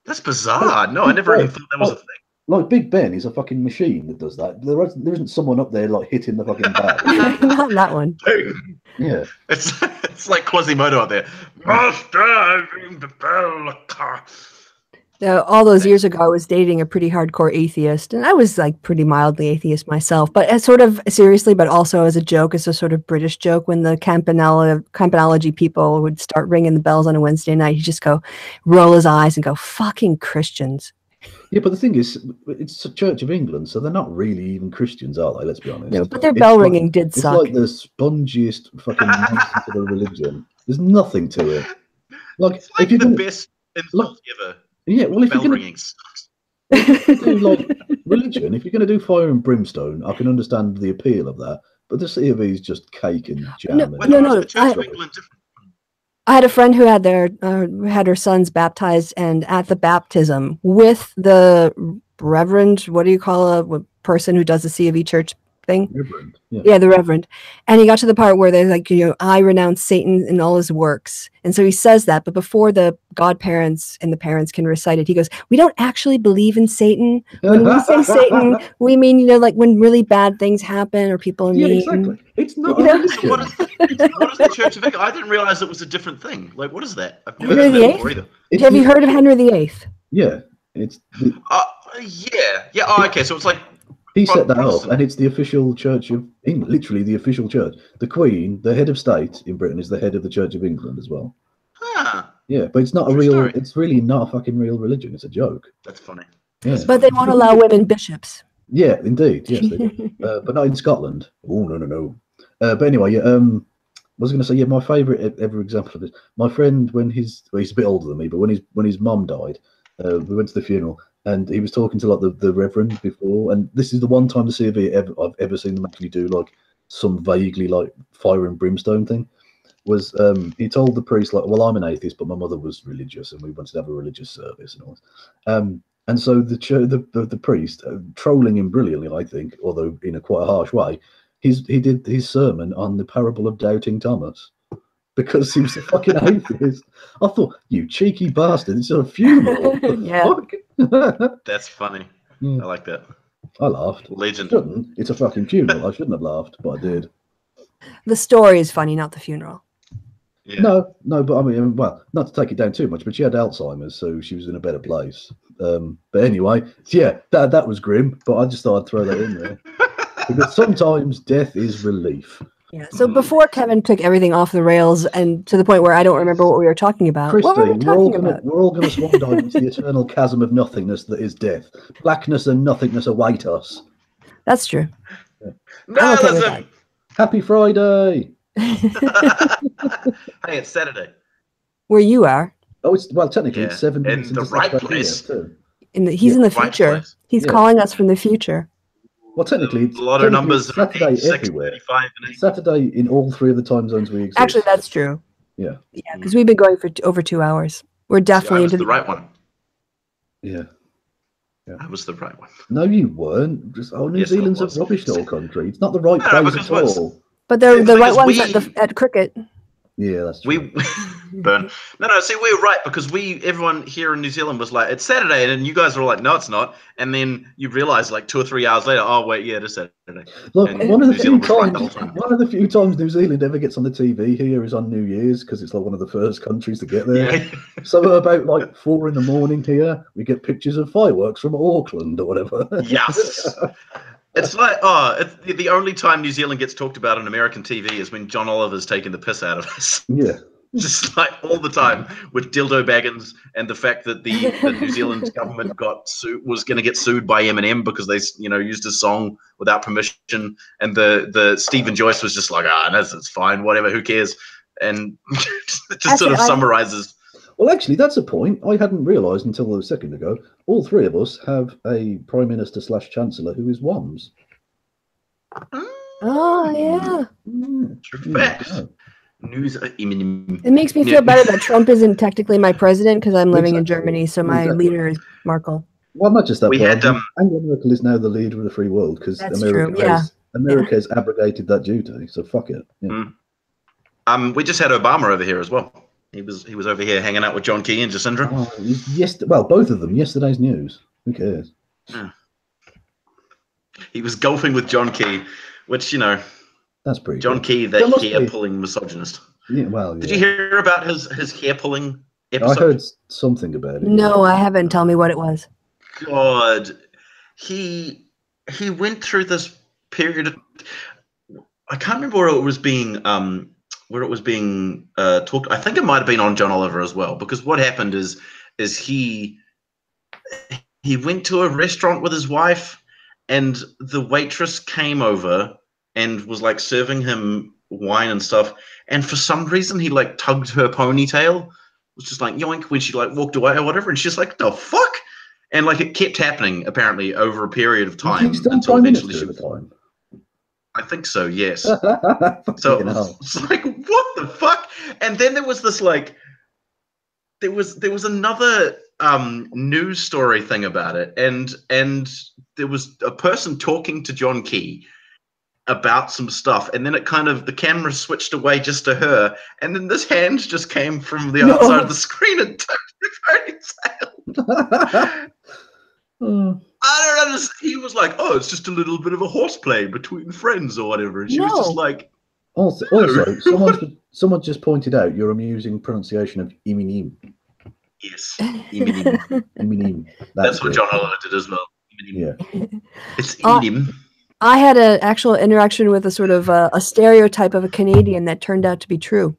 That's bizarre. No, I never even thought that was a thing. Like Big Ben is a fucking machine that does that. There isn't someone up there like hitting the fucking bell. Not that one. Yeah. It's like Quasimodo out there. Master, ring the bell. All those years ago, I was dating a pretty hardcore atheist, and I was like pretty mildly atheist myself, but as sort of seriously, but also as a joke, as a sort of British joke. When the campanology people would start ringing the bells on a Wednesday night, he'd just go, roll his eyes and go, "Fucking Christians." Yeah, but the thing is, it's a Church of England, so they're not really even Christians, are they? Let's be honest. No, but their bell ringing did suck. It's like the spongiest fucking nonsense of a religion. There's nothing to it. Like, it's like if you're the gonna, best insult ever. Yeah, well, if bell you're gonna ringing sucks. do like religion, if you're going to do fire and brimstone, I can understand the appeal of that. But the C of E is just cake and jam. No, the Church of England different. I had a friend who had had her sons baptized, and at the baptism with the reverend, what do you call a person who does the C of E church thing? Reverend. Yeah, the reverend. And he got to the part where they're like, I renounce Satan and all his works. And so he says that, but before the godparents and the parents can recite it, he goes, we don't actually believe in Satan. When we say Satan, we mean, like when really bad things happen or people are mean. Exactly. It's not So what is the Church of England? I didn't realize it was a different thing. Like, what is that? I've never heard of that before either. Have you heard of Henry VIII? Yeah. It's yeah. Oh, okay. So it's like he set that up, and it's the official Church of England, literally the official church. The Queen, the head of state in Britain, is the head of the Church of England as well. Huh. Yeah, but it's not a real. It's really not a fucking real religion. It's a joke. That's funny. Yeah. But they won't allow women bishops. Yeah, indeed. Yes, they do. But not in Scotland. Oh no. But anyway, I was going to say, my favourite ever example of this. My friend, he's a bit older than me, but when his mum died, we went to the funeral. And he was talking to like the reverend before, and this is the one time the C of E I've ever seen them actually do like some vaguely like fire and brimstone thing. Was he told the priest like, well, I'm an atheist, but my mother was religious, and we wanted to have a religious service and all this. And so the priest, trolling him brilliantly, I think, although in a quite a harsh way, he did his sermon on the parable of doubting Thomas. Because he was a fucking atheist. I thought, you cheeky bastard, it's a funeral. Yeah. That's funny. I like that. I laughed. Legend. It's a fucking funeral. I shouldn't have laughed, but I did. The story is funny, not the funeral. Yeah. No, but I mean, well, not to take it down too much, but she had Alzheimer's, so she was in a better place. But anyway, yeah, that was grim, but I just thought I'd throw that in there. Because sometimes death is relief. Yeah. So before Kevin took everything off the rails and to the point where I don't remember what we were talking about. Kristi, what were we talking about? We're all going to swan dive into the eternal chasm of nothingness that is death. Blackness and nothingness await us. That's true. Yeah. I'm okay with that. Happy Friday. Hey, it's Saturday. Where you are. Oh, technically it's 7 minutes in the right place. Too. He's in the future. Right, he's calling us from the future. Well, technically, it's a lot of numbers. Saturday everywhere. Saturday in all 3 of the time zones we exist. Actually, that's true. Yeah. Yeah, because we've been going for over 2 hours. We're definitely into the right one. Yeah. I was the right one. No, you weren't. New Zealand's a rubbish little country. It's not the right place at all. But they're the right ones at cricket. Yeah, that's true. Burn. No. See, we were right because everyone here in New Zealand was like, it's Saturday, and you guys were all like, no, it's not. And then you realize like 2 or 3 hours later, oh wait, yeah, it is Saturday. Look, one of the few times New Zealand ever gets on the TV here is on New Year's because it's like one of the first countries to get there. Yeah. So about like 4 a.m. here, we get pictures of fireworks from Auckland or whatever. Yes. It's like, the only time New Zealand gets talked about on American TV is when John Oliver's taking the piss out of us. Yeah. Just like all the time with Dildo Baggins and the fact that the New Zealand government was going to get sued by Eminem because they, used his song without permission. And the Stephen Joyce was just like, it's fine, whatever, who cares? And it just sort of summarizes. Well, actually, that's a point I hadn't realised until a second ago. All 3 of us have a Prime Minister / Chancellor who is WOMS. Oh, yeah. True fact. News. It makes me feel better that Trump isn't technically my president because I'm living in Germany, so my leader is Merkel. Well, not just that. Angela Merkel is now the leader of the free world because America has abrogated that duty. So fuck it. Yeah. We just had Obama over here as well. He was over here hanging out with John Key and Jacinda. Well, both of them. Yesterday's news. Who cares? Yeah. He was golfing with John Key, which that's pretty. John Key, the hair pulling misogynist. Yeah. Well. Did you hear about his hair pulling episode? I heard something about it. No, I haven't. Tell me what it was. God, he went through this period of, I can't remember where it was being talked. I think it might have been on John Oliver as well, because what happened is he went to a restaurant with his wife, and the waitress came over and was like serving him wine and stuff, and for some reason he like tugged her ponytail. It was just like yoink when she like walked away or whatever, and she's like, the fuck? And like it kept happening apparently over a period of time until eventually she. I think so, yes. So it's like, what the fuck? And then there was this like, there was another news story thing about it, and there was a person talking to John Key about some stuff, and then it kind of, the camera switched away just to her, and then this hand just came from the outside of the screen and touched the ponytail. I don't understand. He was like, "Oh, it's just a little bit of a horseplay between friends or whatever," and she was just like. Also, someone just pointed out your amusing pronunciation of Iminim. Yes, Iminim. Iminim. That's what John Oliver did as well. Yeah, it's Iminim. I had an actual interaction with a sort of a stereotype of a Canadian that turned out to be true.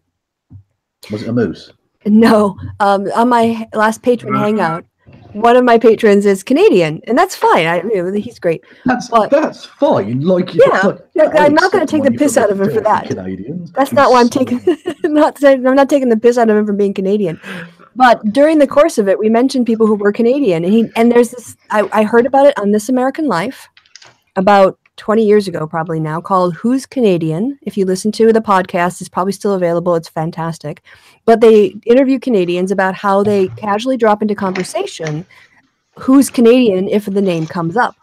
Was it a moose? No, on my last patron hangout, one of my patrons is Canadian, and that's fine. He's great. That's fine. Like, yeah, I'm not going to take the piss out of him for that. Canadians. That's not why I'm taking. I'm not taking the piss out of him for being Canadian. But during the course of it, we mentioned people who were Canadian, and there's this. I heard about it on This American Life about 20 years ago, probably now, called Who's Canadian? If you listen to the podcast, it's probably still available. It's fantastic. But they interview Canadians about how they casually drop into conversation who's Canadian if the name comes up.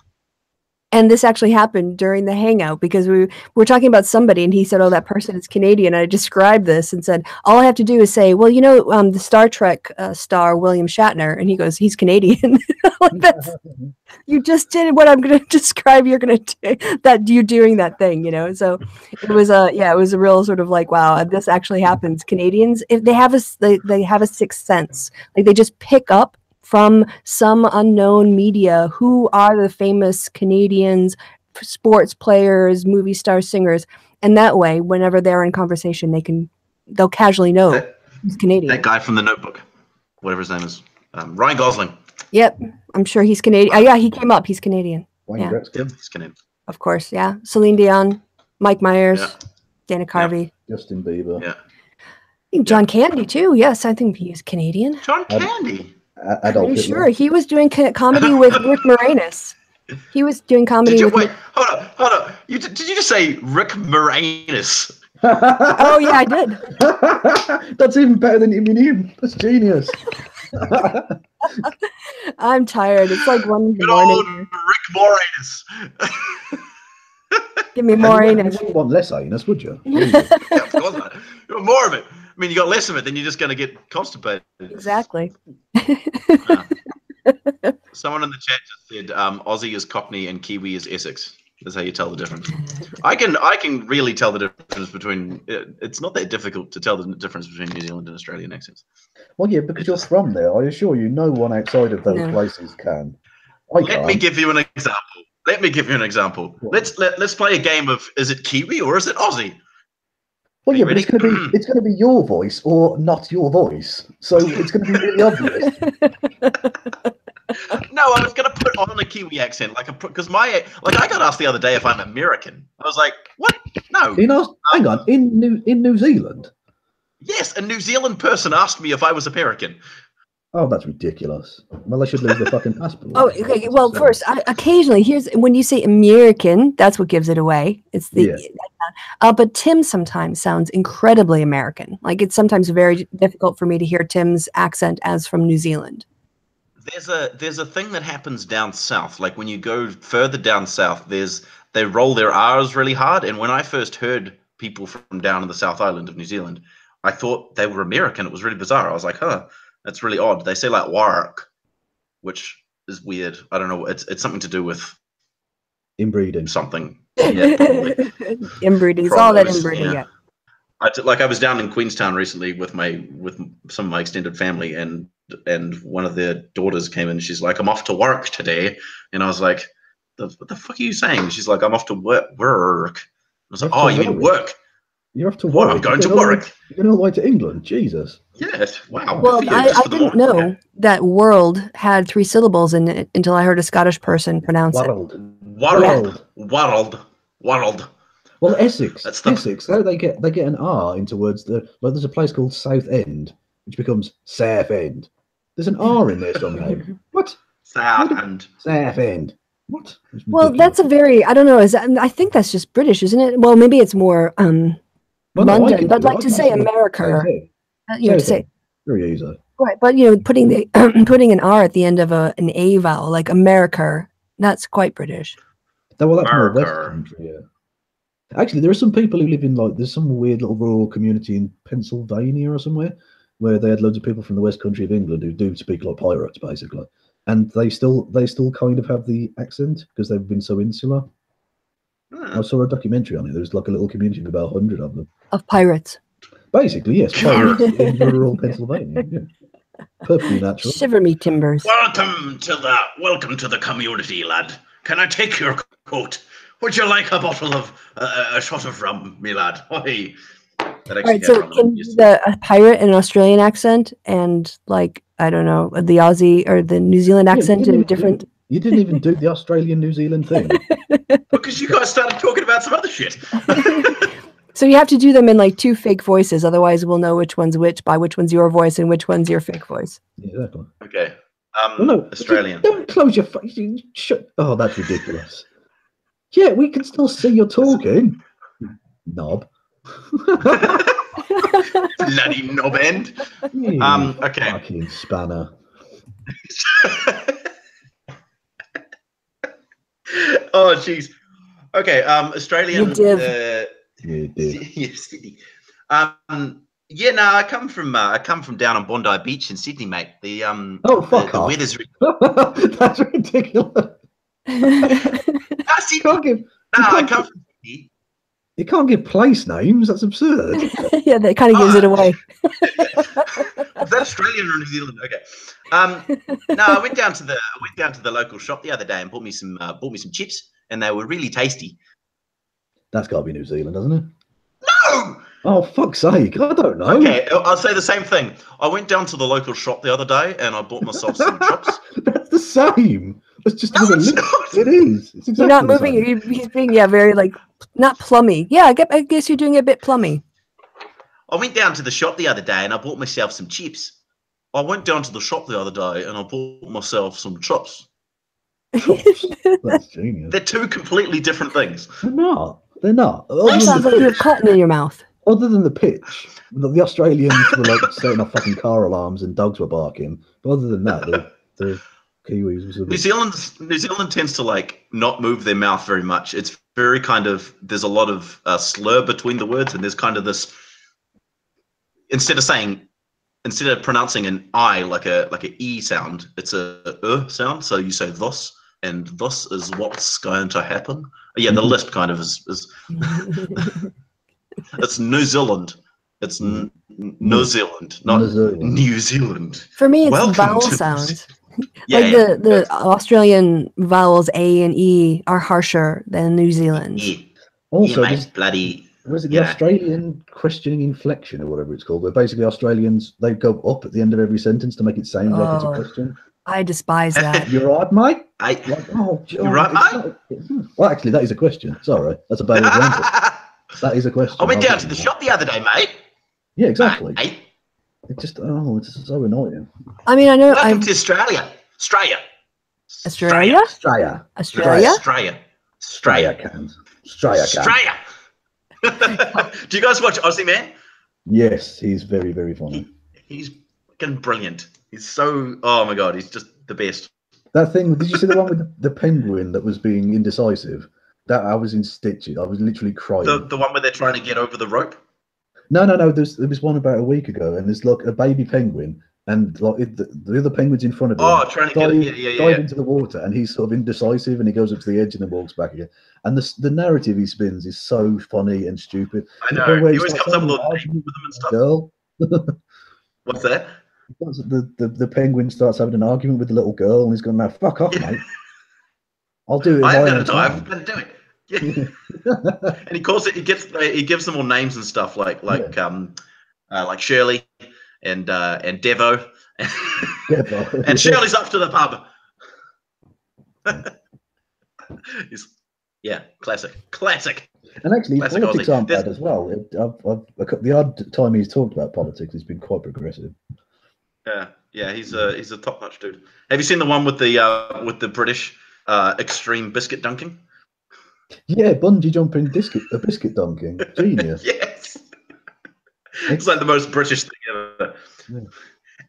And this actually happened during the hangout because we were talking about somebody and he said, oh, that person is Canadian. And I described this and said, all I have to do is say, well, you know, the Star Trek star William Shatner. And he goes, he's Canadian. Like you just did what I'm going to describe. You're going to do that. You doing that thing, you know? So it was it was a real sort of like, wow, this actually happens. Canadians, if they have they have a sixth sense, like they just pick up from some unknown media who are the famous Canadians, sports players, movie stars, singers, and that way, whenever they're in conversation, they'll casually know who's Canadian. That guy from The Notebook, whatever his name is, Ryan Gosling. Yep, I'm sure he's Canadian. Yeah, he came up. He's Canadian. Wayne Yep, he's Canadian. Of course, yeah. Celine Dion, Mike Myers, Dana Carvey, Justin Bieber. Yeah. I think John Candy too. Yes, I think he is Canadian. John Candy. I'm sure he was doing comedy with Rick Moranis. He was doing comedy with. Wait, hold up. Did you just say Rick Moranis? Oh yeah, I did. That's even better than Iminim. That's genius. I'm tired. It's like 1 in the morning. Rick Moranis. Give me more anus. You want less anus, would you? Yeah, of course not. You want more of it. I mean, you got less of it, then you're just going to get constipated. Exactly. Someone in the chat just said Aussie is Cockney and Kiwi is Essex. That's how you tell the difference. I can really tell the difference between. It's not that difficult to tell the difference between New Zealand and Australian accents. Well, yeah, because you're from there. I assure you, no one outside of those places can. Let me give you an example. Let's play a game of, is it Kiwi or is it Aussie? Well, yeah, but it's going to be your voice or not your voice, so it's going to be really obvious. No, I was going to put on a Kiwi accent, because I got asked the other day if I'm American. I was like, what? No. Hang on, in New Zealand. Yes, a New Zealand person asked me if I was American. Oh, that's ridiculous. Well, they should lose their fucking passport. Oh, okay. Well, first, occasionally, when you say American, that's what gives it away. It's the, but Tim sometimes sounds incredibly American. Like it's sometimes very difficult for me to hear Tim's accent as from New Zealand. There's a thing that happens down south. Like when you go further down south, they roll their R's really hard. And when I first heard people from down in the South Island of New Zealand, I thought they were American. It was really bizarre. I was like, huh. That's really odd. They say like "wark," which is weird. I don't know. It's something to do with inbreeding. Something. Yeah, probably. Inbreeding. It's all that inbreeding. Yeah. I was down in Queenstown recently with some of my extended family, and one of their daughters came in. And she's like, "I'm off to work today," and I was like, "What the fuck are you saying?" She's like, "I'm off to work." I was like, "Oh, you mean work?" You're off to work. Well, I'm going to work. You're going all the way to England. Jesus. Yes. Wow. Well, I didn't know that world had 3 syllables in it until I heard a Scottish person pronounce World. World. World. Well, Essex. Essex. Though they get an R into words that, like, there's a place called South End, which becomes South End. There's an R in there somehow. What? South End. South End. What? Well, that's a very, I don't know, I think that's just British, isn't it? Well, maybe it's more London, but like to say America, you know, to say very easy. Right, but you know, putting an R at the end of an A vowel, like America, that's quite British. Well, that's more West Country, yeah. Actually, there are some people who live in, like, there's some weird little rural community in Pennsylvania or somewhere where they had loads of people from the West Country of England who do speak like pirates, basically, and they still kind of have the accent because they've been so insular. I saw a documentary on it. There was like a little community of about 100 of them. Of pirates. Basically, yes, pirates in rural Pennsylvania. Yeah. Perfectly natural. Shiver me timbers. Welcome to the community, lad. Can I take your coat? Would you like a bottle of a shot of rum, me lad? Oi. Right, so can you do a pirate in an Australian accent and, like, I don't know, the Aussie or the New Zealand accent in a different... You didn't even do the Australian-New Zealand thing. Because you guys started talking about some other shit. So you have to do them in, like, 2 fake voices, otherwise we'll know which one's which by which one's your voice and which one's your fake voice. Exactly. Okay. No, Australian. Don't close your face. Oh, that's ridiculous. Yeah, we can still see you're talking. Knob. Bloody knob end. Okay. Fucking spanner. Oh, jeez. Okay. Australian. You did. You did. Yes, Sydney. Yeah, no, I come from down on Bondi Beach in Sydney, mate. The fuck the off. weather's That's ridiculous. I come from Sydney. You can't give place names. That's absurd. Yeah, that kind of gives it away. Is that Australian or New Zealand? Okay. No, I went down to the local shop the other day and bought me some chips, and they were really tasty. That's got to be New Zealand, doesn't it? No. Oh, fuck's sake! I don't know. Okay, I'll say the same thing. I went down to the local shop the other day and I bought myself some chops. That's the same. It's just no, it's not. It is. It's exactly You're not moving. He's being very like not plummy. Yeah, I guess you're doing a bit plummy. I went down to the shop the other day and I bought myself some chips. I went down to the shop the other day and I bought myself some chops. That's genius. They're 2 completely different things. They're not. That sounds like you have cotton in your mouth. Other than the pitch, the Australians were like setting off fucking car alarms and dogs were barking. But other than that, the Kiwis were... New Zealand tends to like not move their mouth very much. It's very kind of, there's a lot of slur between the words, and there's kind of this, instead of pronouncing an I like a E sound, it's a sound. So you say thus, and thus is what's going to happen. Yeah, the lisp kind of is it's New Zealand. It's New Zealand, not New Zealand. For me, it's vowel sounds. Yeah, like the Australian vowels A and E are harsher than New Zealand's. Also, mate, bloody. Was it the Australian questioning inflection or whatever it's called? Where basically Australians, they go up at the end of every sentence to make it sound like it's a question. I despise that. You're right, mate. You're right, mate. Well, actually, that is a question. Sorry, that's a bad example. That is a question. I went down to the shop the other day, mate. Yeah, exactly. Mate. It's just it's so annoying. I mean, I know. Welcome to Australia. Australia. Do you guys watch Aussie Man? Yes, he's very, very funny. He's fucking brilliant. He's so, oh my God, he's just the best. That thing, did you see the one with the penguin that was being indecisive? That I was in stitches. I was literally crying. The one where they're trying to get over the rope? No. There was one about a week ago, and there's like a baby penguin, and like the other penguins in front of him trying to dive into the water, and he's sort of indecisive, and he goes up to the edge and then walks back again. And the narrative he spins is so funny and stupid. I know. He always comes up with all names with them and stuff. Girl. What's that? The penguin starts having an argument with the little girl, and he's going, "Now fuck off, mate. I'll do it. I'm gonna die. I'm gonna do it." Yeah. And he calls it. He gives them all names and stuff like Shirley and Devo. Devo. And Shirley's up to the pub. Classic. And actually, classic politics Aussie. aren't bad as well. The odd time he's talked about politics, he's been quite progressive. Yeah, he's a top-notch dude. Have you seen the one with the British extreme biscuit dunking? Yeah, bungee jumping, biscuit dunking, genius. Yes, it's like the most British thing ever. Yeah.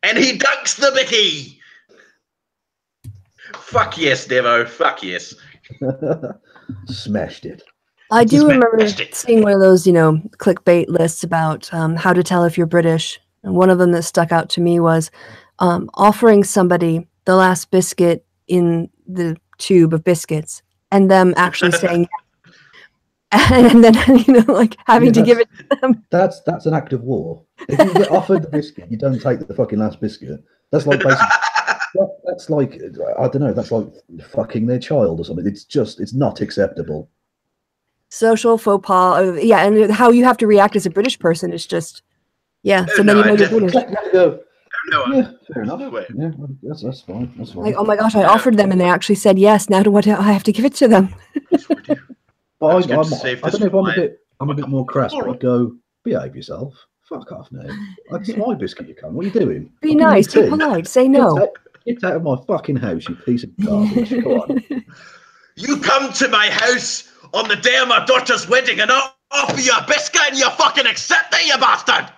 And he dunks the Mickey. Fuck yes, Devo. Fuck yes. Smashed it. I do remember seeing one of those, clickbait lists about how to tell if you're British. And one of them that stuck out to me was offering somebody the last biscuit in the tube of biscuits and them actually saying and then like having to give it to them. That's an act of war. If you get offered the biscuit, you don't take the fucking last biscuit. That's like basically that's like, I don't know, that's like fucking their child or something. It's not acceptable. Social faux pas. Yeah, and how you have to react as a British person is just so then you're British. Yeah, fair enough. No way. Yeah, that's fine. That's fine. Like, oh my gosh, I offered them and they actually said yes. Now what do I have to give it to them? But I don't know if I'm a bit more crass, but I'd go, behave yourself. Fuck off now. That's my biscuit, you cunt. What are you doing? Be nice, be polite, say no. Get out of my fucking house, you piece of garbage. Go on. You come to my house on the day of my daughter's wedding and I'll offer you a biscuit and you fucking accept it, you bastard!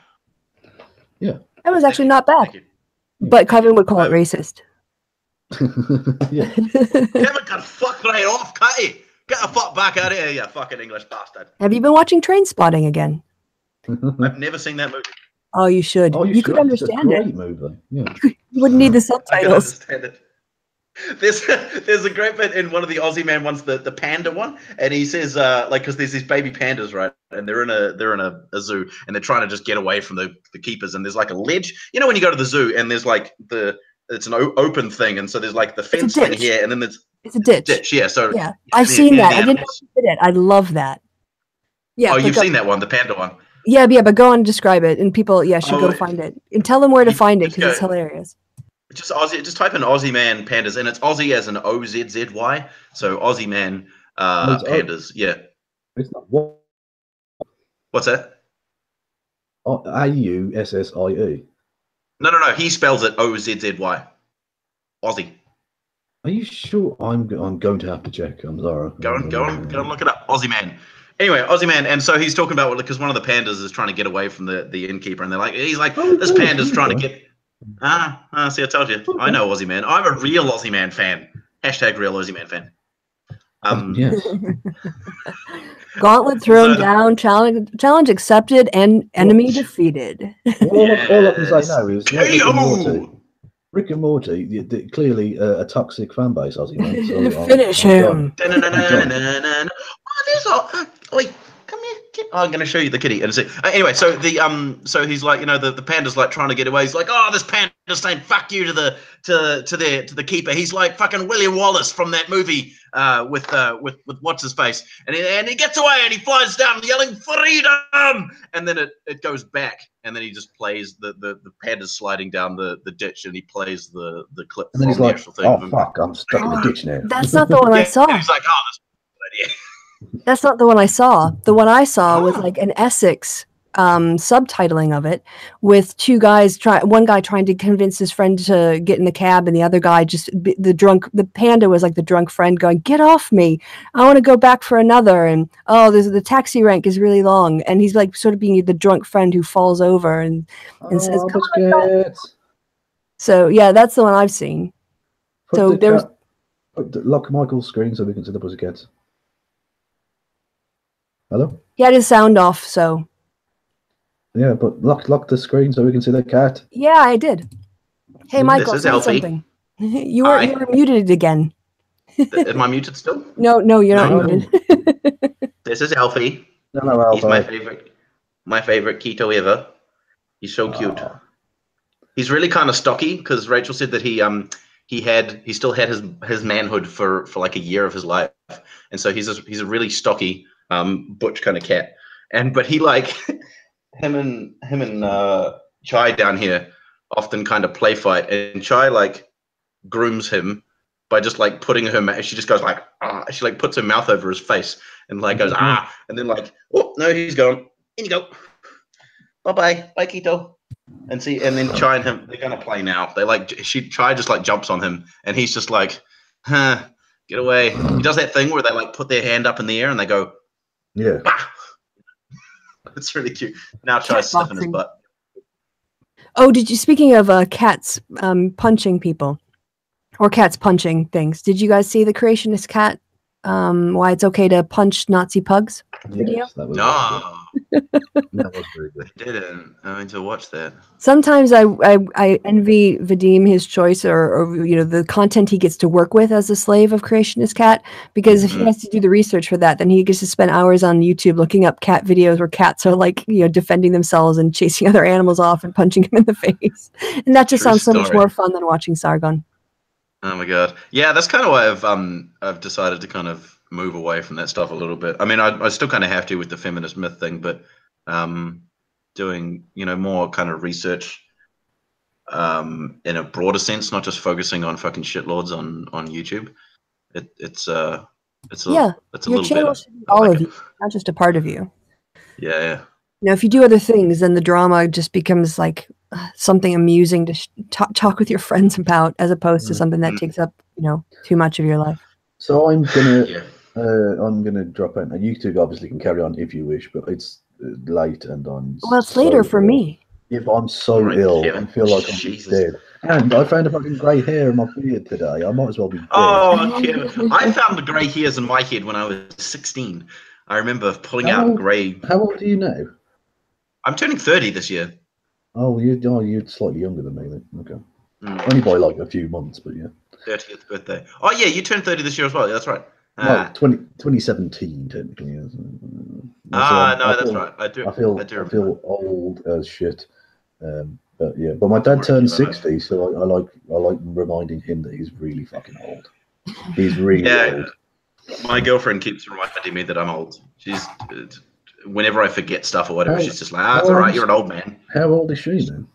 Yeah. That was actually not bad. But Kevin would call it racist. Yeah. Kevin can fuck right off, can't he? Get the fuck back out of here, you fucking English bastard. Have you been watching Trainspotting again? I've never seen that movie. Oh, you should. Oh, you could understand it. It's a great movie. Yeah. You wouldn't need the subtitles. I can understand it. There's a great bit in one of the Aussie Man ones, the panda one, and he says because there's these baby pandas, right, and they're in a zoo, and they're trying to just get away from the keepers, and there's like a ledge. You know when you go to the zoo and there's like it's an open thing, and so there's like the fence thing here, and then it's a ditch. Yeah, so yeah, I've seen that. I didn't know you did it. I love that. Yeah. Oh, you've seen that one, the panda one. Yeah, but go on and describe it, and people, should go find it, and tell them where to find it because it's hilarious. Just Aussie. Just type in Aussie Man pandas, and it's Aussie as an OZZY. So Aussie Man pandas. Yeah. It's not what. What's that? AUSSIE. No. He spells it OZZY. Aussie. Are you sure? I'm going to have to check. I'm sorry. Go and look it up. Aussie Man. Anyway, Aussie Man, and so he's talking about because one of the pandas is trying to get away from the innkeeper, and he's like, this panda's trying to get. See, I told you. I know Aussie Man. I'm a real Aussie Man fan. # real Aussie Man fan. Yes. Gauntlet thrown down, challenge accepted, and enemy defeated. All I can say now is Rick and Morty, clearly a toxic fan base, Aussie Man. So finish him. Wait, come here. I'm going to show you the kitty. And anyway, so so he's like, the panda's like trying to get away. He's like, oh, this panda's saying fuck you to the keeper. He's like fucking William Wallace from that movie with what's his face, and he gets away and he flies down yelling freedom, and then it goes back, and then he just plays the panda's sliding down the ditch, and he plays the clip. And then he's like, oh fuck, I'm stuck in the ditch now. That's not the one I saw. He's like, oh, that's a good idea. That's not the one I saw. The one I saw was like an Essex subtitling of it with two guys one guy trying to convince his friend to get in the cab, and the other guy the panda was like the drunk friend going, get off me, I want to go back for another, and the taxi rank is really long, and he's like sort of being the drunk friend who falls over and says, come on. So yeah, that's the one I've seen. Lock Michael's screen so we can see the pussycats. Hello? He had his sound off, so. Yeah, but lock the screen so we can see the cat. Yeah, I did. Hey, Michael, This is say Alfie. something. You were muted again. Am I muted still? No, you're not muted. This is Alfie. Hello, Alfie. He's my favorite keto ever. He's so cute. He's really kind of stocky because Rachel said that he still had his manhood for like a year of his life, and so he's a really stocky butch kind of cat. But he like him and Chai down here often kind of play fight, and Chai like grooms him by just like putting she just goes like she like puts her mouth over his face and like goes and then like, oh no, he's gone. In you go. Bye Keto. And then Chai and him, they're gonna play now. They like Chai just like jumps on him and he's just like, get away. He does that thing where they like put their hand up in the air and they go, yeah. It's really cute. Now Chai's sniffing his butt. Oh, speaking of cats punching people or cats punching things, did you guys see the Creationist Cat? Why it's okay to punch Nazi pugs video? Yes, that was that was very good. I didn't. I mean to watch that. Sometimes I envy Vadim his choice or the content he gets to work with as a slave of Creationist Cat, because if he has to do the research for that, then he gets to spend hours on YouTube looking up cat videos where cats are like defending themselves and chasing other animals off and punching them in the face, and that just sounds so much more fun than watching Sargon. Oh my god, yeah, that's kind of why I've decided to kind of move away from that stuff a little bit. I mean, I still kind of have to with the feminist myth thing, but doing more kind of research in a broader sense, not just focusing on fucking shitlords on YouTube. It's a your little channel better. should be all of you, not just a part of you. Yeah. If you do other things, then the drama just becomes like something amusing to talk with your friends about, as opposed to something that takes up too much of your life. So I'm gonna drop out. You two obviously can carry on if you wish, but it's late and it's later for me. If I'm so ill, I feel like I'm dead. And I found a fucking grey hair in my beard today. I might as well be dead. Oh, Kevin. I found the grey hairs in my head when I was 16. I remember pulling out grey. How old are you now? I'm turning 30 this year. Oh, you're slightly younger than me then. Okay. Only by like a few months, but yeah. 30th birthday. Oh yeah, you turned 30 this year as well. Yeah, that's right. No, 2017 technically. Yeah. That's right. I feel old as shit. But my dad turned 60, so I like reminding him that he's really fucking old. He's really old. My girlfriend keeps reminding me that I'm old. Whenever I forget stuff or whatever, she's just like, it's all right, you're an old man. How old is she then?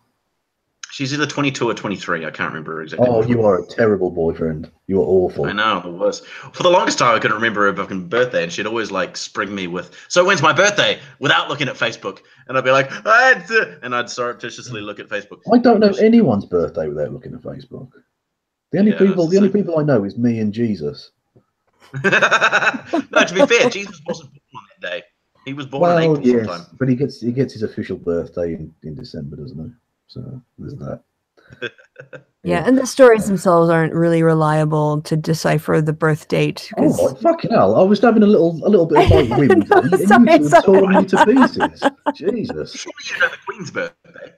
She's either 22 or 23. I can't remember exactly. Oh, you are a terrible boyfriend. You are awful. I know, the worst. For the longest time, I couldn't remember her fucking birthday, and she'd always like spring me with, so when's my birthday? Without looking at Facebook. And I'd be like, and I'd surreptitiously look at Facebook. I don't know anyone's birthday without looking at Facebook. The only people I know is me and Jesus. No, to be fair, Jesus wasn't born on that day. He was born in April sometime. But he gets his official birthday in December, doesn't he? So there's that. Yeah, and the stories themselves aren't really reliable to decipher the birth date. Oh, fucking hell! I was having a little bit of like whimsy, and you tore me to pieces. Jesus! Surely you know the Queen's birthday.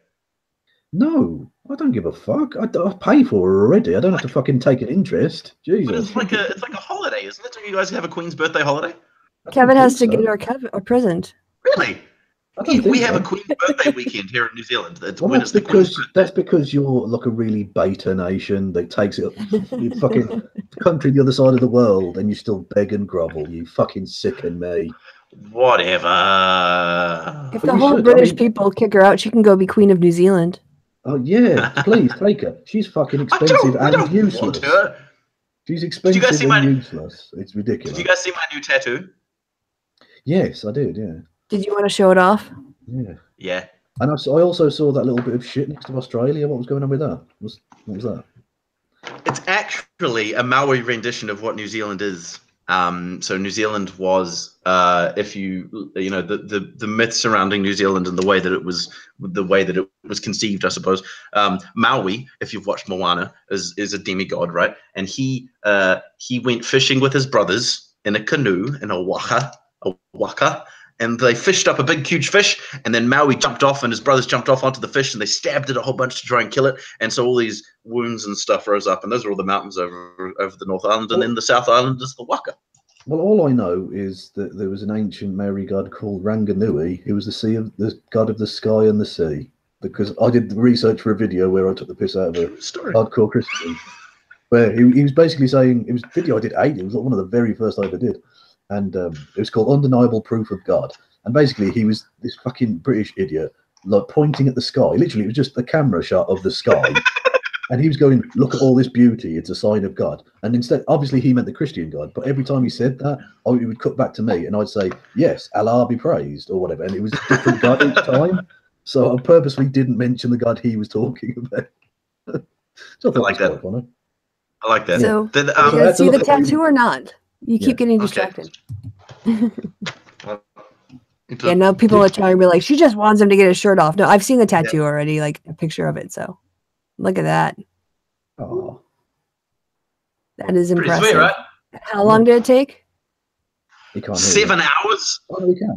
No, I don't give a fuck. I pay for her already. I don't have to fucking take an interest. Jesus! But it's like a holiday, isn't it? Do you guys have a Queen's birthday holiday? Kevin has to get her a present. Really? We have a Queen's birthday weekend here in New Zealand. That's because you're like a really beta nation that takes it you fucking country the other side of the world and you still beg and grovel. You fucking sicken me. Whatever. If the whole British people kick her out, she can go be Queen of New Zealand. Oh yeah, please take her. She's fucking expensive and useless. She's expensive and useless. It's ridiculous. Did you guys see my new tattoo? Yes, I did. Yeah. Did you want to show it off? Yeah. Yeah. And I also saw that little bit of shit next to Australia. What was going on with that? What was that? It's actually a Maori rendition of what New Zealand is. So New Zealand was, if the myth surrounding New Zealand and the way that it was conceived, I suppose. Maui, if you've watched Moana, is a demigod, right? And he went fishing with his brothers in a canoe in a waka, and they fished up a big, huge fish, and then Maui jumped off, and his brothers jumped off onto the fish, and they stabbed it a whole bunch to try and kill it, and so all these wounds and stuff rose up, and those are all the mountains over the North Island, and then the South Island is the Waka. Well, all I know is that there was an ancient Maori god called Ranganui, who was the god of the sky and the sea. Because I did the research for a video where I took the piss out of a hardcore Christian, where he was basically saying, it was a video I did it was one of the very first I ever did, and it was called Undeniable Proof of God. And basically he was this fucking British idiot, like pointing at the sky. Literally, it was just the camera shot of the sky. And he was going, look at all this beauty, it's a sign of God. And instead, obviously he meant the Christian God, but every time he said that, it would cut back to me, and I'd say, yes, Allah be praised, or whatever. And it was a different God each time. So I purposely didn't mention the God he was talking about. So I like that. Funny. I like that. So, you guys see the tattoo or not? You keep getting distracted. Yeah, now people are trying to be like, she just wants him to get his shirt off. No, I've seen the tattoo already, like a picture of it, so. Look at that. Oh, that is impressive. Sweet, right? How long did it take? You can't 7 hours. Oh, we can.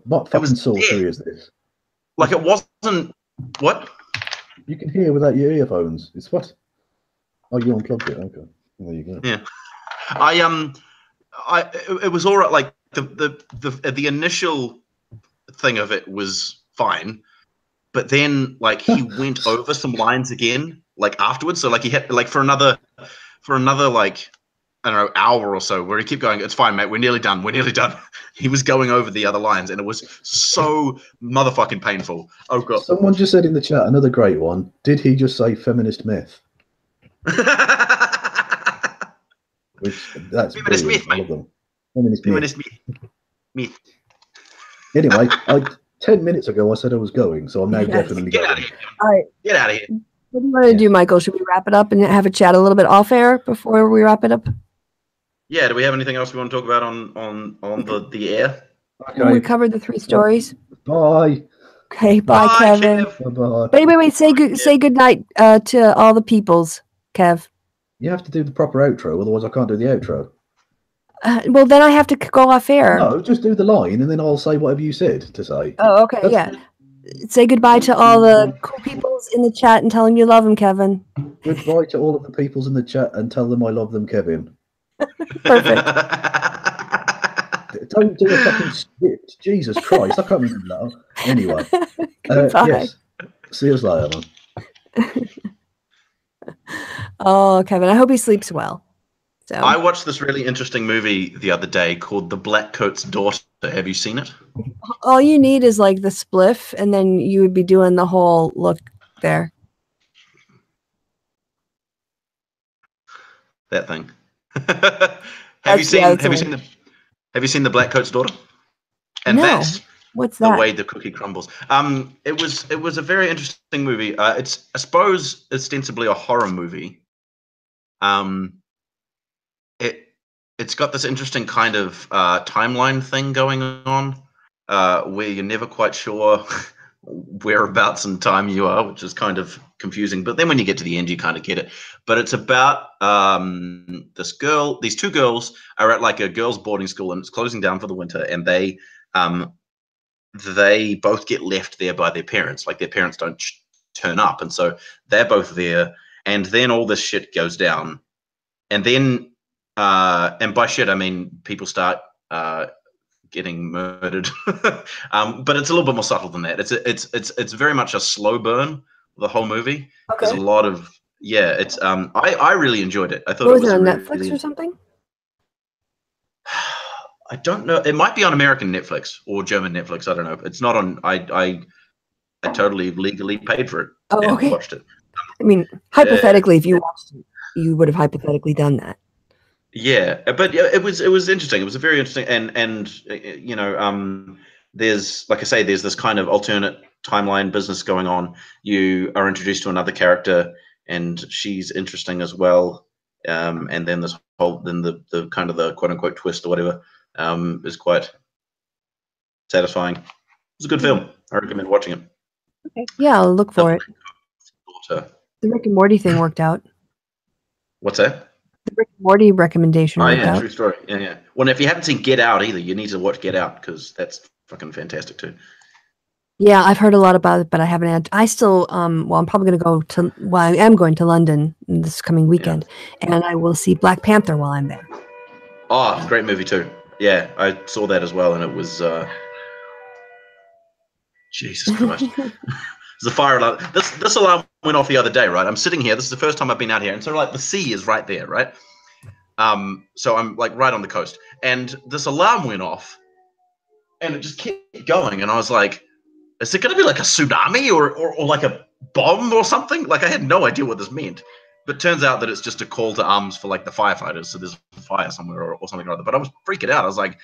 What fucking sorcery is this? Like, it wasn't. What? You can hear without your earphones. It's what? Oh, you unplugged it. Okay, there you go. Yeah, it was all right. Like the initial thing of it was fine. But then, like, he went over some lines again, like, afterwards. So, like, he had, like, for another, like, I don't know, hour or so, where he kept going, it's fine, mate, we're nearly done. He was going over the other lines, and it was so motherfucking painful. Oh, God. Someone just said in the chat, another great one, did he just say feminist myth? Which, that's feminist myth, mate. Feminist myth. Anyway, 10 minutes ago, I said I was going, so I'm now definitely going. Out of here. All right. Get out of here. What do you want to do, Michael? Should we wrap it up and have a chat a little bit off air before we wrap it up? Yeah, do we have anything else we want to talk about on the air? Okay. We covered the 3 stories. Bye. Okay, bye, Kevin. Bye. Wait. Say good night to all the peoples, Kev. You have to do the proper outro, otherwise I can't do the outro. Well, then I have to go off air. No, just do the line, and then I'll say whatever you said to say. Oh, okay, yeah. Say goodbye to all the cool peoples in the chat and tell them you love them, Kevin. Goodbye to all of the peoples in the chat and tell them I love them, Kevin. Perfect. Don't do a fucking script. Jesus Christ, I can't remember that. Anyway. Yes. See you later, man. Oh, Kevin, I hope he sleeps well. So. I watched this really interesting movie the other day called The Blackcoat's Daughter. Have you seen it? All you need is like the spliff, and then you would be doing the whole look there. That thing. Have you seen the Blackcoat's Daughter? And no. That's what's that? The way the cookie crumbles. It was a very interesting movie. It's, I suppose, ostensibly a horror movie. It's got this interesting kind of timeline thing going on, where you're never quite sure whereabouts in time you are, which is kind of confusing. But then when you get to the end, you kind of get it. But it's about this girl. These 2 girls are at like a girls' boarding school, and it's closing down for the winter. And they both get left there by their parents. Like, their parents don't turn up, and so they're both there. And then all this shit goes down, and then. And by shit, I mean people start getting murdered, but it's a little bit more subtle than that. It's very much a slow burn. The whole movie. Okay. There's a lot of It's I really enjoyed it. I thought was it on Netflix or something? I don't know. It might be on American Netflix or German Netflix. I don't know. It's not on. I totally legally paid for it. Oh, okay. Watched it. I mean, hypothetically, if you watched it, you would have hypothetically done that. Yeah, but it was interesting. It was a very interesting, and you know, there's, like I say, there's this kind of alternate timeline business going on. You are introduced to another character, and she's interesting as well. And then this whole, then the kind of the quote unquote twist or whatever, is quite satisfying. It's a good film. I recommend watching it. Okay. Yeah, I'll look for it. The Rick and Morty thing worked out. What's that? the Rick and Morty recommendation. Oh right yeah, out. true story. Yeah, yeah. Well, if you haven't seen Get Out either, you need to watch Get Out because that's fucking fantastic too. Yeah, I've heard a lot about it, but I haven't had. I still, well, I'm probably going to go to. Well, I am going to London this coming weekend, and I will see Black Panther while I'm there. Oh, great movie too. Yeah, I saw that as well, and it was Jesus Christ. There's a fire alarm. This alarm went off the other day, right? I'm sitting here. This is the first time I've been out here, and so like the sea is right there, right? So I'm like right on the coast, and this alarm went off, and it just kept going, and I was like, is it going to be like a tsunami or like a bomb or something? Like I had no idea what this meant. But turns out that it's just a call to arms for like the firefighters. So there's a fire somewhere or something or other. But I was freaking out. I was like,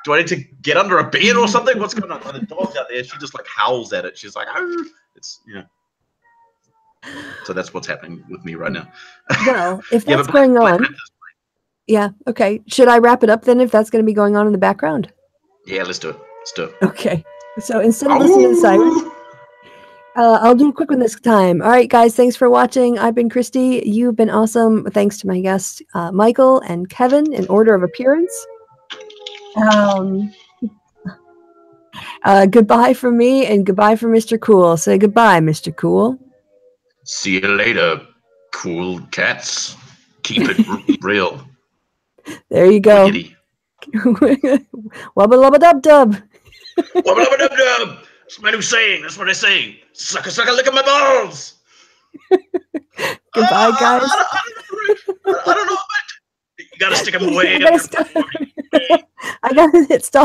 do I need to get under a bed or something? What's going on? And the dog's out there. She just like howls at it. She's like, oh, it's, you know. So that's what's happening with me right now. Well, if that's going on. Yeah. Okay. Should I wrap it up then if that's going to be going on in the background? Yeah, let's do it. Let's do it. Okay. So instead of listening to the siren, I'll do a quick one this time. All right, guys. Thanks for watching. I've been Kristi. You've been awesome. Thanks to my guests, Michael and Kevin, in order of appearance. Goodbye from me and goodbye from Mr. Cool. Say goodbye, Mr. Cool. See you later, cool cats. Keep it real. There you go. Wubba lubba dub dub. Wubba lubba dub dub. That's my new saying. That's what I say. Sucker, sucker, look at my balls. Goodbye, guys. I don't know. You gotta stick them away. I gotta hit stop.